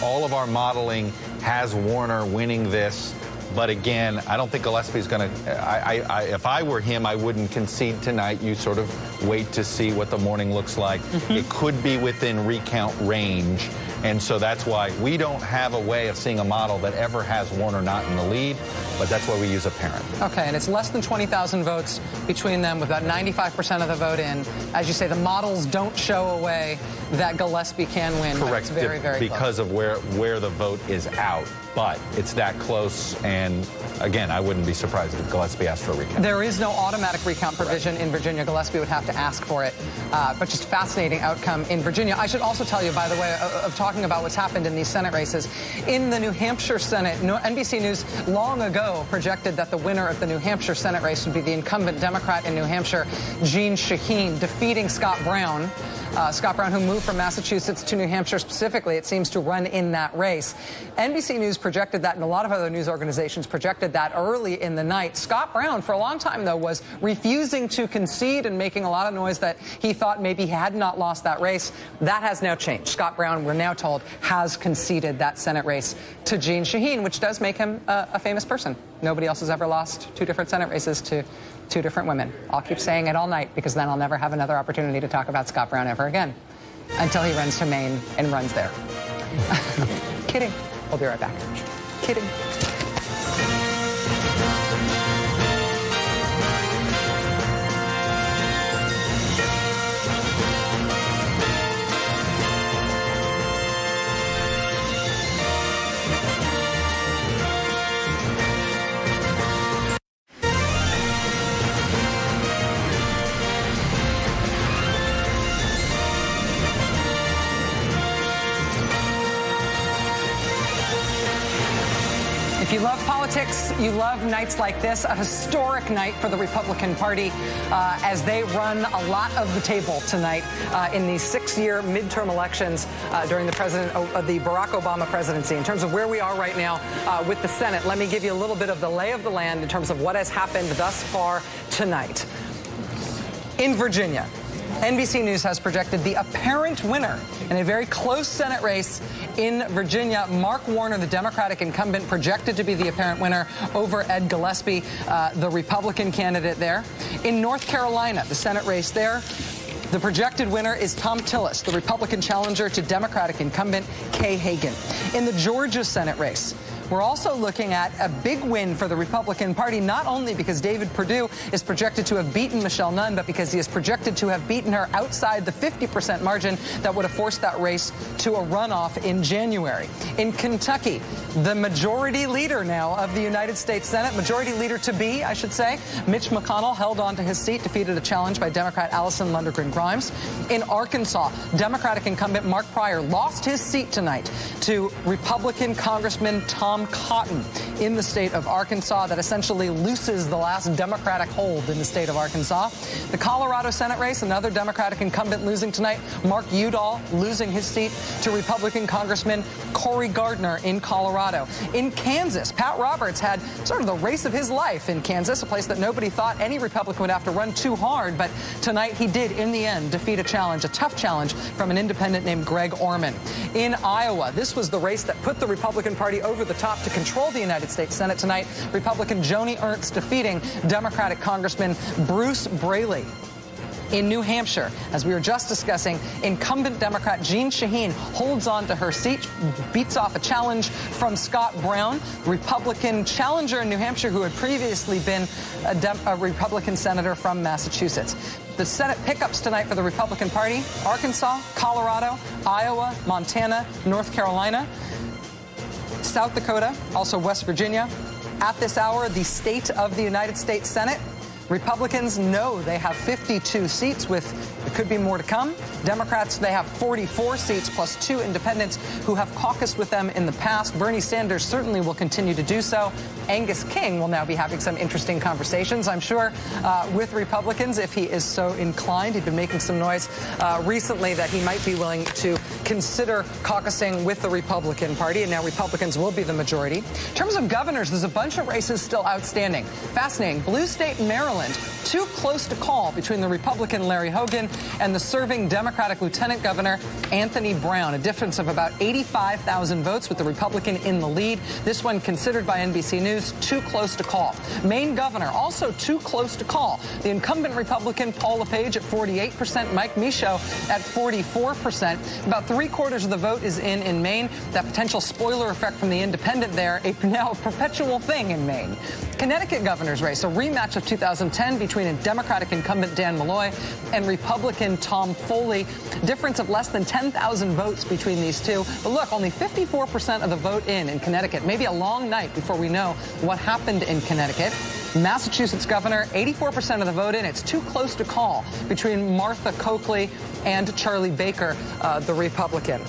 all of our modeling has Warner winning this. But again, I don't think Gillespie's going to, if I were him, I wouldn't concede tonight. You sort of wait to see what the morning looks like. It could be within recount range. And so that's why we don't have a way of seeing a model that ever has Warner not in the lead, but that's why we use apparent. Okay, and it's less than 20,000 votes between them with about 95% of the vote in. As you say, the models don't show a way that Gillespie can win. Correct. It's very, very because close. of where the vote is out. But it's that close, and again, I wouldn't be surprised if Gillespie asked for a recount. There is no automatic recount provision in Virginia. Gillespie would have to ask for it. But just fascinating outcome in Virginia. I should also tell you, by the way, of talking about what's happened in these Senate races. In the New Hampshire Senate, NBC News long ago projected that the winner of the New Hampshire Senate race would be the incumbent Democrat in New Hampshire, Jeanne Shaheen, defeating Scott Brown. Scott Brown, who moved from Massachusetts to New Hampshire specifically, it seems to run in that race. NBC News projected that, and a lot of other news organizations projected that early in the night. Scott Brown, for a long time, though, was refusing to concede and making a lot of noise that he thought maybe he had not lost that race. That has now changed. Scott Brown, we're now told, has conceded that Senate race to Jeanne Shaheen, which does make him a famous person. Nobody else has ever lost two different Senate races to two different women. I'll keep saying it all night because then I'll never have another opportunity to talk about Scott Brown ever again until he runs to Maine and runs there. Kidding. We'll be right back. Kidding. If you love politics, you love nights like this, a historic night for the Republican Party as they run a lot of the table tonight in these 6-year midterm elections during the Barack Obama presidency. In terms of where we are right now with the Senate, let me give you a little bit of the lay of the land in terms of what has happened thus far tonight. In Virginia, NBC News has projected the apparent winner in a very close Senate race in Virginia. Mark Warner, the Democratic incumbent, projected to be the apparent winner over Ed Gillespie, the Republican candidate there. In North Carolina, the Senate race there, the projected winner is Tom Tillis, the Republican challenger to Democratic incumbent Kay Hagan. In the Georgia Senate race, we're also looking at a big win for the Republican Party, not only because David Perdue is projected to have beaten Michelle Nunn, but because he is projected to have beaten her outside the 50% margin that would have forced that race to a runoff in January. In Kentucky, the majority leader now of the United States Senate, majority leader to be, I should say, Mitch McConnell held on to his seat, defeated a challenge by Democrat Allison Lundergan-Grimes. In Arkansas, Democratic incumbent Mark Pryor lost his seat tonight to Republican Congressman Tom Tom Cotton in the state of Arkansas. That essentially looses the last Democratic hold in the state of Arkansas. The Colorado Senate race, another Democratic incumbent losing tonight. Mark Udall losing his seat to Republican Congressman Cory Gardner in Colorado. In Kansas, Pat Roberts had sort of the race of his life in Kansas, a place that nobody thought any Republican would have to run too hard. But tonight he did, in the end, defeat a tough challenge from an independent named Greg Orman. In Iowa, this was the race that put the Republican Party over the top to control the United States Senate tonight. Republican Joni Ernst defeating Democratic Congressman Bruce Braley. In New Hampshire, as we were just discussing, incumbent Democrat Jeanne Shaheen holds on to her seat, beats off a challenge from Scott Brown, Republican challenger in New Hampshire who had previously been a Republican senator from Massachusetts. The Senate pickups tonight for the Republican Party: Arkansas, Colorado, Iowa, Montana, North Carolina, South Dakota, also West Virginia. At this hour, the state of the United States Senate. Republicans know they have 52 seats with, it could be more to come. Democrats, they have 44 seats plus 2 independents who have caucused with them in the past. Bernie Sanders certainly will continue to do so. Angus King will now be having some interesting conversations, I'm sure, with Republicans if he is so inclined. He'd been making some noise recently that he might be willing to consider caucusing with the Republican Party, and now Republicans will be the majority. In terms of governors, there's a bunch of races still outstanding. Fascinating. Blue State, Maryland, too close to call between the Republican Larry Hogan and the serving Democratic Lieutenant Governor Anthony Brown, a difference of about 85,000 votes with the Republican in the lead. This one considered by NBC News too close to call. Maine governor also too close to call. The incumbent Republican Paul LePage at 48%, Mike Michaud at 44%. About 3/4 of the vote is in Maine. That potential spoiler effect from the independent there, now a perpetual thing in Maine. Connecticut governor's race, a rematch of 2010 between a Democratic incumbent Dan Malloy and Republican Tom Foley. Difference of less than 10,000 votes between these two. But look, only 54% of the vote in Connecticut. Maybe a long night before we know what happened in Connecticut. Massachusetts governor, 84% of the vote in. It's too close to call between Martha Coakley and Charlie Baker, the Republican.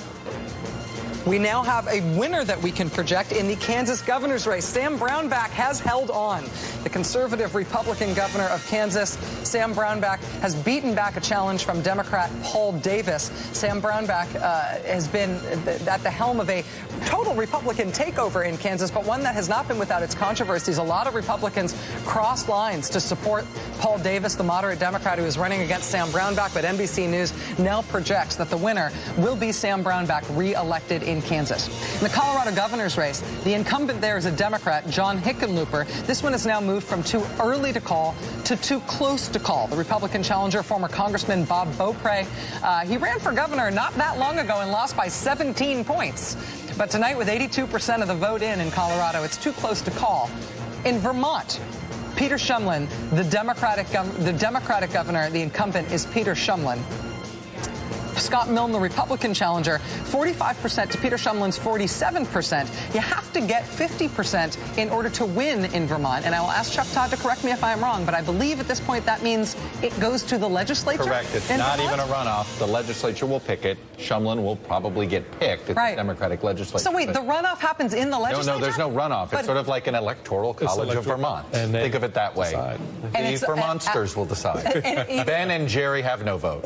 We now have a winner that we can project in the Kansas governor's race. Sam Brownback has held on. The conservative Republican governor of Kansas, Sam Brownback, has beaten back a challenge from Democrat Paul Davis. Sam Brownback has been at the helm of a total Republican takeover in Kansas, but one that has not been without its controversies. A lot of Republicans crossed lines to support Paul Davis, the moderate Democrat who is running against Sam Brownback, but NBC News now projects that the winner will be Sam Brownback, re-elected in Kansas. In the Colorado governor's race, the incumbent there is a Democrat, John Hickenlooper. This one has now moved from too early to call to too close to call. The Republican challenger, former Congressman Bob Beaupre, he ran for governor not that long ago and lost by 17 points. But tonight, with 82% of the vote in Colorado, it's too close to call. In Vermont, Peter Shumlin, the Democratic governor, the incumbent is Peter Shumlin. Scott Milne, the Republican challenger, 45% to Peter Shumlin's 47%. You have to get 50% in order to win in Vermont. And I will ask Chuck Todd to correct me if I'm wrong, but I believe at this point that means it goes to the legislature. Correct. It's not even a runoff. The legislature will pick it. Shumlin will probably get picked at the Democratic legislature. So wait, the runoff happens in the legislature? No, there's no runoff. It's sort of like an electoral college of Vermont. And think of it that way. The Vermonters will decide. Ben and Jerry have no vote.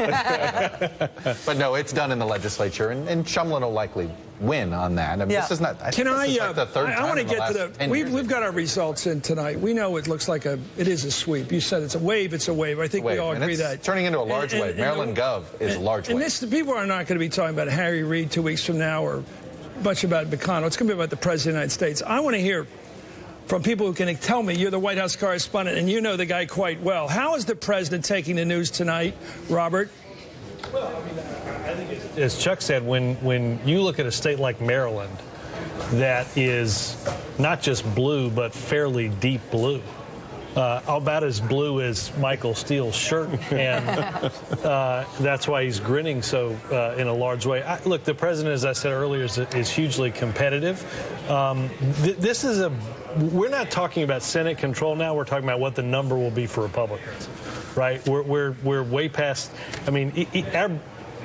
But no, it's done in the legislature, and Shumlin will likely win on that. I mean, this is not. I want to get to the. We've got our results in tonight. We know it looks like it is a sweep. You said it's a wave. It's a wave. I think we all agree that turning into a large wave. Maryland Gov is a large wave. And people are not going to be talking about Harry Reid 2 weeks from now or much about McConnell. It's going to be about the President of the United States. I want to hear from people who can tell me, you're the White House correspondent and you know the guy quite well. How is the president taking the news tonight, Robert? Well, I mean, I think as Chuck said, when you look at a state like Maryland that is not just blue but fairly deep blue, about as blue as Michael Steele's shirt, and that's why he's grinning so in a large way. Look, the president, as I said earlier, is hugely competitive. We're not talking about Senate control now. We're talking about what the number will be for Republicans. Right, we're way past. I mean,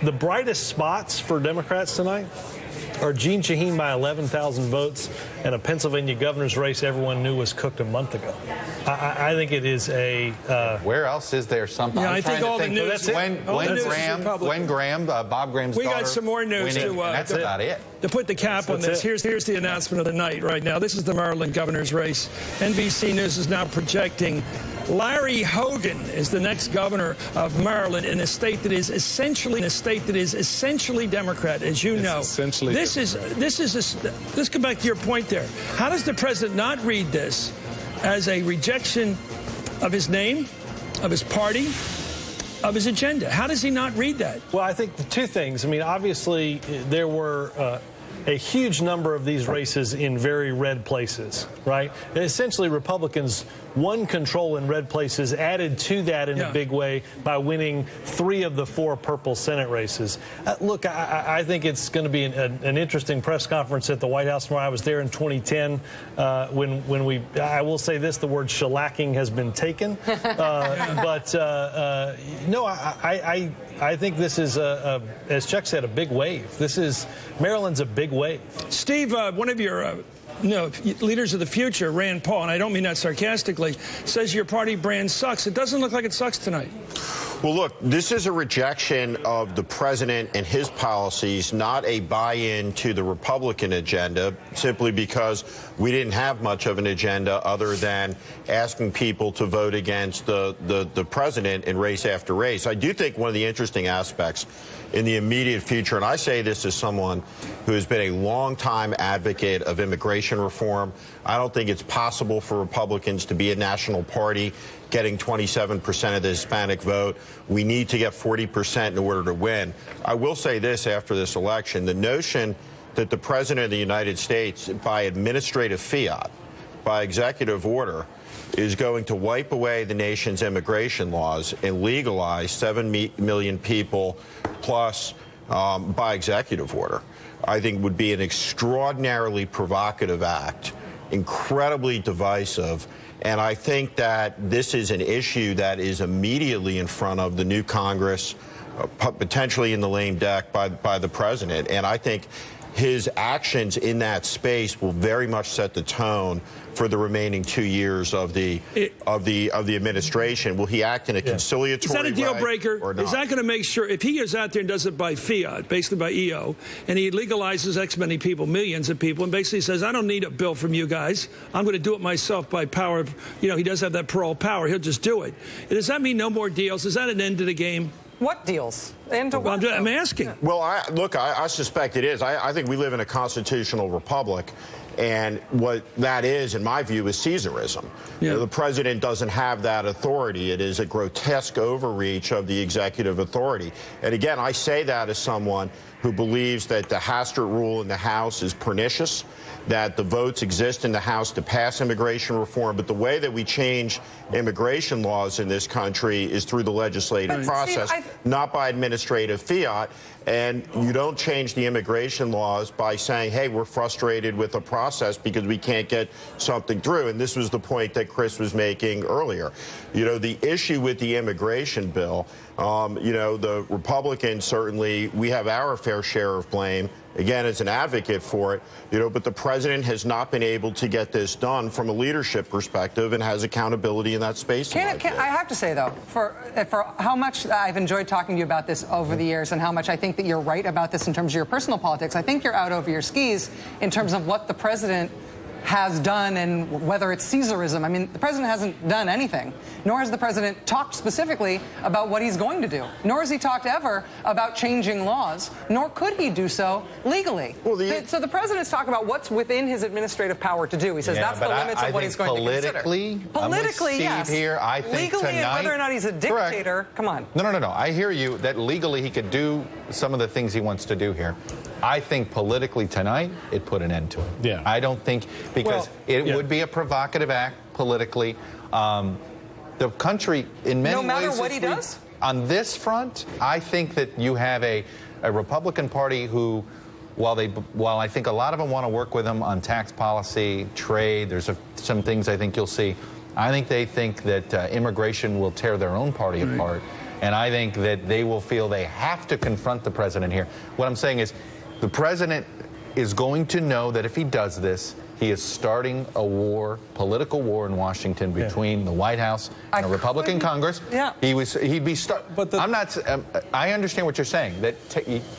the brightest spots for Democrats tonight or Jeanne Shaheen by 11,000 votes in a Pennsylvania governor's race everyone knew was cooked a month ago. I think it is a... Where else is there something? Yeah, I think all the news... When Graham, Bob Graham's daughter... We got some more news winning, that's about it. To put the cap on this, here's the announcement of the night right now. This is the Maryland governor's race. NBC News is now projecting Larry Hogan is the next governor of Maryland in a state that is essentially Democrat, as you know. Let's go back to your point there. How does the president not read this as a rejection of his name, of his party, of his agenda? How does he not read that? Well, I think the two things. I mean, obviously, there were a huge number of these races in very red places, right? And essentially, Republicans won control in red places, added to that in a big way by winning 3 of the 4 purple Senate races. Look, I think it's going to be an interesting press conference at the White House tomorrow. I was there in 2010 when we, I will say this, the word shellacking has been taken. No, I think this is, as Chuck said, a big wave. Maryland's a big wave. Steve, one of your leaders of the future, Rand Paul, and I don't mean that sarcastically, says your party brand sucks. It doesn't look like it sucks tonight. Well, look, this is a rejection of the president and his policies, not a buy-in to the Republican agenda, simply because we didn't have much of an agenda other than asking people to vote against the president in race after race. I do think one of the interesting aspects in the immediate future, and I say this as someone who has been a longtime advocate of immigration reform, I don't think it's possible for Republicans to be a national party getting 27% of the Hispanic vote. We need to get 40% in order to win. I will say this after this election, the notion that the President of the United States, by administrative fiat, by executive order, is going to wipe away the nation's immigration laws and legalize 7 million people plus by executive order, I think would be an extraordinarily provocative act, incredibly divisive. And I think that this is an issue that is immediately in front of the new Congress, potentially in the lame deck by the president. And I think his actions in that space will very much set the tone for the remaining 2 years of the administration. Will he act in a conciliatory way? Is that a deal breaker? Or not? Is that going to make sure, if he goes out there and does it by fiat, basically by EO, and he legalizes X many people, millions of people, and basically says, I don't need a bill from you guys. I'm going to do it myself by power of, he does have that parole power. He'll just do it. Does that mean no more deals? Is that an end to the game? What deals? I'm asking. Well, I suspect it is. I think we live in a constitutional republic, and what that is, in my view, is Caesarism. The president doesn't have that authority. It is a grotesque overreach of the executive authority. And again, I say that as someone who believes that the Hastert rule in the House is pernicious, that the votes exist in the House to pass immigration reform, but the way that we change immigration laws in this country is through the legislative process, not by administrative fiat. And you don't change the immigration laws by saying, hey, we're frustrated with the process because we can't get something through. And this was the point that Chris was making earlier. The issue with the immigration bill, the Republicans certainly, we have our fair share of blame, again, as an advocate for it, but the president has not been able to get this done from a leadership perspective and has accountability in that space. I have to say, though, for how much I've enjoyed talking to you about this over the years and how much I think that you're right about this in terms of your personal politics, I think you're out over your skis in terms of what the president has done and whether it's Caesarism. I mean, the president hasn't done anything, nor has the president talked specifically about what he's going to do, nor has he talked ever about changing laws, nor could he do so legally. So the president's talking about what's within his administrative power to do. He says that's the limits of what he's going to consider. Politically, yes. Here, I think legally, tonight, and whether or not he's a dictator, come on. No. I hear you that legally he could do some of the things he wants to do here. I think politically tonight, it put an end to it. Yeah. I don't think, because it would be a provocative act politically. The country, in many ways, no matter what he does? On this front, I think that you have a Republican Party who, while I think a lot of them want to work with him on tax policy, trade, there's some things I think you'll see. I think they think that immigration will tear their own party apart. And I think that they will feel they have to confront the president here. What I'm saying is, The president is going to know that if he does this, he is starting a war, political war in Washington between the White House and a Republican Congress. Yeah. He'd be But I'm not. I understand what you're saying. That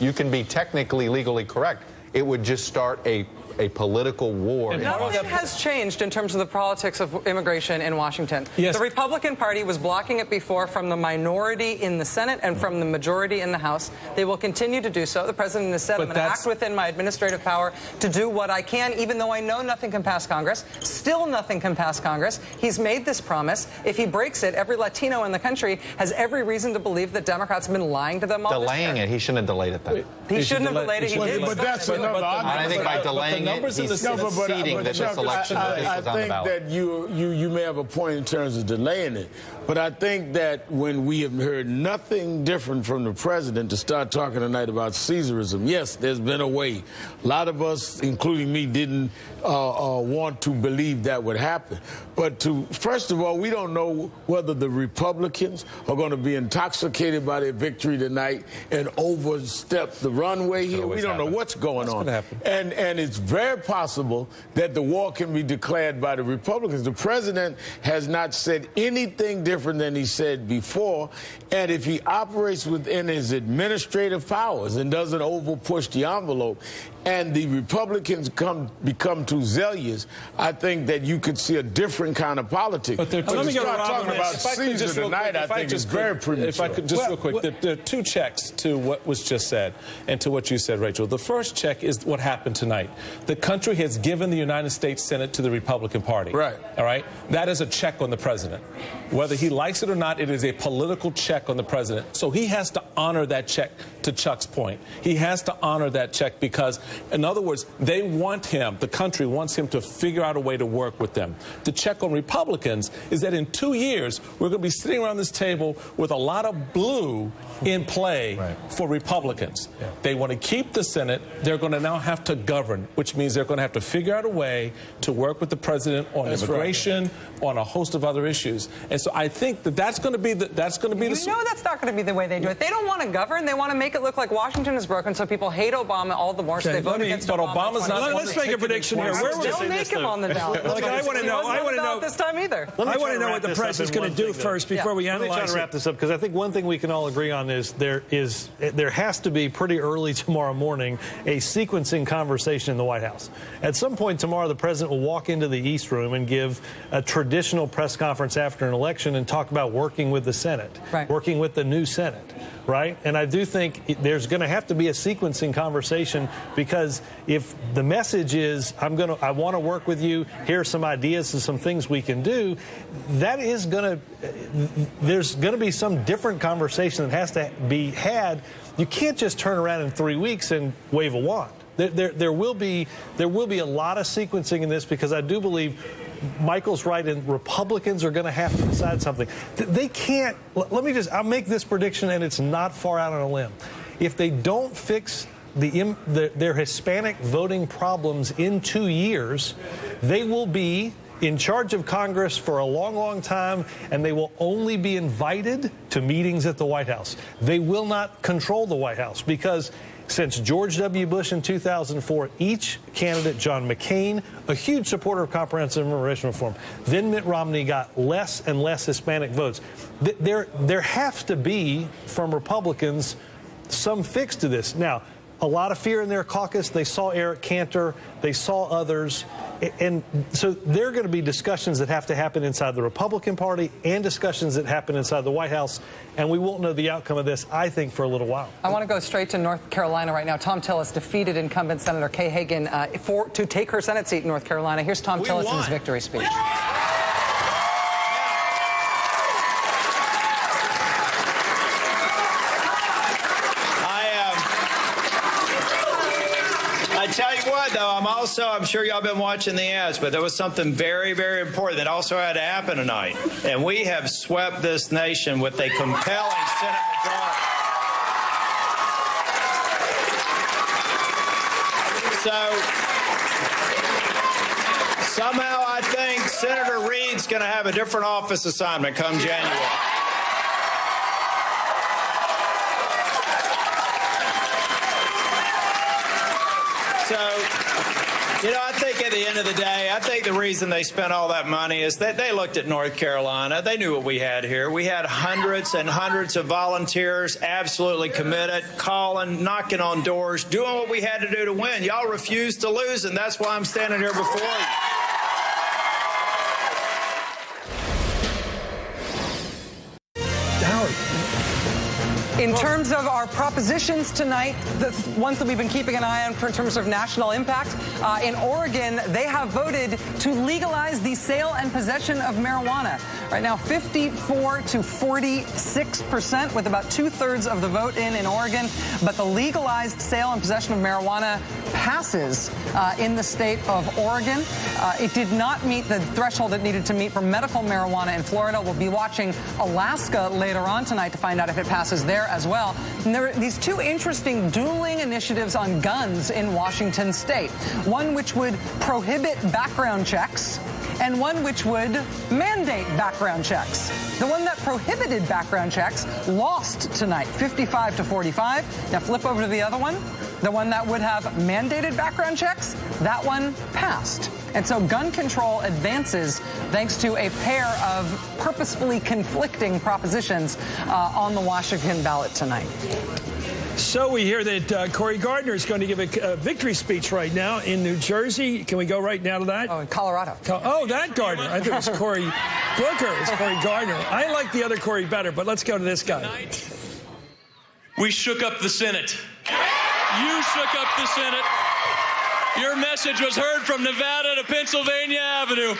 you can be technically, legally correct. It would just start a political war. Nothing has changed in terms of the politics of immigration in Washington. Yes. The Republican Party was blocking it before from the minority in the Senate and from the majority in the House. They will continue to do so. The president has said, I'm going to act within my administrative power to do what I can, even though I know nothing can pass Congress. Still nothing can pass Congress. He's made this promise. If he breaks it, every Latino in the country has every reason to believe that Democrats have been lying to them all Delaying it. He shouldn't have delayed it, though. He shouldn't have delayed it. He did. But that's another argument. I think by delaying numbers in the conceding that this election I think that you may have a point in terms of delaying it, but I think that when we have heard nothing different from the president to start talking tonight about Caesarism, yes, there's been a way. A lot of us, including me, didn't want to believe that would happen. But first of all, we don't know whether the Republicans are going to be intoxicated by their victory tonight and overstep the runway here. We don't know what's going on. And it's very possible that the war can be declared by the Republicans. The president has not said anything different than he said before. And if he operates within his administrative powers and doesn't overpush the envelope, and the Republicans become too zealous, I think that you could see a different kind of politics. But let me start talking about Caesar tonight. I think it's very premature. If I could just real quick, there are two checks to what was just said and to what you said, Rachel. The first check is what happened tonight. The country has given the United States Senate to the Republican Party. Right. All right? That is a check on the president. Whether he likes it or not, it is a political check on the president. So he has to honor that check, to Chuck's point. He has to honor that check because, in other words, they want him, the country wants him to figure out a way to work with them. The check on Republicans is that in 2 years, we're going to be sitting around this table with a lot of blue in play for Republicans. Yeah. They want to keep the Senate. They're going to now have to govern, which means they're going to have to figure out a way to work with the president on immigration, on a host of other issues. And so I think that that's going to be the that's not going to be the way they do it. They don't want to govern. They want to make it look like Washington is broken, so people hate Obama all the more. So they vote against Obama. But Obama's not. Let's make a prediction here. Don't make him on the ballot. I want to know. I want to know this time either. I want to know what the president's going to do first before we analyze it. Let me try to wrap this up because I think one thing we can all agree on is there has to be pretty early tomorrow morning a sequencing conversation in the White House. At some point tomorrow, the president will walk into the East Room and give a traditional press conference after an election and talk about working with the Senate, working with the new Senate, right? And I do think there's going to have to be a sequencing conversation because if the message is I want to work with you, here are some ideas and some things we can do, there's going to be some different conversation that has to be had. You can't just turn around in 3 weeks and wave a wand. There will be a lot of sequencing in this because I do believe Michael's right, and Republicans are going to have to decide something. They can't. I'll make this prediction, and it's not far out on a limb. If they don't fix their Hispanic voting problems in 2 years, they will be in charge of Congress for a long, long time, and they will only be invited to meetings at the White House. They will not control the White House because since George W. Bush in 2004, each candidate, John McCain, a huge supporter of comprehensive immigration reform, then Mitt Romney got less and less Hispanic votes. There has to be, from Republicans, some fix to this. Now, a lot of fear in their caucus. They saw Eric Cantor. They saw others. And so there are going to be discussions that have to happen inside the Republican Party and discussions that happen inside the White House. And we won't know the outcome of this, I think, for a little while. I want to go straight to North Carolina right now. Tom Tillis defeated incumbent Senator Kay Hagan to take her Senate seat in North Carolina. Here's Tom Tillis in his victory speech. I tell you what, though, I'm sure y'all been watching the ads, but there was something very, very important that also had to happen tonight. And we have swept this nation with a compelling Senate majority. So somehow I think Senator Reid's going to have a different office assignment come January. You know, I think at the end of the day, I think the reason they spent all that money is that they looked at North Carolina. They knew what we had here. We had hundreds and hundreds of volunteers absolutely committed, calling, knocking on doors, doing what we had to do to win. Y'all refused to lose, and that's why I'm standing here before you. In terms of our propositions tonight, the ones that we've been keeping an eye on in terms of national impact, in Oregon, they have voted to legalize the sale and possession of marijuana. Right now, 54 to 46%, with about 2/3 of the vote in Oregon. But the legalized sale and possession of marijuana passes in the state of Oregon. It did not meet the threshold it needed to meet for medical marijuana in Florida. We'll be watching Alaska later on tonight to find out if it passes there as well. And there are these two interesting dueling initiatives on guns in Washington state. One which would prohibit background checks and one which would mandate background checks. The one that prohibited background checks lost tonight, 55 to 45. Now flip over to the other one. The one that would have mandated background checks, that one passed. And so gun control advances thanks to a pair of purposefully conflicting propositions on the Washington ballot tonight. So we hear that Cory Gardner is going to give a victory speech right now in New Jersey. Can we go right now to that? Oh, in Colorado. Oh, that Gardner. I think it was Cory Booker. It's Cory Gardner. I like the other Cory better, but let's go to this guy. We shook up the Senate. You shook up the Senate. Your message was heard from Nevada to Pennsylvania Avenue.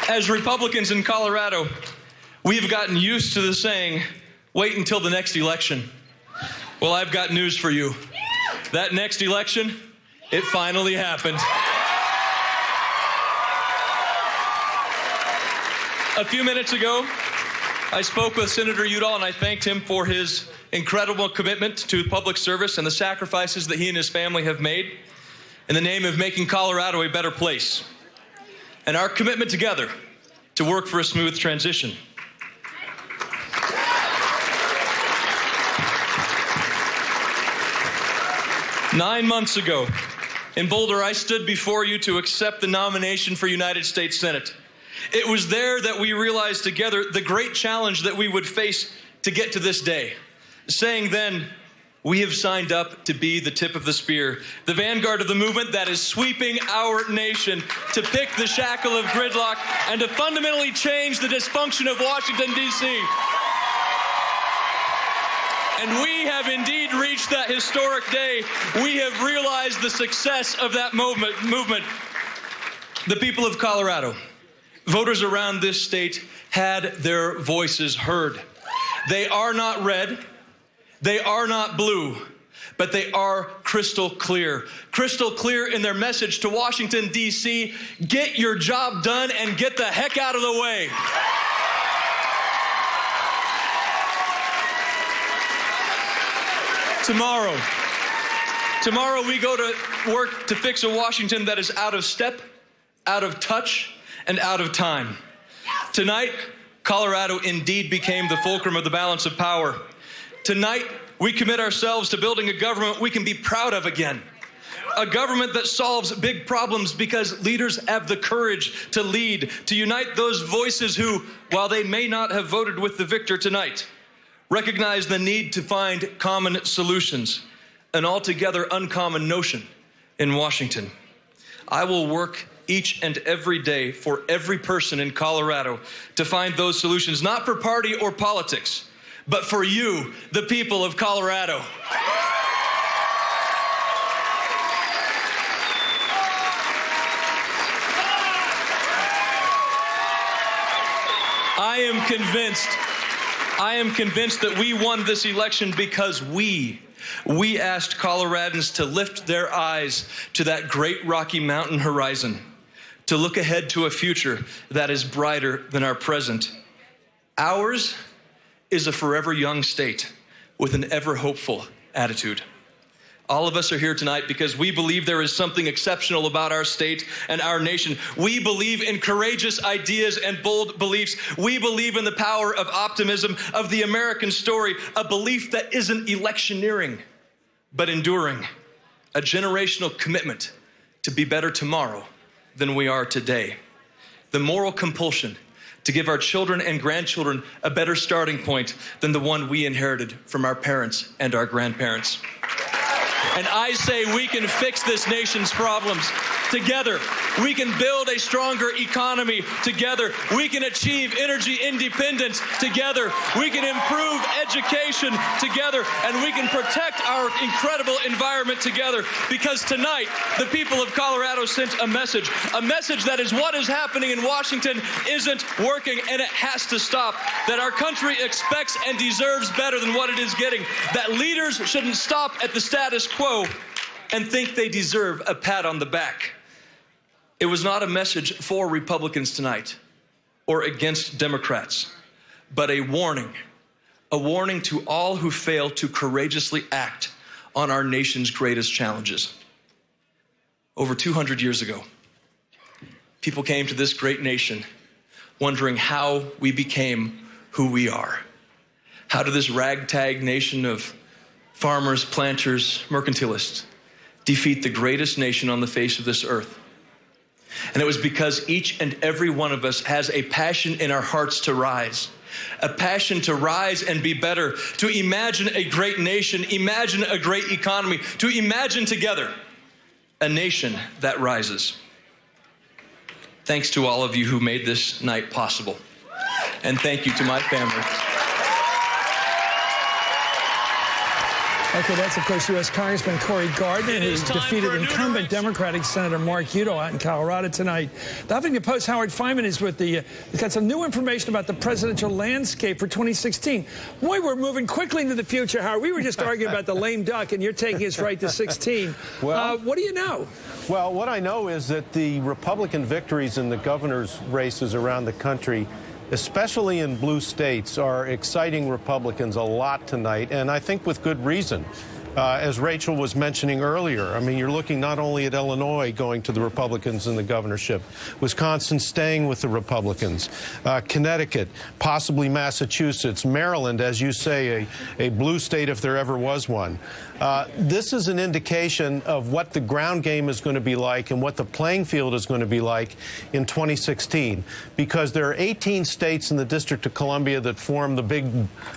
As Republicans in Colorado, we've gotten used to the saying, wait until the next election. Well, I've got news for you. That next election, it finally happened. A few minutes ago, I spoke with Senator Udall, and I thanked him for his incredible commitment to public service and the sacrifices that he and his family have made in the name of making Colorado a better place, and our commitment together to work for a smooth transition. Nine months ago, in Boulder, I stood before you to accept the nomination for United States Senate. It was there that we realized together the great challenge that we would face to get to this day. Saying then, we have signed up to be the tip of the spear, the vanguard of the movement that is sweeping our nation to pick the shackle of gridlock and to fundamentally change the dysfunction of Washington, D.C. And we have indeed reached that historic day. We have realized the success of that movement. The people of Colorado, voters around this state, had their voices heard. They are not red. They are not blue, but they are crystal clear in their message to Washington, D.C. Get your job done and get the heck out of the way. Tomorrow we go to work to fix a Washington that is out of step, out of touch, and out of time. Tonight, Colorado indeed became the fulcrum of the balance of power. Tonight, we commit ourselves to building a government we can be proud of again. A government that solves big problems because leaders have the courage to lead, to unite those voices who, while they may not have voted with the victor tonight, recognize the need to find common solutions, an altogether uncommon notion in Washington. I will work each and every day for every person in Colorado to find those solutions, not for party or politics, but for you, the people of Colorado. I am convinced that we won this election because we asked Coloradans to lift their eyes to that great Rocky Mountain horizon, to look ahead to a future that is brighter than our present. Ours is a forever young state with an ever hopeful attitude. All of us are here tonight because we believe there is something exceptional about our state and our nation. We believe in courageous ideas and bold beliefs. We believe in the power of optimism, of the American story, a belief that isn't electioneering, but enduring. a generational commitment to be better tomorrow than we are today. The moral compulsion to give our children and grandchildren a better starting point than the one we inherited from our parents and our grandparents. And I say we can fix this nation's problems together. We can build a stronger economy together. We can achieve energy independence together. We can improve education together. And we can protect our incredible environment together. Because tonight, the people of Colorado sent a message that is what is happening in Washington isn't working, and it has to stop. That our country expects and deserves better than what it is getting. That leaders shouldn't stop at the status quo and think they deserve a pat on the back. It was not a message for Republicans tonight or against Democrats, but a warning to all who fail to courageously act on our nation's greatest challenges. Over 200 years ago, people came to this great nation wondering how we became who we are. How did this ragtag nation of farmers, planters, mercantilists defeat the greatest nation on the face of this earth? And it was because each and every one of us has a passion in our hearts to rise. A passion to rise and be better, to imagine a great nation, imagine a great economy, to imagine together a nation that rises. Thanks to all of you who made this night possible. And thank you to my family. Okay, that's, of course, U.S. Congressman Cory Gardner, who defeated incumbent Democratic Senator Mark Udall out in Colorado tonight. The Huffington Post, Howard Fineman is with he's got some new information about the presidential landscape for 2016. Boy, we're moving quickly into the future, Howard. We were just arguing about the lame duck, and you're taking us right to 16. Well, what do you know? Well, what I know is that the Republican victories in the governor's races around the country, especially in blue states, are exciting Republicans a lot tonight, and I think with good reason. As Rachel was mentioning earlier, I mean, you're looking not only at Illinois going to the Republicans in the governorship, Wisconsin staying with the Republicans, Connecticut, possibly Massachusetts, Maryland, as you say, a blue state if there ever was one. This is an indication of what the ground game is going to be like and what the playing field is going to be like in 2016, because there are 18 states in the District of Columbia that form the big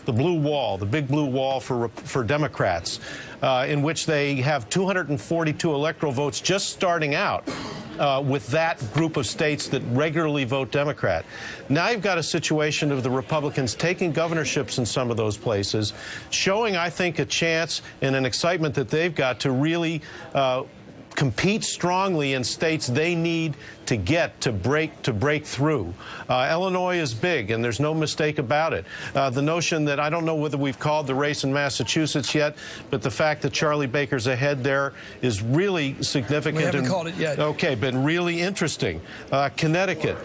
blue wall for Democrats, in which they have 242 electoral votes just starting out with that group of states that regularly vote Democrat. Now you've got a situation of the Republicans taking governorships in some of those places, showing, I think, a chance and an excitement that they've got to really compete strongly in states they need to get to break through. Illinois is big, and there's no mistake about it. The notion that, I don't know whether we've called the race in Massachusetts yet, but the fact that Charlie Baker's ahead there is really significant. We haven't called it yet. Okay, been really interesting. Connecticut,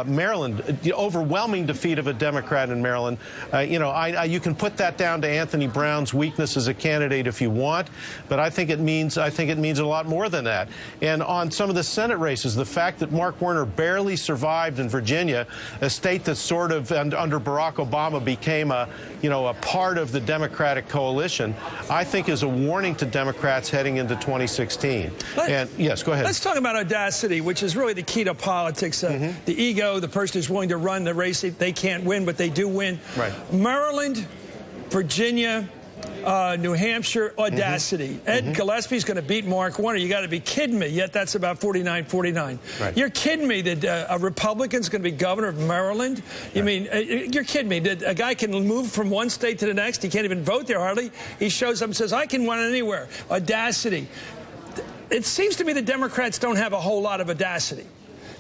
Maryland, the overwhelming defeat of a Democrat in Maryland. You can put that down to Anthony Brown's weakness as a candidate if you want, but I think it means a lot more than that. And on some of the Senate races, the fact that Mark Warner barely survived in Virginia, a state that sort of under Barack Obama became a part of the Democratic coalition, I think is a warning to Democrats heading into 2016. And yes, go ahead. Let's talk about audacity, which is really the key to politics. The ego, the person who's willing to run the race, they can't win, but they do win. Right. Maryland, Virginia, New Hampshire, audacity. Ed Gillespie's going to beat Mark Warner. You got to be kidding me. Yet that's about 49-49. Right. You're kidding me that a Republican's going to be governor of Maryland? You mean, you're kidding me that a guy can move from one state to the next? He can't even vote there hardly. He shows up and says, I can run anywhere. Audacity. It seems to me the Democrats don't have a whole lot of audacity.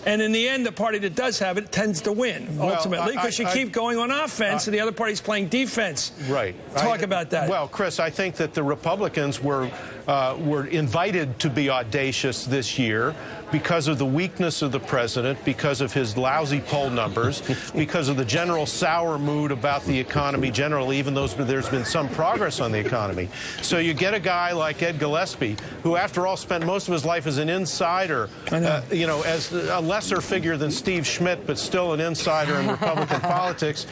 And in the end, the party that does have it tends to win, ultimately, because you keep going on offense and the other party's playing defense. Right. Talk about that. Well, Chris, I think that the Republicans were invited to be audacious this year because of the weakness of the president, because of his lousy poll numbers, because of the general sour mood about the economy generally, even though there's been some progress on the economy. So you get a guy like Ed Gillespie, who, after all, spent most of his life as an insider, as a lesser figure than Steve Schmidt, but still an insider in Republican politics.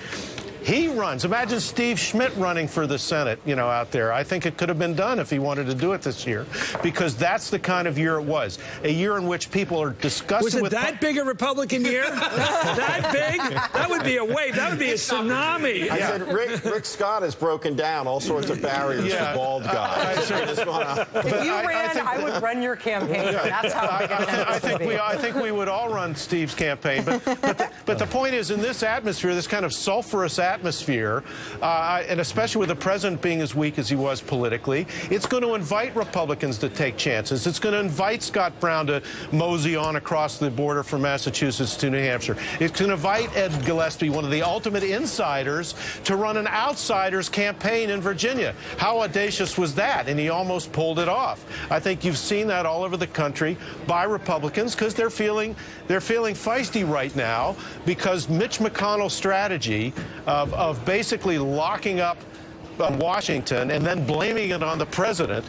He runs. Imagine Steve Schmidt running for the Senate, you know, out there. I think it could have been done if he wanted to do it this year, because that's the kind of year it was. A year in which people are discussing Was it that big a Republican year? That big? That would be a wave. That would be a tsunami. I said Rick Scott has broken down all sorts of barriers to bald guys. If you ran, I would run your campaign. That's how big I think we would all run Steve's campaign. But the point is, in this atmosphere, this kind of sulfurous atmosphere, and especially with the president being as weak as he was politically, it's going to invite Republicans to take chances. It's going to invite Scott Brown to mosey on across the border from Massachusetts to New Hampshire. It's going to invite Ed Gillespie, one of the ultimate insiders, to run an outsider's campaign in Virginia. How audacious was that? And he almost pulled it off. I think you've seen that all over the country by Republicans, because they're feeling feisty right now, because Mitch McConnell's strategy of basically locking up Washington and then blaming it on the president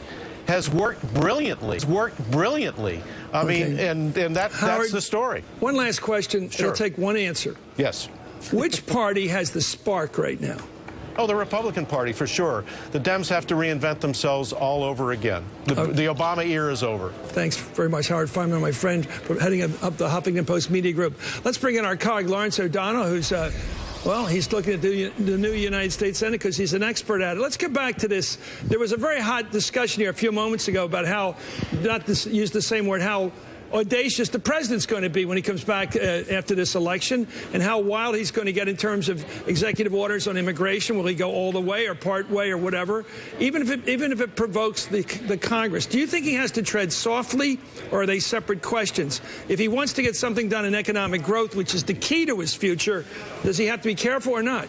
has worked brilliantly. I mean, and that's the story. One last question. Sure. It'll take one answer. Yes. Which party has the spark right now? Oh, the Republican Party, for sure. The Dems have to reinvent themselves all over again. The Obama era is over. Thanks very much, Howard Fineman, my friend, for heading up the Huffington Post Media Group. Let's bring in our colleague, Lawrence O'Donnell, who's, well, he's looking at the new United States Senate because he's an expert at it. Let's get back to this. There was a very hot discussion here a few moments ago about how, not to use the same word, how audacious the president's going to be when he comes back after this election, and how wild he's going to get in terms of executive orders on immigration. Will he go all the way or part way or whatever? Even if it provokes the Congress. Do you think he has to tread softly, or are they separate questions? If he wants to get something done in economic growth, which is the key to his future, does he have to be careful or not?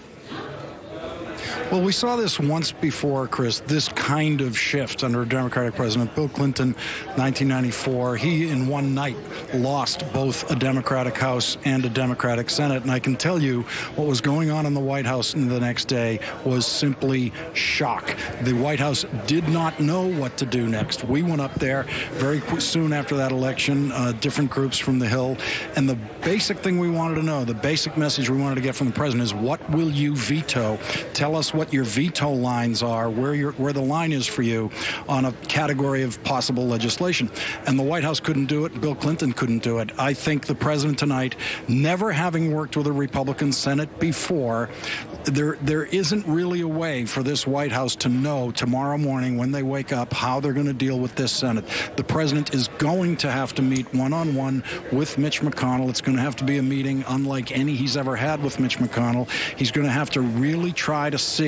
Well, we saw this once before, Chris, this kind of shift under a Democratic president. Bill Clinton, 1994, he in one night lost both a Democratic House and a Democratic Senate. And I can tell you what was going on in the White House the next day was simply shock. The White House did not know what to do next. We went up there very soon after that election, different groups from the Hill. And the basic thing we wanted to know, the basic message we wanted to get from the president is, what will you veto? Tell us what your veto lines are, where the line is for you on a category of possible legislation. And the White House couldn't do it. Bill Clinton couldn't do it. I think the president tonight, never having worked with a Republican Senate before, there isn't really a way for this White House to know tomorrow morning when they wake up how they're going to deal with this Senate. The president is going to have to meet one-on-one with Mitch McConnell. It's going to have to be a meeting unlike any he's ever had with Mitch McConnell. He's going to have to really try to see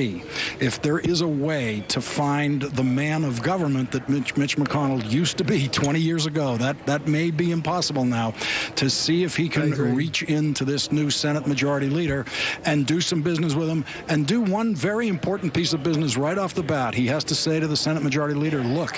if there is a way to find the man of government that Mitch McConnell used to be 20 years ago. That may be impossible now, to see if he can reach into this new Senate Majority Leader and do some business with him, and do one very important piece of business right off the bat. He has to say to the Senate Majority Leader, look,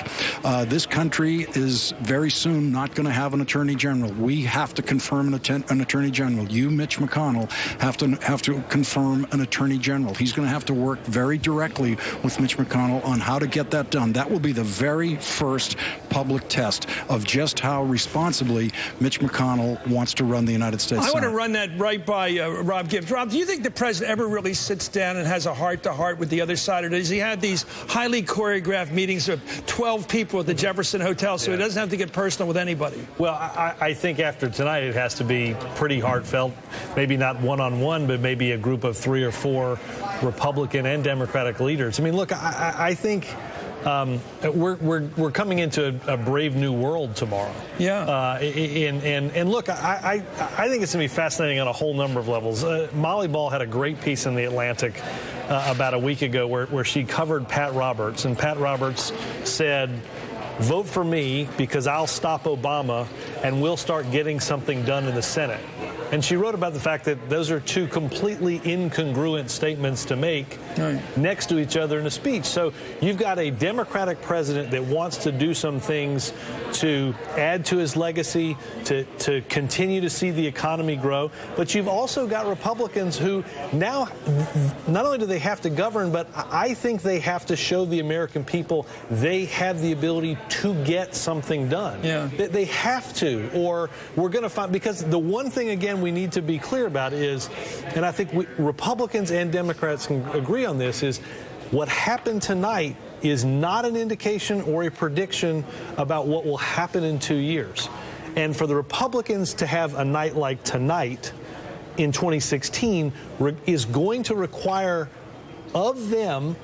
this country is very soon not going to have an Attorney General. We have to confirm an Attorney General. You, Mitch McConnell, have to confirm an Attorney General. He's going to have to work very directly with Mitch McConnell on how to get that done. That will be the very first public test of just how responsibly Mitch McConnell wants to run the United States Senate. I want to run that right by Rob Gibbs. Rob, do you think the president ever really sits down and has a heart-to-heart with the other side, or does he have these highly choreographed meetings of 12 people at the Jefferson Hotel so he doesn't have to get personal with anybody? Well, I think after tonight it has to be pretty heartfelt, maybe not one-on-one, but maybe a group of 3 or 4 Republican and Democratic leaders. I mean, look, I think we're coming into a brave new world tomorrow. Yeah. And look, I think it's going to be fascinating on a whole number of levels. Molly Ball had a great piece in The Atlantic about a week ago where she covered Pat Roberts, and Pat Roberts said, vote for me because I'll stop Obama and we'll start getting something done in the Senate. And she wrote about the fact that those are 2 completely incongruent statements to make next to each other in a speech. So you've got a Democratic president that wants to do some things to add to his legacy, to continue to see the economy grow. But you've also got Republicans who now, not only do they have to govern, but I think they have to show the American people they have the ability to get something done. Yeah. They have to, or we're going to find, because the one thing, again, we need to be clear about is, and I think Republicans and Democrats can agree on this, is what happened tonight is not an indication or a prediction about what will happen in 2 years. And for the Republicans to have a night like tonight in 2016 is going to require of them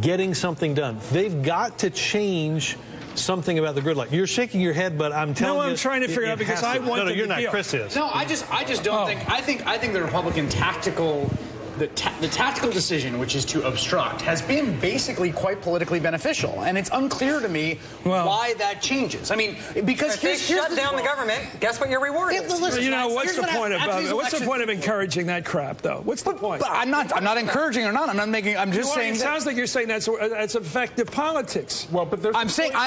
getting something done. They've got to change something about the gridlock. You're shaking your head, but I'm telling you. No, I'm trying to figure out because I want No, you're not. deal. Chris is. No, I just don't think. I think the Republican tactical. The tactical decision, which is to obstruct, has been basically quite politically beneficial, and it's unclear to me why that changes. I mean, because if they shut down the government, guess what your reward is? Well, you know, what's the point of encouraging that crap, though? What's the point? But I'm not encouraging or not. I'm just saying. It sounds like you're saying that's effective politics. Well, but I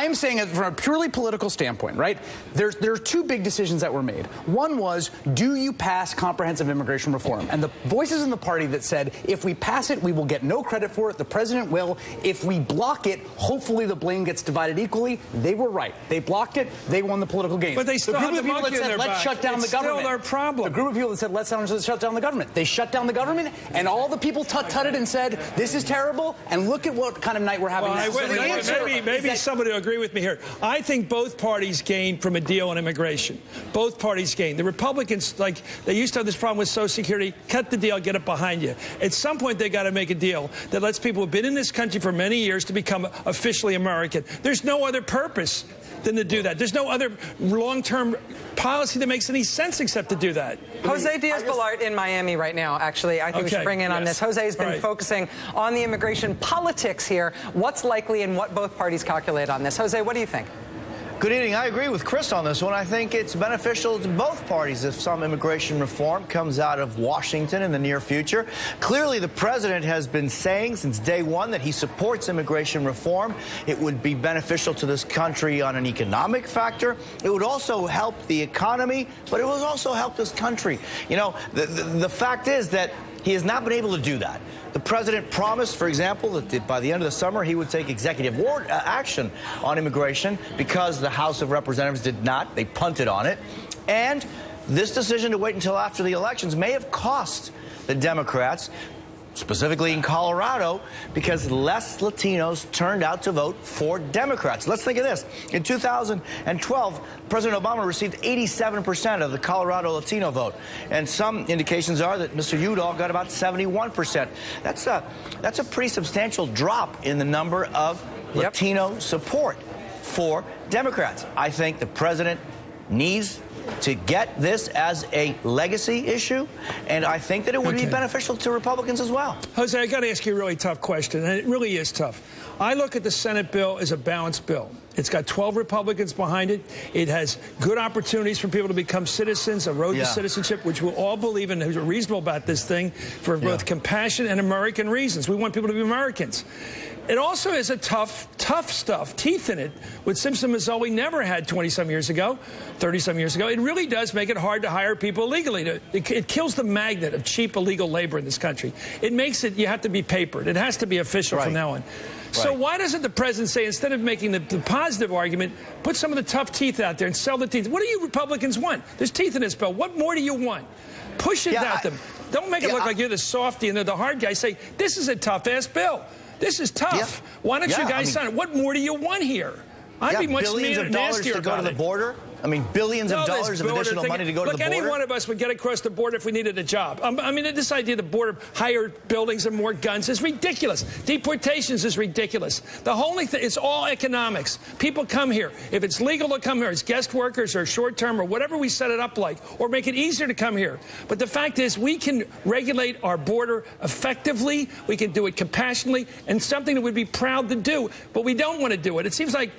am saying it from a purely political standpoint, right? There are two big decisions that were made. One was, do you pass comprehensive immigration reform? And the voices in the party that said, if we pass it, we will get no credit for it. The president will. If we block it, hopefully the blame gets divided equally. They were right. They blocked it. They won the political game. But they still have the monkey in their back. Let's shut down the government. It's still their problem. The group of people that said, let's shut down the government. They shut down the government, and all the people tut-tutted and said, this is terrible, and look at what kind of night we're having now. So maybe somebody will agree with me here. I think both parties gained from a deal on immigration. Both parties gained. The Republicans, like, they used to have this problem with Social Security. Cut the deal, get it behind you. At some point, they got to make a deal that lets people who've been in this country for many years to become officially American. There's no other purpose than to do that. There's no other long-term policy that makes any sense except to do that. Jose Diaz-Balart in Miami right now, actually. I think we should bring in on this. Jose has been focusing on the immigration politics here. What's likely and what both parties calculate on this? Jose, what do you think? Good evening. I agree with Chris on this one. I think it's beneficial to both parties if some immigration reform comes out of Washington in the near future. Clearly, the president has been saying since day one that he supports immigration reform. It would be beneficial to this country on an economic factor. It would also help the economy, but it would also help this country. You know, the fact is that he has not been able to do that. The president promised, for example, that by the end of the summer he would take executive action on immigration because the House of Representatives did not. They punted on it. And this decision to wait until after the elections may have cost the Democrats, specifically in Colorado, because less Latinos turned out to vote for Democrats. Let's think of this. In 2012, President Obama received 87% of the Colorado Latino vote. And some indications are that Mr. Udall got about 71%. That's a pretty substantial drop in the number of Latino support for Democrats. I think the president needs to get this as a legacy issue, and I think that it would be beneficial to Republicans as well. Jose, I got to ask you a really tough question, and it really is tough. I look at the Senate bill as a balanced bill. It's got 12 Republicans behind it. It has good opportunities for people to become citizens, a road to citizenship, which we'll all believe in, who's reasonable about this thing, for both compassion and American reasons. We want people to be Americans. It also has a tough stuff, teeth in it, which Simpson Mazzoli never had 20-some years ago, 30-some years ago. It really does make it hard to hire people illegally. It kills the magnet of cheap illegal labor in this country. It makes it, you have to be papered. It has to be official from now on. So why doesn't the president say, instead of making the positive argument, put some of the tough teeth out there and sell the teeth? What do you Republicans want? There's teeth in this bill. What more do you want? Push it at them. Don't make it look like you're the softy and they're the hard guy. Say, this is a tough-ass bill. This is tough. Why don't you guys sign it? What more do you want here? I'd be much billions of dollars to go to the border. I mean, billions of dollars of additional money to go to the border. Look, any one of us would get across the border if we needed a job. I mean, this idea the border, higher buildings and more guns is ridiculous. Deportations is ridiculous. The whole thing, it's all economics. People come here. If it's legal to come here, it's guest workers or short-term or whatever we set it up like, or make it easier to come here. But the fact is, we can regulate our border effectively. We can do it compassionately, and something that we'd be proud to do. But we don't want to do it. It seems like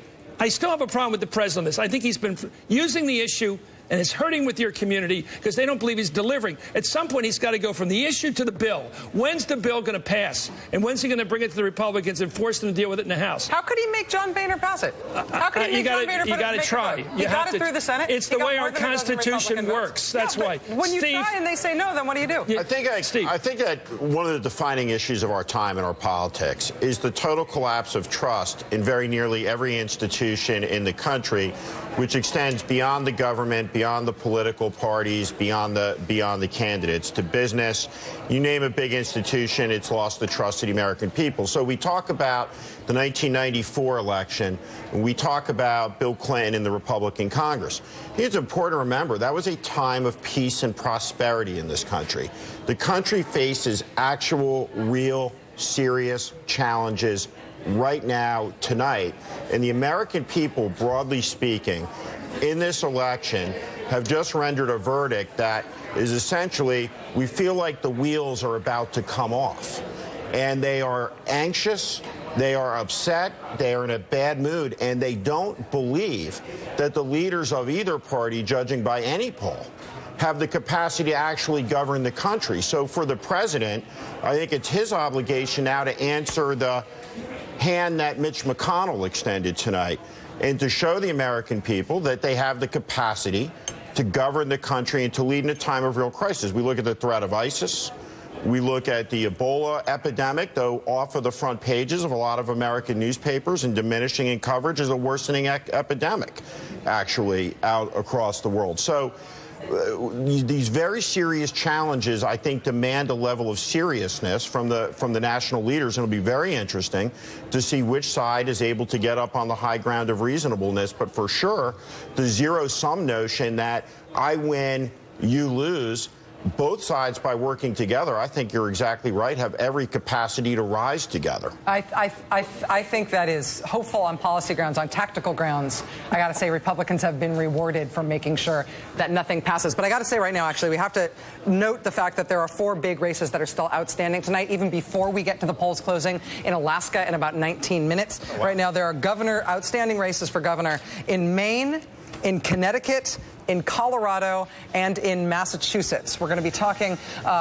I still have a problem with the president on this. I think he's been using the issue, and it's hurting with your community because they don't believe he's delivering. At some point, he's got to go from the issue to the bill. When's the bill going to pass? And when's he going to bring it to the Republicans and force them to deal with it in the House? How could he make John Boehner pass it? How could he make John Boehner put it? You got to try. He got it through the Senate. It's the way our Constitution works. That's why. When you try and they say no, then what do you do? I think that one of the defining issues of our time in our politics is the total collapse of trust in very nearly every institution in the country, which extends beyond the government, beyond the political parties, beyond the candidates, to business. You name a big institution, it's lost the trust of the American people. So we talk about the 1994 election, and we talk about Bill Clinton and the Republican Congress. I think it's important to remember that was a time of peace and prosperity in this country. The country faces actual, real, serious challenges right now, tonight, and the American people, broadly speaking, in this election have just rendered a verdict that is essentially, we feel like the wheels are about to come off. And they are anxious, they are upset, they are in a bad mood, and they don't believe that the leaders of either party, judging by any poll, have the capacity to actually govern the country. So for the president, I think it's his obligation now to answer the hand that Mitch McConnell extended tonight and to show the American people that they have the capacity to govern the country and to lead in a time of real crisis. We look at the threat of ISIS. We look at the Ebola epidemic, though off of the front pages of a lot of American newspapers and diminishing in coverage, is a worsening epidemic, actually, out across the world. So these very serious challenges, I think, demand a level of seriousness from the national leaders, and it'll be very interesting to see which side is able to get up on the high ground of reasonableness. But for sure, the zero-sum notion that I win, you lose, both sides, by working together, I think you're exactly right, have every capacity to rise together. I think that is hopeful on policy grounds. On tactical grounds, I got to say Republicans have been rewarded for making sure that nothing passes. But I got to say right now, actually, we have to note the fact that there are 4 big races that are still outstanding tonight, even before we get to the polls closing in Alaska in about 19 minutes. Wow. Right now, there are outstanding races for governor in Maine, in Connecticut, in Colorado, and in Massachusetts. We're going to be talking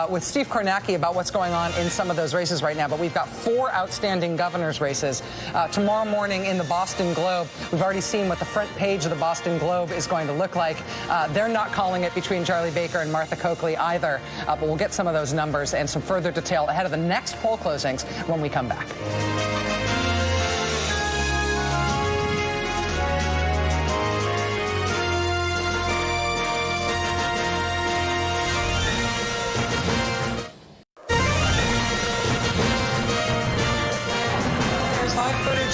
with Steve Kornacki about what's going on in some of those races right now, but we've got 4 outstanding governor's races. Tomorrow morning in the Boston Globe, we've already seen what the front page of the Boston Globe is going to look like. They're not calling it between Charlie Baker and Martha Coakley either, but we'll get some of those numbers and some further detail ahead of the next poll closings when we come back.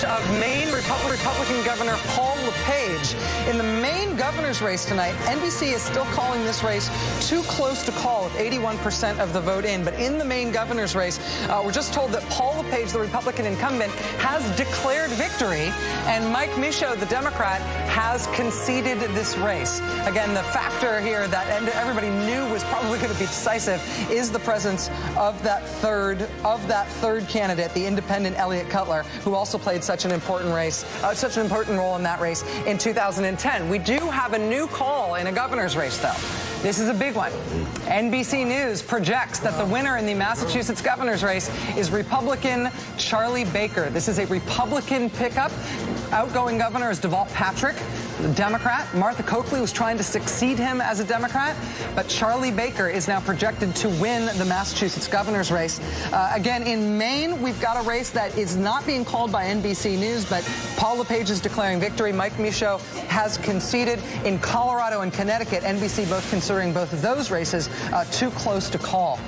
Of Maine Republican Governor Paul LePage. In the Maine governor's race tonight, NBC is still calling this race too close to call with 81% of the vote in. But in the Maine governor's race, we're just told that Paul LePage, the Republican incumbent, has declared victory, and Mike Michaud, the Democrat, has conceded this race. Again, the factor here that everybody knew was probably going to be decisive is the presence of that third candidate, the independent Elliott Cutler, who also played such an important role in that race in 2010. We do have a new call in a governor's race, though. This is a big one. NBC News projects that the winner in the Massachusetts governor's race is Republican Charlie Baker. This is a Republican pickup. Outgoing governor is Deval Patrick, the Democrat. Martha Coakley was trying to succeed him as a Democrat, but Charlie Baker is now projected to win the Massachusetts governor's race. Again, in Maine, we've got a race that is not being called by NBC News, but Paul LePage is declaring victory. Mike Michaud has conceded. In Colorado and Connecticut, NBC both considering both of those races too close to call.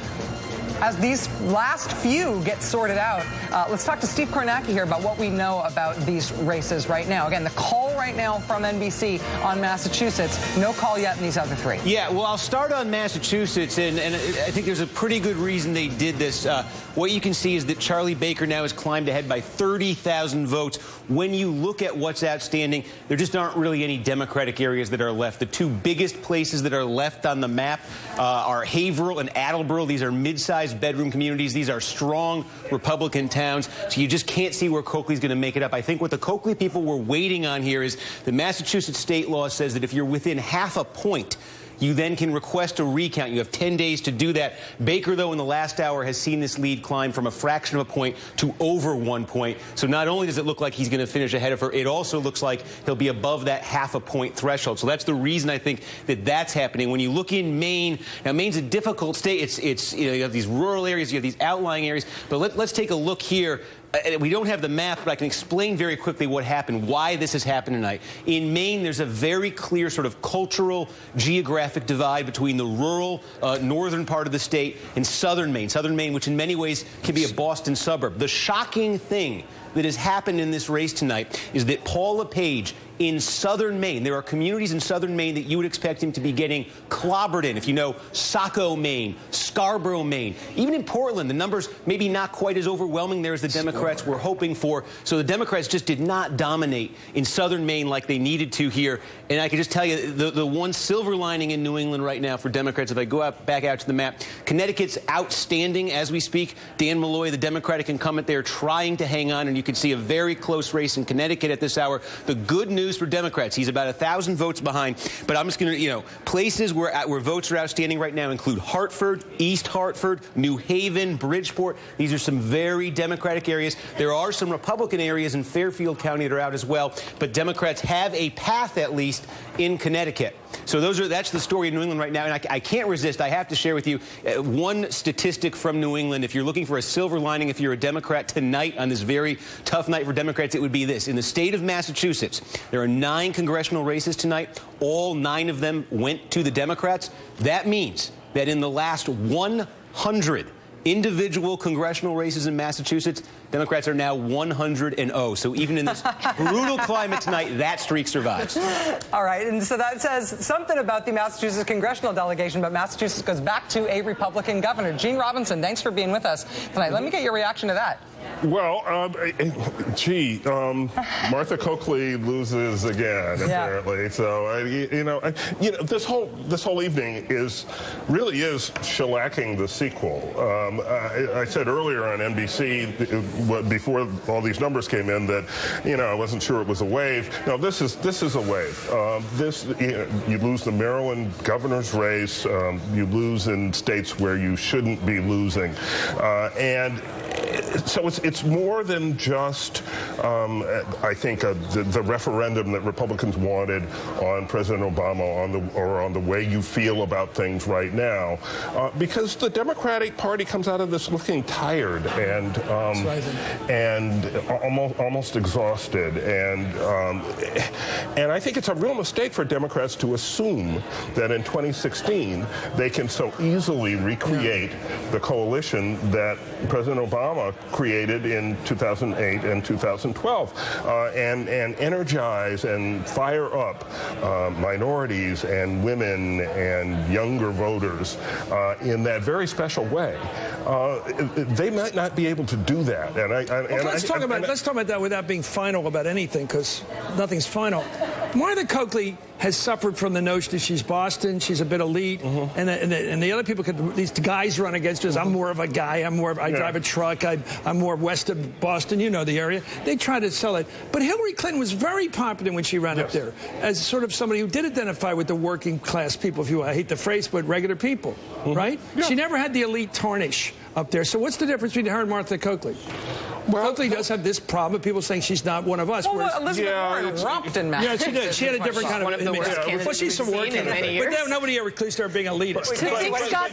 As these last few get sorted out, let's talk to Steve Kornacki here about what we know about these races right now. Again, the call right now from NBC on Massachusetts, no call yet in these other 3. Yeah, well, I'll start on Massachusetts, and I think there's a pretty good reason they did this. What you can see is that Charlie Baker now has climbed ahead by 30,000 votes. When you look at what's outstanding, there just aren't really any Democratic areas that are left. The 2 biggest places that are left on the map are Haverhill and Attleboro. These are mid-sized bedroom communities. These are strong Republican towns, so you just can't see where Coakley's going to make it up. I think what the Coakley people were waiting on here is the Massachusetts state law says that if you're within half a point, you then can request a recount. You have 10 days to do that. Baker, though, in the last hour has seen this lead climb from a fraction of a point to over 1 point. So not only does it look like he's going to finish ahead of her, it also looks like he'll be above that half a point threshold. So that's the reason I think that that's happening. When you look in Maine, now Maine's a difficult state. It's you have these rural areas, you have these outlying areas. But let's take a look here. we don't have the math, but I can explain very quickly what happened, why this has happened tonight. In Maine, there's a very clear sort of cultural, geographic divide between the rural northern part of the state and southern Maine, which in many ways can be a Boston suburb. The shocking thing that has happened in this race tonight is that Paul LePage in southern Maine, there are communities in southern Maine that you would expect him to be getting clobbered in. If you know Saco, Maine, Scarborough, Maine, even in Portland, the numbers maybe not quite as overwhelming there as the Democrats were hoping for. So the Democrats just did not dominate in southern Maine like they needed to here. And I can just tell you the one silver lining in New England right now for Democrats, if I go back out to the map, Connecticut's outstanding as we speak. Dan Malloy, the Democratic incumbent there, trying to hang on, and you can see a very close race in Connecticut at this hour. The good news for Democrats, he's about 1,000 votes behind, but I'm just going to, places where votes are outstanding right now include Hartford, East Hartford, New Haven, Bridgeport. These are some very Democratic areas. There are some Republican areas in Fairfield County that are out as well, but Democrats have a path at least in Connecticut. So that's the story in New England right now, and I can't resist. I have to share with you one statistic from New England. If you're looking for a silver lining, if you're a Democrat tonight on this very tough night for Democrats, it would be this. In the state of Massachusetts, there are 9 congressional races tonight. All 9 of them went to the Democrats. That means that in the last 100 individual congressional races in Massachusetts, Democrats are now 100-0. So even in this brutal climate tonight, that streak survives. All right, and so that says something about the Massachusetts congressional delegation, but Massachusetts goes back to a Republican governor. Gene Robinson, thanks for being with us tonight. Let me get your reaction to that. Well, Martha Coakley loses again, apparently. So, this whole evening really is shellacking the sequel. I said earlier on NBC, before all these numbers came in, that I wasn't sure it was a wave. No, this is a wave. You lose the Maryland governor's race. You lose in states where you shouldn't be losing, and so it's more than just, I think, the referendum that Republicans wanted on President Obama on the way you feel about things right now, because the Democratic Party comes out of this looking tired and almost exhausted, and I think it's a real mistake for Democrats to assume that in 2016 they can so easily recreate the coalition that President Obama created in 2008 and 2012, and energize and fire up minorities and women and younger voters in that very special way. They might not be able to do that. Let's talk about that without being final about anything, because nothing's final. Martha Coakley has suffered from the notion that she's Boston, she's a bit elite, and the other people these guys run against her. I'm more of a guy, I drive a truck, I'm more west of Boston, you know the area. They try to sell it. But Hillary Clinton was very popular when she ran up there as sort of somebody who did identify with the working class people, if you will. I hate the phrase, but regular people, right? Yeah. She never had the elite tarnish up there. So what's the difference between her and Martha Coakley? Coakley does have this problem of people saying she's not one of us. Well, Elizabeth Warren romped in Massachusetts. Yeah, she did. She had a different kind of image. Well, she's some work. But nobody ever accused her of being elitist.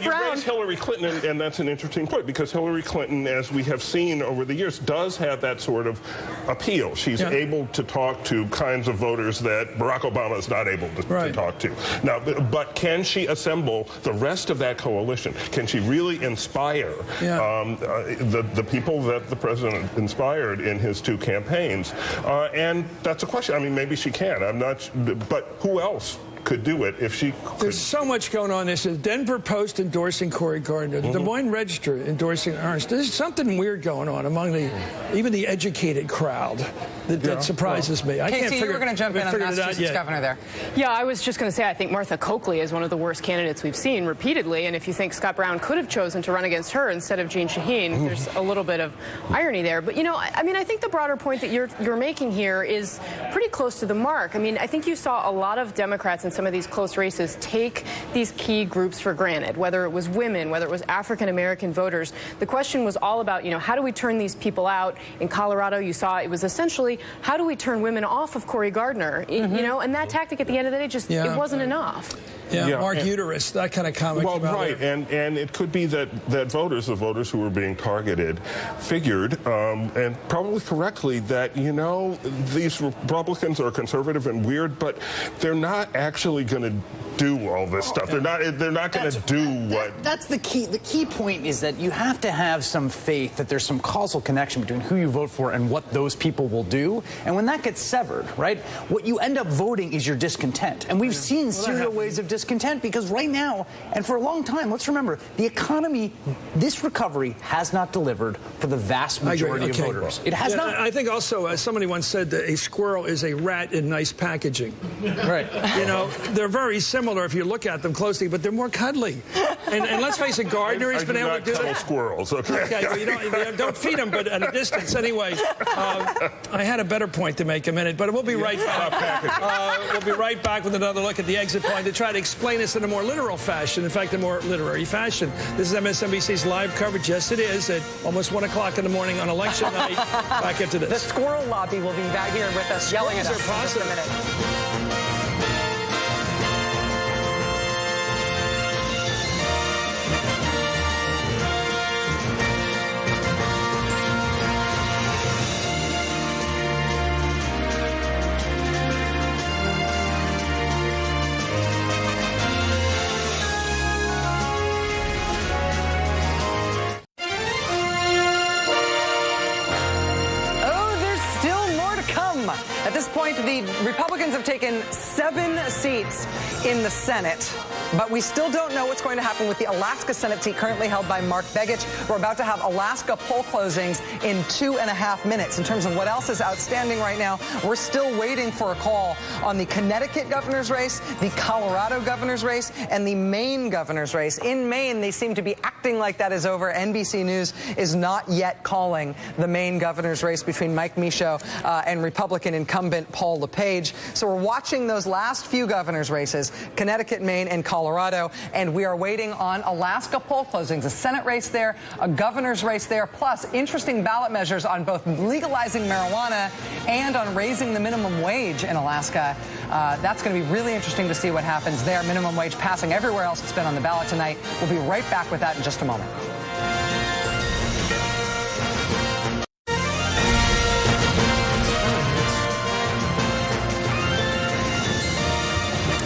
You raise Hillary Clinton, and that's an interesting point, because Hillary Clinton, as we have seen over the years, does have that sort of appeal. She's able to talk to kinds of voters that Barack Obama is not able to talk to. Now, but can she assemble the rest of that coalition? Can she really inspire the people that the president inspired in his 2 campaigns? And that's a question. I mean, maybe she can. I'm not, but who else could do it if she could? There's so much going on. There's the Denver Post endorsing Cory Gardner, the Des Moines Register endorsing Ernst. There's something weird going on among even the educated crowd that surprises me. I can't figure. You were going to jump in on Massachusetts governor there. Yeah, I was just going to say, I think Martha Coakley is one of the worst candidates we've seen repeatedly, and if you think Scott Brown could have chosen to run against her instead of Jeanne Shaheen, there's a little bit of irony there. But, I mean, I think the broader point that you're making here is pretty close to the mark. I mean, I think you saw a lot of Democrats in some of these close races take these key groups for granted, whether it was women, whether it was African-American voters. The question was all about, how do we turn these people out? In Colorado, you saw it was essentially, how do we turn women off of Cory Gardner? And that tactic at the end of the day just, it wasn't enough. Yeah, Mark Uterus, that kind of comic. Well, right, and it could be that the voters who were being targeted, figured, and probably correctly, that, you know, these Republicans are conservative and weird, but they're not actually going to do all this stuff. They're not going to do what. That's the key. The key point is that you have to have some faith that there's some causal connection between who you vote for and what those people will do. And when that gets severed, right, what you end up voting is your discontent. And we've seen serial waves of discontent because right now, and for a long time, let's remember, the economy, this recovery has not delivered for the vast majority of voters. It has not. I think also, as somebody once said, that a squirrel is a rat in nice packaging. Right. You know, they're very similar if you look at them closely, but they're more cuddly. And let's face it, Gardner has been able to do that. Squirrels, okay. Okay, well, you don't feed them, but at a distance. Anyway, I had a better point to make a minute, but we'll be right back. We'll be right back with another look at the exit point to try to explain this in a more literal fashion. In fact, a more literary fashion. This is MSNBC's live coverage. Yes, it is at almost 1 o'clock in the morning on election night. Back into this. The squirrel lobby will be back here with us, yelling at us in just a minute. At this point, the Republicans have taken 7 seats in the Senate, but we still don't know what's going to happen with the Alaska Senate seat currently held by Mark Begich. We're about to have Alaska poll closings in 2.5 minutes. In terms of what else is outstanding right now, we're still waiting for a call on the Connecticut governor's race, the Colorado governor's race, and the Maine governor's race. In Maine, they seem to be acting like that is over. NBC News is not yet calling the Maine governor's race between Mike Michaud and Republican incumbent Paul LePage. So we're watching those last few governor's races, Connecticut, Maine, and Colorado, and we are waiting on Alaska poll closings, a Senate race there, a governor's race there, plus interesting ballot measures on both legalizing marijuana and on raising the minimum wage in Alaska. That's going to be really interesting to see what happens there. Minimum wage passing everywhere else it's been on the ballot tonight. We'll be right back with that in just a moment.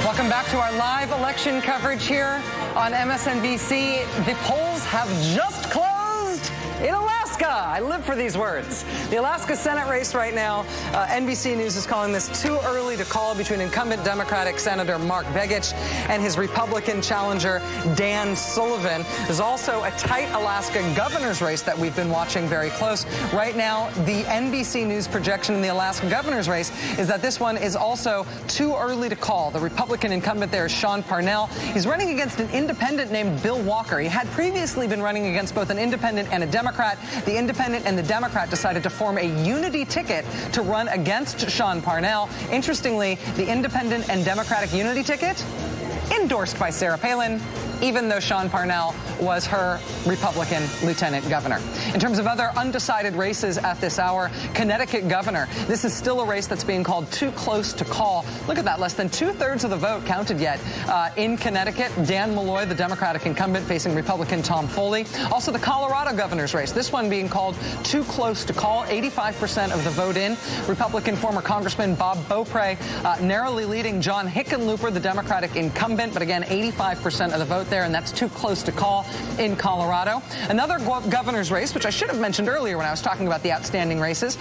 Welcome back to our live election coverage here on MSNBC. The polls have just closed in Alaska. I live for these words. The Alaska Senate race right now, NBC News is calling this too early to call between incumbent Democratic Senator Mark Begich and his Republican challenger Dan Sullivan. There's also a tight Alaska governor's race that we've been watching very close. Right now, the NBC News projection in the Alaska governor's race is that this one is also too early to call. The Republican incumbent there is Sean Parnell. He's running against an independent named Bill Walker. He had previously been running against both an independent and a Democrat. The independent and the Democrat decided to form a unity ticket to run against Sean Parnell. Interestingly, the independent and Democratic unity ticket endorsed by Sarah Palin, even though Sean Parnell was her Republican lieutenant governor. In terms of other undecided races at this hour, Connecticut governor. This is still a race that's being called too close to call. Look at that, less than 2/3 of the vote counted yet in Connecticut. Dan Malloy, the Democratic incumbent, facing Republican Tom Foley. Also the Colorado governor's race, this one being called too close to call. 85% of the vote in. Republican former Congressman Bob Beaupre narrowly leading John Hickenlooper, the Democratic incumbent, but again, 85% of the vote there, and that's too close to call in Colorado. Another governor's race, which I should have mentioned earlier when I was talking about the outstanding races,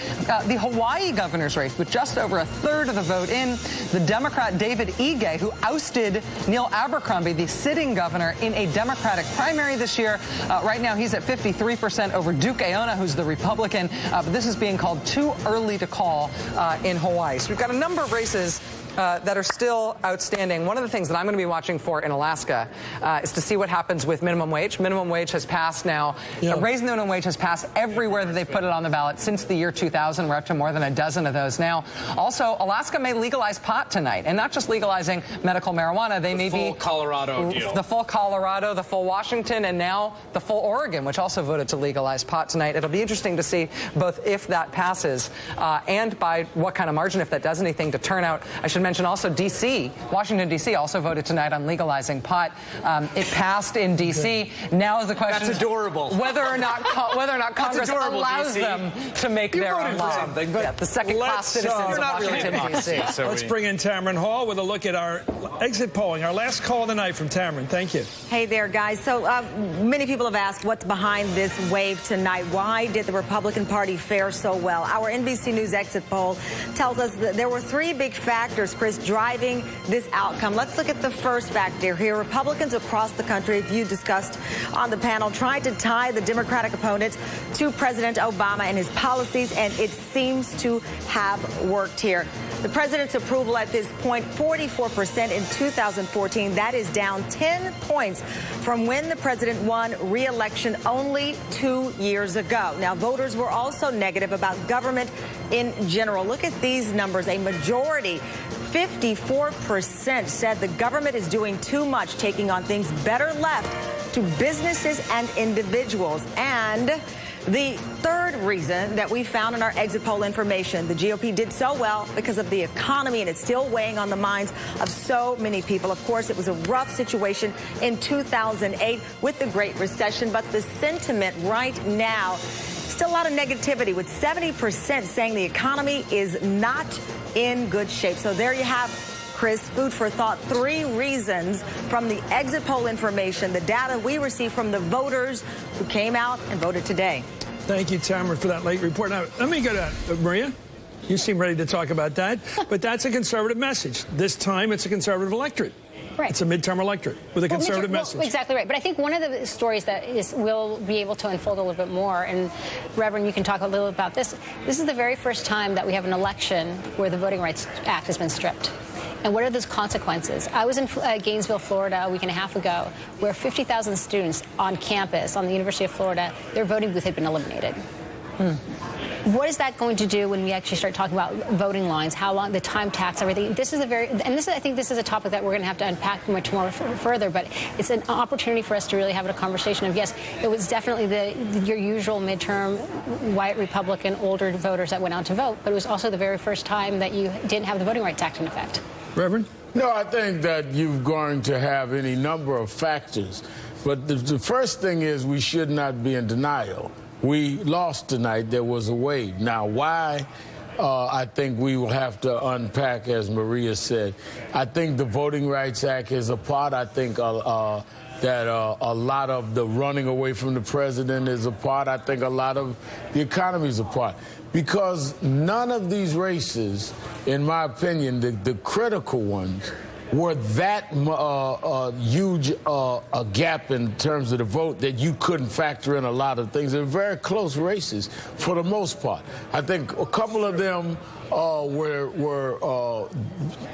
the Hawaii governor's race, with just over 1/3 of the vote in. The Democrat David Ige, who ousted Neil Abercrombie, the sitting governor, in a Democratic primary this year. Right now, he's at 53% over Duke Aona, who's the Republican, but this is being called too early to call in Hawaii. So we've got a number of races that are still outstanding. One of the things that I'm going to be watching for in Alaska is to see what happens with minimum wage. Minimum wage has passed now. Raising the minimum wage has passed everywhere that they've put it on the ballot since the year 2000. We're up to more than a dozen of those now. Also, Alaska may legalize pot tonight, and not just legalizing medical marijuana. They may be the full Colorado deal. The full Colorado, the full Washington, and now the full Oregon, which also voted to legalize pot tonight. It'll be interesting to see both if that passes and by what kind of margin, if that does anything to turnout. I should mention mention also D.C. Washington, D.C. also voted tonight on legalizing pot. It passed in D.C. Now is the question. That's adorable. Whether or not Congress allows DC. them to make their own law. The second-class citizens of Washington, D.C. Let's bring in Tamron Hall with a look at our exit polling. Our last call of the night from Tamron. Thank you. Hey there, guys. So many people have asked what's behind this wave tonight. Why did the Republican Party fare so well? Our NBC News exit poll tells us that there were three big factors, Chris, driving this outcome. Let's look at the first factor here. Republicans across the country, as you discussed on the panel, tried to tie the Democratic opponent to President Obama and his policies, and it seems to have worked here. The president's approval at this point, 44% in 2014. That is down 10 points from when the president won re-election only 2 years ago. Now, voters were also negative about government in general. Look at these numbers. A majority, 54%, said the government is doing too much, taking on things better left to businesses and individuals. And the third reason that we found in our exit poll information, the GOP did so well because of the economy, and it's still weighing on the minds of so many people. Of course, it was a rough situation in 2008 with the Great Recession, but the sentiment right now, still a lot of negativity, with 70% saying the economy is not in good shape. So there you have, Chris, food for thought. Three reasons from the exit poll information, the data we received from the voters who came out and voted today. Thank you, Tamron, for that late report. Now, let me go to Maria. You seem ready to talk about that. But that's a conservative message. This time, it's a conservative electorate. Right. It's a midterm electorate with a conservative message. Well, exactly right. But I think one of the stories that will be able to unfold a little bit more, and Reverend, you can talk a little about this. This is the very first time that we have an election where the Voting Rights Act has been stripped. And what are those consequences? I was in Gainesville, Florida, a week and a half ago, where 50,000 students on campus on the University of Florida, their voting booth had been eliminated. What is that going to do when we actually start talking about voting lines, how long, the time tax, everything? I think this is a topic that we're going to have to unpack much more further, but it's an opportunity for us to really have a conversation of, yes, it was definitely your usual midterm white Republican older voters that went out to vote, but it was also the very first time that you didn't have the Voting Rights Act in effect. Reverend? No, I think that you're going to have any number of factors. But the first thing is we should not be in denial. We lost tonight. There was a wave. Now, why? I think we will have to unpack, as Maria said. I think the Voting Rights Act is a part. I think that a lot of the running away from the president is a part. I think a lot of the economy is a part. Because none of these races, in my opinion, the critical ones, were that huge a gap in terms of the vote that you couldn't factor in a lot of things. They're very close races for the most part. I think a couple of them were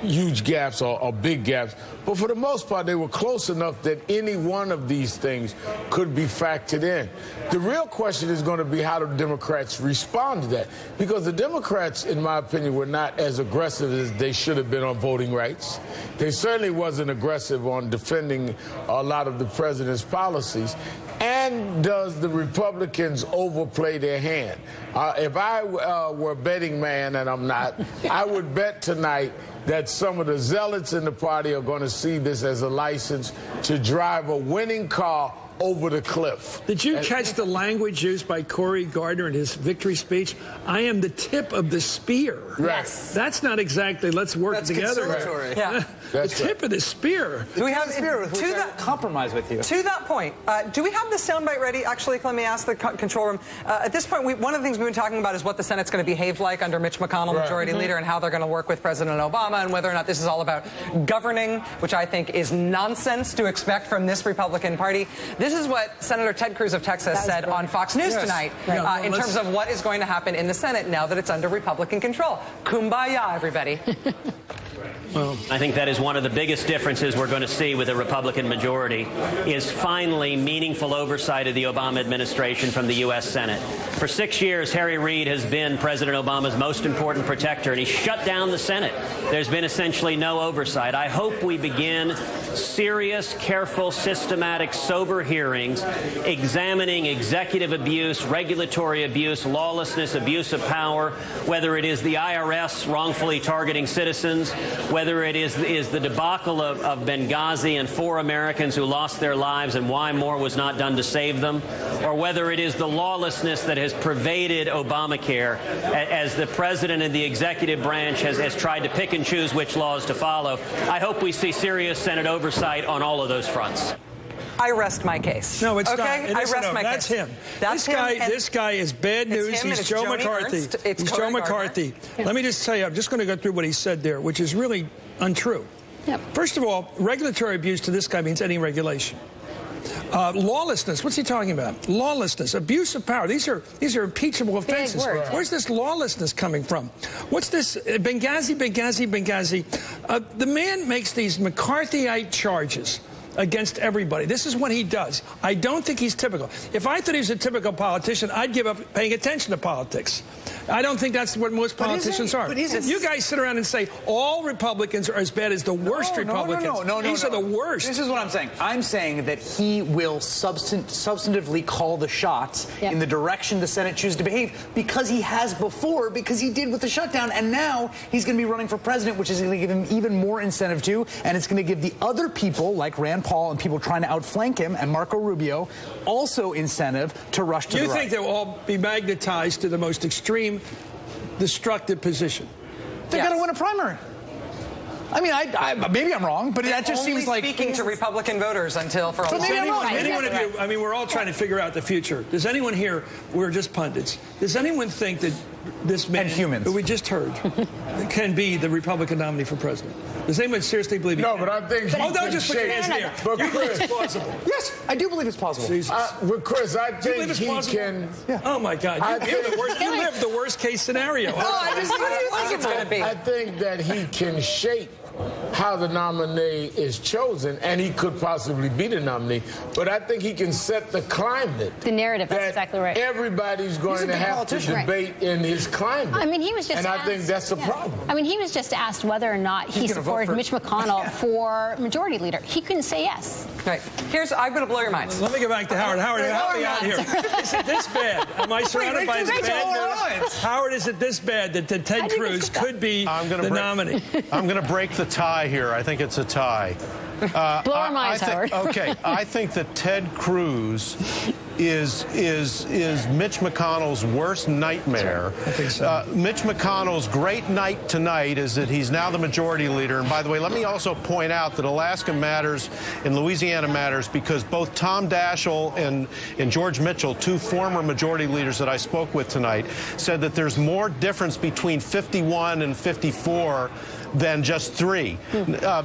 huge gaps or big gaps, but for the most part they were close enough that any one of these things could be factored in. The real question is going to be how do Democrats respond to that, because the Democrats, in my opinion, were not as aggressive as they should have been on voting rights. They certainly wasn't aggressive on defending a lot of the president's policies. And does the Republicans overplay their hand? If I were a betting man, and I'm not, I would bet tonight that some of the zealots in the party are going to see this as a license to drive a winning car over the cliff. Did you catch the language used by Cory Gardner in his victory speech? I am the tip of the spear. Yes. That's not exactly let's work together. Right. Yeah. The tip of the spear. Do we have compromise with you? To that point, do we have the soundbite ready? Actually, let me ask the control room. At this point, one of the things we've been talking about is what the Senate's going to behave like under Mitch McConnell, majority leader, and how they're going to work with President Obama, and whether or not this is all about governing, which I think is nonsense to expect from this Republican Party. This is what Senator Ted Cruz of Texas said on Fox News tonight in terms of what is going to happen in the Senate now that it's under Republican control. Kumbaya, everybody. Well, I think that is one of the biggest differences we're going to see with a Republican majority is finally meaningful oversight of the Obama administration from the U.S. Senate. For 6 years, Harry Reid has been President Obama's most important protector, and he shut down the Senate. There's been essentially no oversight. I hope we begin serious, careful, systematic, sober hearings examining executive abuse, regulatory abuse, lawlessness, abuse of power, whether it is the IRS wrongfully targeting citizens, whether it is the debacle of Benghazi and 4 Americans who lost their lives and why more was not done to save them, or whether it is the lawlessness that has pervaded Obamacare as the president and the executive branch has tried to pick and choose which laws to follow. I hope we see serious Senate oversight on all of those fronts. I rest my case. No, it's okay? not. I rest my that's case. Him. That's this guy is bad news. He's Joe McCarthy. He's Joe McCarthy. Let me just tell you, I'm just going to go through what he said there, which is really untrue. Yep. First of all, regulatory abuse to this guy means any regulation. Lawlessness, what's he talking about? Lawlessness, abuse of power. These are impeachable offenses. Where's this lawlessness coming from? What's this? Benghazi. The man makes these McCarthyite charges against everybody. This is what he does. I don't think he's typical. If I thought he was a typical politician, I'd give up paying attention to politics. I don't think that's what most politicians are. You guys sit around and say all Republicans are as bad as the worst Republicans. No. These are the worst. This is what I'm saying. I'm saying that he will substantively call the shots in the direction the Senate chooses to behave, because he has before, because he did with the shutdown, and now he's going to be running for president, which is going to give him even more incentive to, and it's going to give the other people like Rand Paul and people trying to outflank him and Marco Rubio also incentive to rush to the right. You think they'll all be magnetized to the most extreme destructive position? They're going to win a primary. I mean, maybe I'm wrong, but that just seems like speaking to Republican voters until for a long time. Anyone of you, I mean, we're all trying to figure out the future. Does anyone here, we're just pundits, does anyone think that this man who we just heard can be the Republican nominee for president? Does anyone seriously believe he can? No, but I think don't just put your hands there. But You believe Chris, it's plausible? Yes, I do believe it's possible. But Chris, I Do you believe think it's he plausible? can. Oh my God, you live the worst case scenario. What do you think it's going to be? I think that he can shape how the nominee is chosen, and he could possibly be the nominee. But I think he can set the climate. The narrative, that's exactly right. Everybody's going to have to debate in his climate. I mean, he was just and asked, I think that's the problem. I mean, he was just asked whether or not he supported Mitch McConnell for majority leader. He couldn't say yes. Right. I'm going to blow your minds. Let me go back to Howard. Howard, help me out here. Is it this bad? Am I surrounded by this bad news? Howard, is it this bad that Ted Cruz could be the nominee? I'm going to break the tie here. I think it's a tie. Blow our minds, Howard. Okay, I think that Ted Cruz is Mitch McConnell's worst nightmare. I think so. Mitch McConnell's great night tonight is that he's now the majority leader. And by the way, let me also point out that Alaska matters and Louisiana matters because both Tom Daschle and George Mitchell, 2 former majority leaders that I spoke with tonight, said that there's more difference between 51 and 54 than just 3.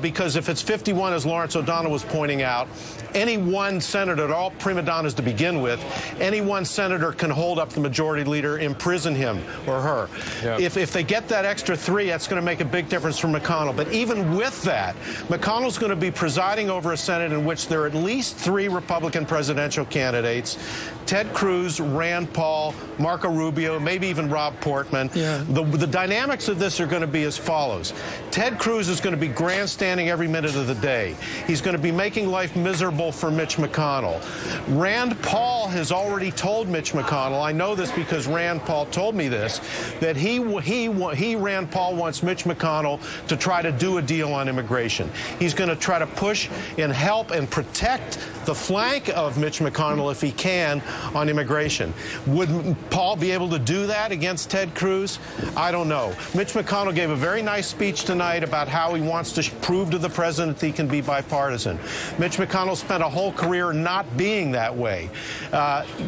Because if it's 51, as Lawrence O'Donnell was pointing out, any one senator, they're all prima donnas to begin with, any one senator can hold up the majority leader, imprison him or her. Yep. If they get that extra 3, that's going to make a big difference for McConnell. But even with that, McConnell's going to be presiding over a Senate in which there are at least 3 Republican presidential candidates: Ted Cruz, Rand Paul, Marco Rubio, maybe even Rob Portman. Yeah. The dynamics of this are going to be as follows. Ted Cruz is going to be grandstanding every minute of the day. He's going to be making life miserable for Mitch McConnell. Rand Paul has already told Mitch McConnell, I know this because Rand Paul told me this, that Rand Paul wants Mitch McConnell to try to do a deal on immigration. He's going to try to push and help and protect the flank of Mitch McConnell if he can on immigration. Would Paul be able to do that against Ted Cruz? I don't know. Mitch McConnell gave a very nice speech tonight about how he wants to prove to the president that he can be bipartisan. Mitch McConnell spent a whole career not being that way.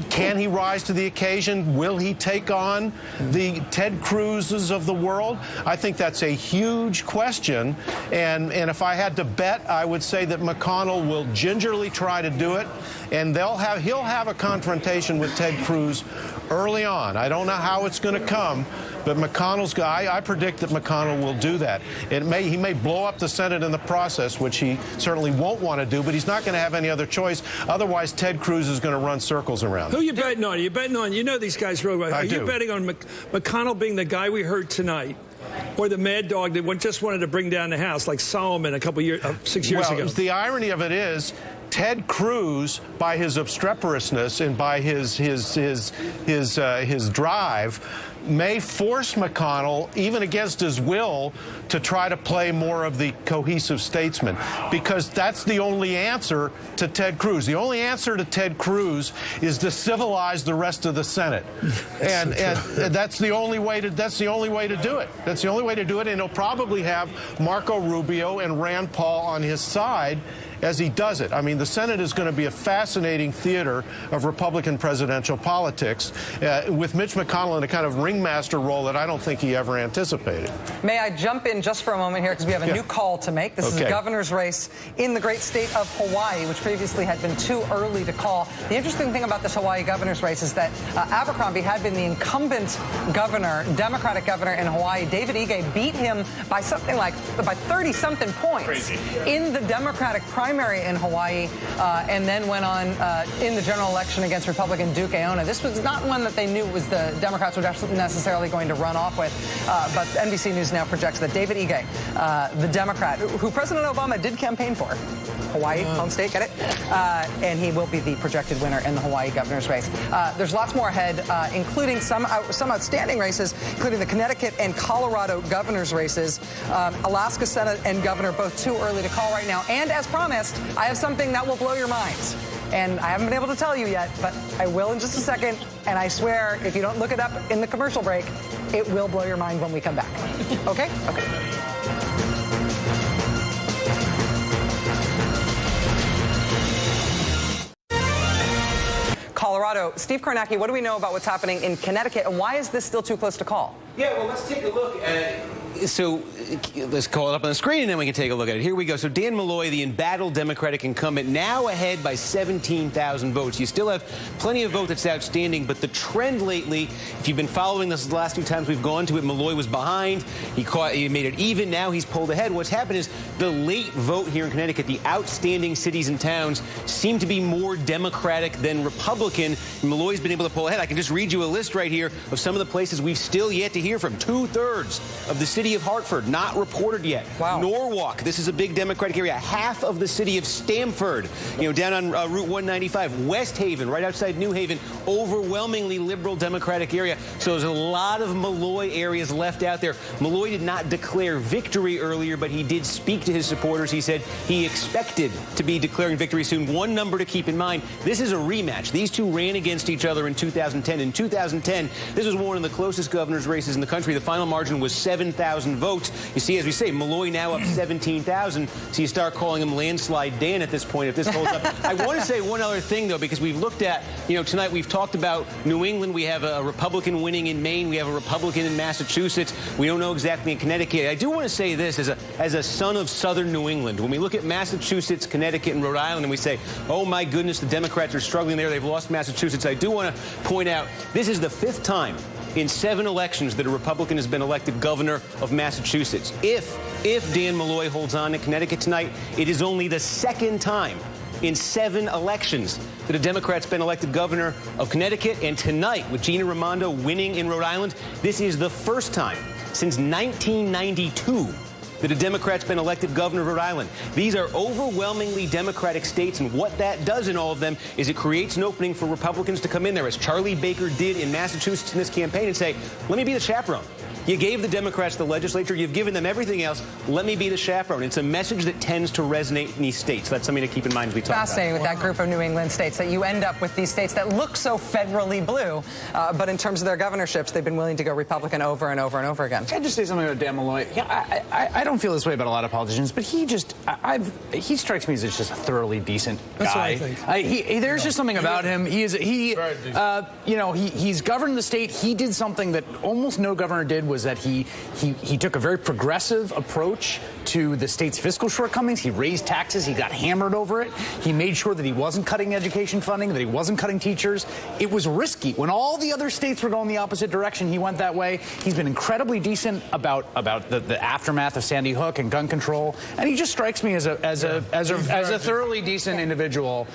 Can he rise to the occasion? Will he take on the Ted Cruzes of the world? I think that's a huge question. And if I had to bet, I would say that McConnell will gingerly try to do it, and he'll have a confrontation with Ted Cruz early on. I don't know how it's going to come, but I predict that McConnell will do that. He may blow up the Senate in the process, which he certainly won't want to do, but he's not going to have any other choice. Otherwise, Ted Cruz is going to run circles around. Who are you betting on? You know these guys really well. Are you betting on McConnell being the guy we heard tonight or the mad dog that just wanted to bring down the house, like Solomon a couple years, 6 years ago? The irony of it is, Ted Cruz, by his obstreperousness and by his drive, may force McConnell, even against his will, to try to play more of the cohesive statesman, because that's the only answer to Ted Cruz. The only answer to Ted Cruz is to civilize the rest of the Senate, and that's the only way to do it. That's the only way to do it, and he'll probably have Marco Rubio and Rand Paul on his side as he does it. I mean, the Senate is going to be a fascinating theater of Republican presidential politics, with Mitch McConnell in a kind of ringmaster role that I don't think he ever anticipated. May I jump in just for a moment here, because we have a new call to make. This is a governor's race in the great state of Hawaii, which previously had been too early to call. The interesting thing about this Hawaii governor's race is that Abercrombie had been the incumbent governor, Democratic governor in Hawaii. David Ige beat him by something like 30-something points in the Democratic primary in Hawaii, and then went on in the general election against Republican Duke Aona. This was not one that they knew was the Democrats were necessarily going to run off with, but NBC News now projects that David Ige, the Democrat, who President Obama did campaign for, Hawaii, home state, get it? And he will be the projected winner in the Hawaii governor's race. There's lots more ahead, including some outstanding races, including the Connecticut and Colorado governor's races. Alaska Senate and governor both too early to call right now. And as promised, I have something that will blow your minds. And I haven't been able to tell you yet, but I will in just a second. And I swear, if you don't look it up in the commercial break, it will blow your mind when we come back. Okay? Okay. Colorado. Steve Kornacki, what do we know about what's happening in Connecticut, and why is this still too close to call? Yeah, well, let's take a look at so let's call it up on the screen, and then we can take a look at it. Here we go. So Dan Malloy, the embattled Democratic incumbent, now ahead by 17,000 votes. You still have plenty of votes that's outstanding, but the trend lately, if you've been following this the last few times we've gone to it, Malloy was behind. He made it even. Now he's pulled ahead. What's happened is the late vote here in Connecticut, the outstanding cities and towns seem to be more Democratic than Republican. Malloy's been able to pull ahead. I can just read you a list right here of some of the places we've still yet to hear from. 2/3 of the city of Hartford, not reported yet. Wow. Norwalk, this is a big Democratic area. Half of the city of Stamford, down on Route 195. West Haven, right outside New Haven, overwhelmingly liberal Democratic area. So there's a lot of Malloy areas left out there. Malloy did not declare victory earlier, but he did speak to his supporters. He said he expected to be declaring victory soon. One number to keep in mind, this is a rematch. These two ran against each other in 2010. In 2010, this was one of the closest governor's races in the country. The final margin was 7,000 votes. You see, as we say, Malloy now up 17,000. So you start calling him Landslide Dan at this point if this holds up. I want to say one other thing, though, because we've looked at, tonight we've talked about New England. We have a Republican winning in Maine. We have a Republican in Massachusetts. We don't know exactly in Connecticut. I do want to say this as a son of southern New England. When we look at Massachusetts, Connecticut, and Rhode Island, and we say, oh, my goodness, the Democrats are struggling there. They've lost Massachusetts. I do want to point out this is the 5th time in 7 elections that a Republican has been elected governor of Massachusetts. If Dan Malloy holds on to Connecticut tonight, it is only the 2nd time in 7 elections that a Democrat's been elected governor of Connecticut. And tonight, with Gina Raimondo winning in Rhode Island, this is the first time since 1992 that a Democrat's been elected governor of Rhode Island. These are overwhelmingly Democratic states, and what that does in all of them is it creates an opening for Republicans to come in there, as Charlie Baker did in Massachusetts in this campaign, and say, let me be the chaperone. You gave the Democrats the legislature. You've given them everything else. Let me be the chaperone. It's a message that tends to resonate in these states. That's something to keep in mind as we talk about it. Fascinating with that group of New England states, that you end up with these states that look so federally blue, but in terms of their governorships, they've been willing to go Republican over and over and over again. Can I just say something about Dan Malloy? Yeah, I don't feel this way about a lot of politicians, but he strikes me as just a thoroughly decent guy. That's what I think. There's just something about him. He's governed the state. He did something that almost no governor did, was that he took a very progressive approach to the state's fiscal shortcomings. He raised taxes. He got hammered over it. He made sure that he wasn't cutting education funding, that he wasn't cutting teachers. It was risky. When all the other states were going the opposite direction, he went that way. He's been incredibly decent about the aftermath of Sandy Hook and gun control, and he just strikes me as a thoroughly decent individual.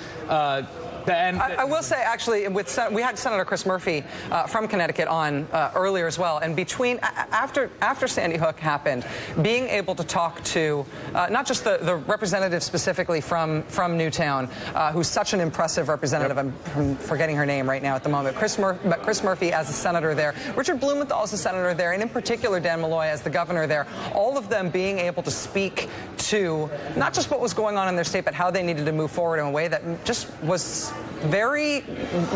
And I will say, actually, we had Senator Chris Murphy from Connecticut on earlier as well. And between after Sandy Hook happened, being able to talk to not just the representative specifically from Newtown, who's such an impressive representative. I'm forgetting her name right now at the moment. Chris Murphy as the senator there, Richard Blumenthal as the senator there, and in particular Dan Malloy as the governor there. All of them being able to speak to not just what was going on in their state, but how they needed to move forward in a way that just was very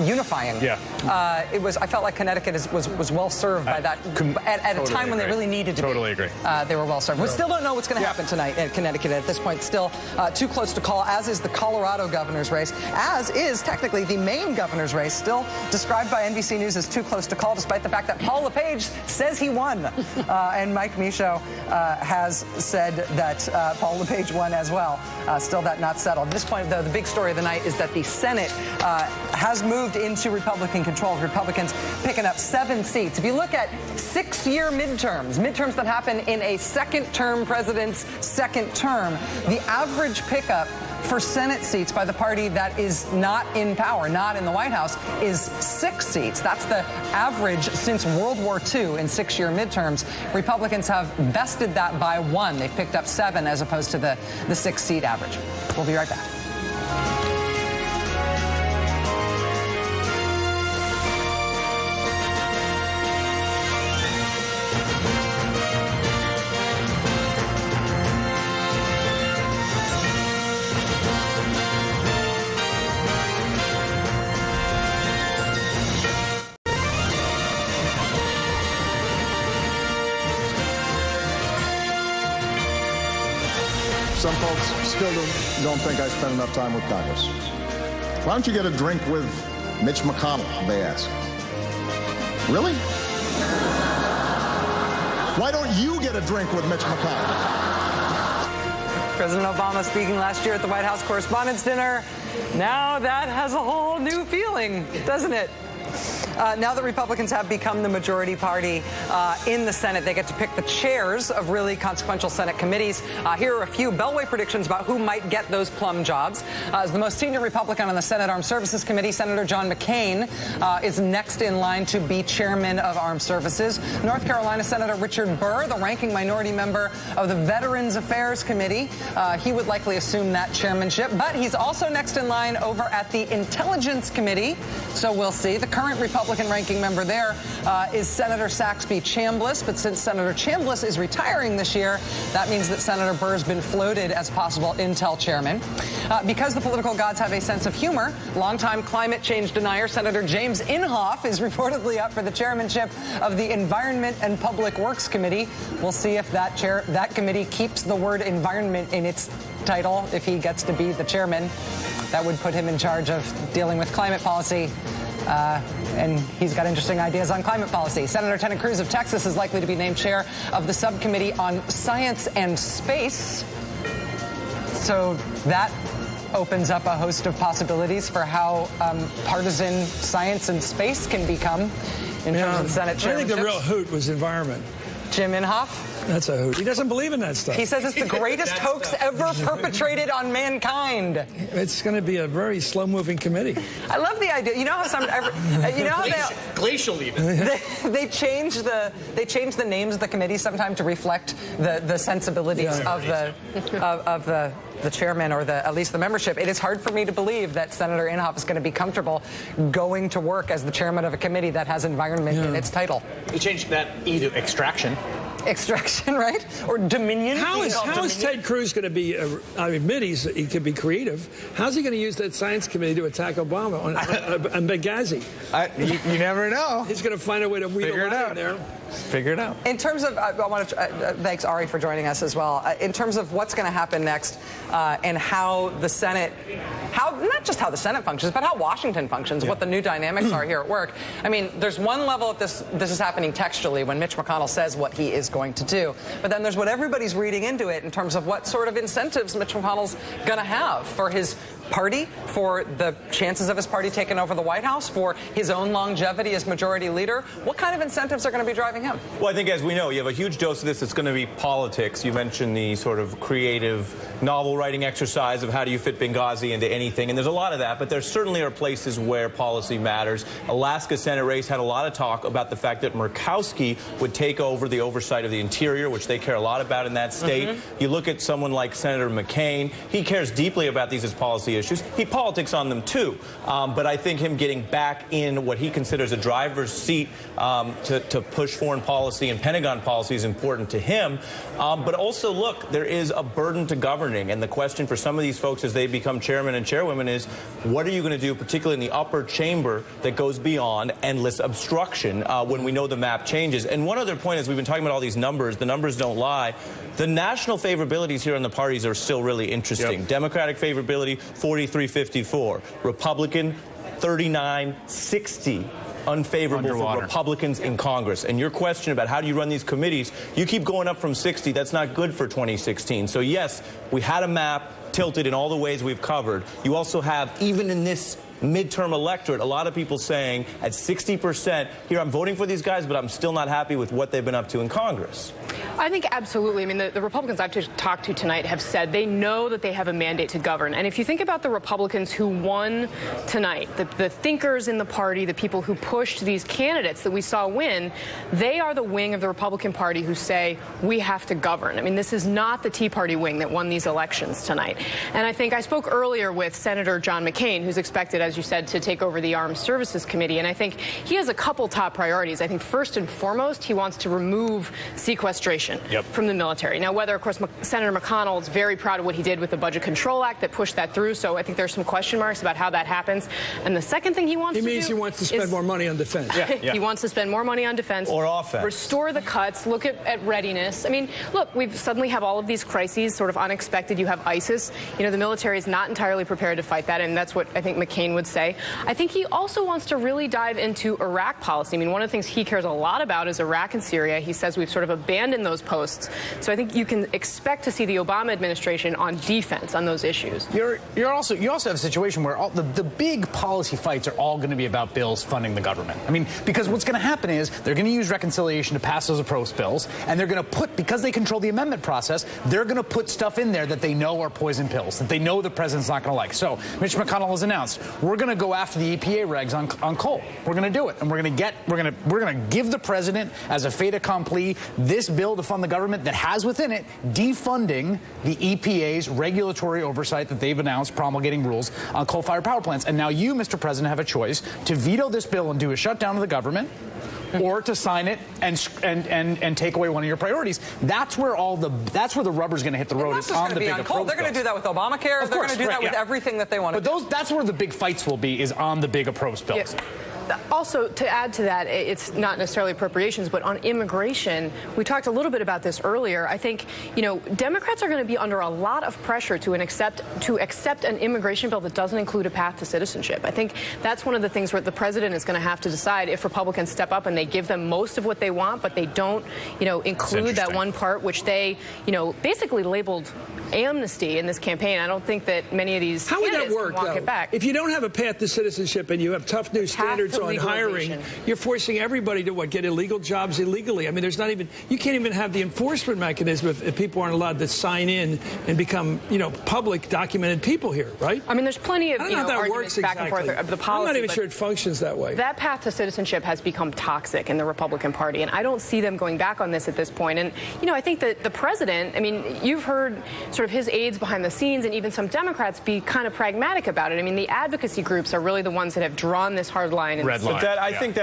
unifying. Yeah. I felt like Connecticut was well served by that at a time when they really needed to be. Totally agree. They were well served. We still don't know what's going to happen tonight in Connecticut at this point. Still too close to call, as is the Colorado governor's race, as is technically the Maine governor's race, still described by NBC News as too close to call, despite the fact that Paul LePage says he won. And Mike Michaud has said that Paul LePage won as well. Still that not settled. At this point, though, the big story of the night is that the Senate has moved into Republican control. Republicans picking up 7 seats. If you look at 6-year midterms that happen in a second-term president's second term, the average pickup for Senate seats by the party that is not in power, not in the White House, is 6 seats. That's the average since World War II in 6-year midterms. Republicans have bested that by 1. They've picked up 7 as opposed to the 6-seat average. We'll be right back. Some folks still don't think I spend enough time with Congress. Why don't you get a drink with Mitch McConnell, they ask. Really? Why don't you get a drink with Mitch McConnell? President Obama speaking last year at the White House Correspondents' Dinner. Now that has a whole new feeling, doesn't it? Now that Republicans have become the majority party in the Senate, they get to pick the chairs of really consequential Senate committees. Here are a few Beltway predictions about who might get those plum jobs. As the most senior Republican on the Senate Armed Services Committee, Senator John McCain is next in line to be chairman of Armed Services. North Carolina Senator Richard Burr, the ranking minority member of the Veterans Affairs Committee, he would likely assume that chairmanship. But he's also next in line over at the Intelligence Committee, so we'll see. The current Republican ranking member there is Senator Saxby Chambliss, but since Senator Chambliss is retiring this year, that means that Senator Burr has been floated as possible Intel chairman. Because the political gods have a sense of humor, longtime climate change denier Senator James Inhofe is reportedly up for the chairmanship of the Environment and Public Works Committee. We'll see if that committee keeps the word environment in its title if he gets to be the chairman. That would put him in charge of dealing with climate policy. And he's got interesting ideas on climate policy. Senator Ted Cruz of Texas is likely to be named chair of the subcommittee on science and space. So that opens up a host of possibilities for how partisan science and space can become in terms of the Senate chairmanship. I think the real hoot was environment. Jim Inhofe? That's a hoot. He doesn't believe in that stuff. He says it's the greatest hoax ever perpetrated on mankind. It's going to be a very slow-moving committee. I love the idea. You know how glacial even. They change the names of the committee sometimes to reflect the sensibilities of the chairman or at least the membership. It is hard for me to believe that Senator Inhofe is going to be comfortable going to work as the chairman of a committee that has environment in its title. They changed that E to extraction. Extraction, right? Or Dominion. How is Ted Cruz going to be, I admit he could be creative. How's he going to use that science committee to attack Obama on Benghazi? You never know. He's going to find a way to wheedle it out there. Figure it out. In terms of, I want to thanks Ari for joining us as well. In terms of what's going to happen next and how the Senate, not just how the Senate functions, but how Washington functions, what the new dynamics are here at work. I mean, there's one level of this is happening textually when Mitch McConnell says what he is going to do. But then there's what everybody's reading into it in terms of what sort of incentives Mitch McConnell's going to have for his party, for the chances of his party taking over the White House, for his own longevity as majority leader? What kind of incentives are going to be driving him? Well, I think, as we know, you have a huge dose of this that's going to be politics. You mentioned the sort of creative novel writing exercise of how do you fit Benghazi into anything, and there's a lot of that, but there certainly are places where policy matters. Alaska Senate race had a lot of talk about the fact that Murkowski would take over the oversight of the interior, which they care a lot about in that state. You look at someone like Senator McCain. He cares deeply about these as policy issues. He politics on them, too. But I think him getting back in what he considers a driver's seat to push foreign policy and Pentagon policy is important to him. But also, look, there is a burden to governing. And the question for some of these folks as they become chairmen and chairwomen is, what are you going to do, particularly in the upper chamber, that goes beyond endless obstruction when we know the map changes? And one other point is, we've been talking about all these numbers. The numbers don't lie. The national favorabilities here on the parties are still really interesting. Yep. Democratic favorability, 43-54. Republican, 39-60. Unfavorable for Republicans in Congress. And your question about how do you run these committees, you keep going up from 60. That's not good for 2016. So, yes, we had a map tilted in all the ways we've covered. You also have, even in this midterm electorate, a lot of people saying at 60%, here, I'm voting for these guys, but I'm still not happy with what they've been up to in Congress. I think absolutely. I mean, the Republicans I've talked to tonight have said they know that they have a mandate to govern. And if you think about the Republicans who won tonight, the thinkers in the party, the people who pushed these candidates that we saw win, they are the wing of the Republican Party who say, we have to govern. I mean, this is not the Tea Party wing that won these elections tonight. And I think I spoke earlier with Senator John McCain, who's expected, as you said, to take over the Armed Services Committee. And I think he has a couple top priorities. I think first and foremost, he wants to remove sequestration from the military. Now, whether, of course, Senator McConnell is very proud of what he did with the Budget Control Act that pushed that through. So I think there's some question marks about how that happens. And the second thing he wants to do he wants to spend more money on defense. He wants to spend more money on defense. Or offense. Restore the cuts. Look at readiness. I mean, look, we've suddenly have all of these crises sort of unexpected. You have ISIS. You know, the military is not entirely prepared to fight that. And that's what I think McCain would say. I think he also wants to really dive into Iraq policy. I mean, one of the things he cares a lot about is Iraq and Syria. He says we've sort of abandoned those posts. So I think you can expect to see the Obama administration on defense on those issues. You also have a situation where the big policy fights are all going to be about bills funding the government. I mean, because what's going to happen is they're going to use reconciliation to pass those approach bills, and they're going to put, because they control the amendment process, they're going to put stuff in there that they know are poison pills, that they know the president's not going to like. So Mitch McConnell has announced we're going to go after the EPA regs on coal. We're going to do it, and we're going to give the president as a fait accompli this bill to fund the government that has within it defunding the EPA's regulatory oversight that they've announced, promulgating rules on coal-fired power plants. And now you, Mr. President, have a choice to veto this bill and do a shutdown of the government, or to sign it and take away one of your priorities. That's where the rubber's going to hit the road. It's on the big approach. They're going to do that with Obamacare. They're going to do that with everything that they want to do. That's where the big fights will be, is on the big approach bills. Yeah. Also, to add to that, it's not necessarily appropriations, but on immigration, we talked a little bit about this earlier. I think, you know, Democrats are going to be under a lot of pressure to accept an immigration bill that doesn't include a path to citizenship. I think that's one of the things where the president is going to have to decide if Republicans step up and they give them most of what they want, but they don't, you know, include that one part which they, you know, basically labeled amnesty in this campaign. I don't think that many of these candidates can walk it back. If you don't have a path to citizenship and you have tough new standards on hiring, you're forcing everybody to get illegal jobs illegally. I mean, you can't even have the enforcement mechanism if people aren't allowed to sign in and become, you know, public documented people here, right? I mean, there's plenty of, arguments back and forth of the policy. I'm not even sure it functions that way. That path to citizenship has become toxic in the Republican Party, and I don't see them going back on this at this point. And, you know, I think that the president, I mean, you've heard sort of his aides behind the scenes and even some Democrats be kind of pragmatic about it. I mean, the advocacy groups are really the ones that have drawn this hard line. And but I think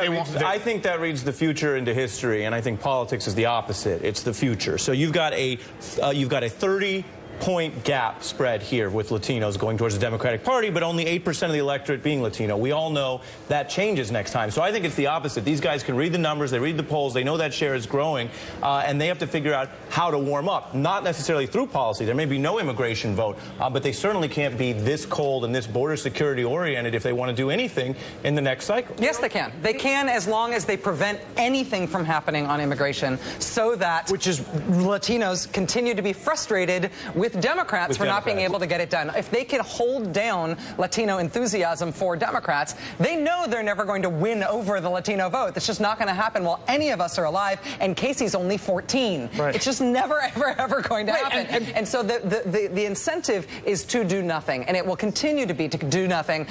that reads the future into history, and I think politics is the opposite. It's the future. So you've got a 30-point gap spread here with Latinos going towards the Democratic Party, but only 8% of the electorate being Latino. We all know that changes next time. So I think it's the opposite. These guys can read the numbers, they read the polls, they know that share is growing, and they have to figure out how to warm up. Not necessarily through policy. There may be no immigration vote, but they certainly can't be this cold and this border security oriented if they want to do anything in the next cycle. Yes, they can. They can, as long as they prevent anything from happening on immigration, so that Latinos continue to be frustrated with with Democrats for not being able to get it done. If they can hold down Latino enthusiasm for Democrats, they know they're never going to win over the Latino vote. That's just not going to happen while any of us are alive, and Casey's only 14. Right. It's just never, ever going to happen. And so the incentive is to do nothing, and it will continue to be to do nothing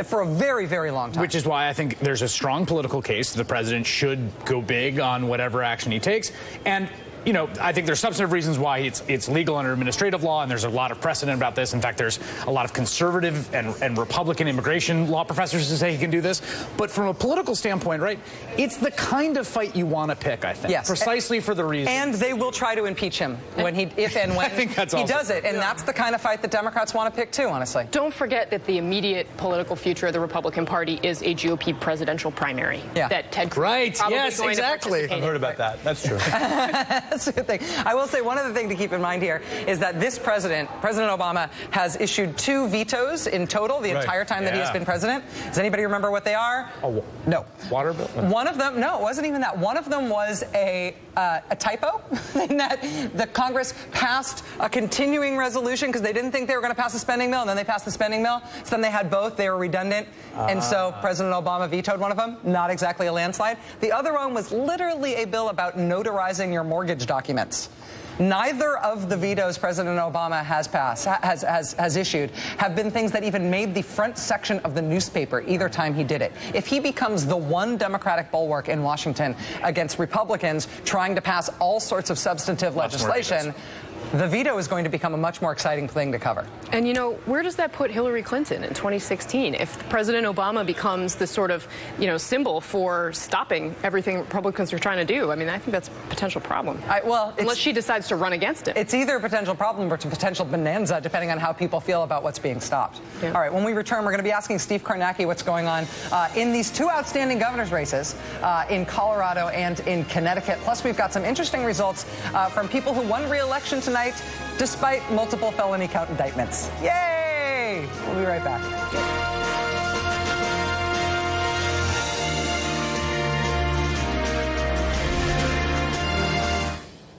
for a very, very long time. Which is why I think there's a strong political case. The president should go big on whatever action he takes. And you know, I think there's substantive reasons why it's legal under administrative law, and there's a lot of precedent about this. In fact, there's a lot of conservative and Republican immigration law professors who say he can do this. But from a political standpoint, right, it's the kind of fight you want to pick, I think. Yes. Precisely for the reason. And they will try to impeach him if and when I think that's he also does it. And that's the kind of fight that Democrats want to pick, too, honestly. Don't forget that the immediate political future of the Republican Party is a GOP presidential primary. Yeah. That Ted Cruz is probably going to participate in. I've heard about that. That's true. That's a good thing. I will say one other thing to keep in mind here is that this President Obama, has issued 2 vetoes in total the entire time that he has been president. Does anybody remember what they are? No. Water bill? One of them, no, it wasn't even that. One of them was a typo in that the Congress passed a continuing resolution because they didn't think they were going to pass a spending bill, and then they passed the spending bill. So then they had both. They were redundant. And so President Obama vetoed one of them. Not exactly a landslide. The other one was literally a bill about notarizing your mortgage documents. Neither of the vetoes President Obama has issued have been things that even made the front section of the newspaper either time he did it. If he becomes the one Democratic bulwark in Washington against Republicans trying to pass all sorts of substantive legislation, the veto is going to become a much more exciting thing to cover. And, you know, where does that put Hillary Clinton in 2016? If President Obama becomes the sort of, you know, symbol for stopping everything Republicans are trying to do, I mean, I think that's a potential problem. Unless she decides to run against it. It's either a potential problem or it's a potential bonanza, depending on how people feel about what's being stopped. Yeah. All right, when we return, we're going to be asking Steve Kornacki what's going on in these 2 outstanding governor's races in Colorado and in Connecticut. Plus, we've got some interesting results from people who won re-election tonight despite multiple felony count indictments. Yay! We'll be right back.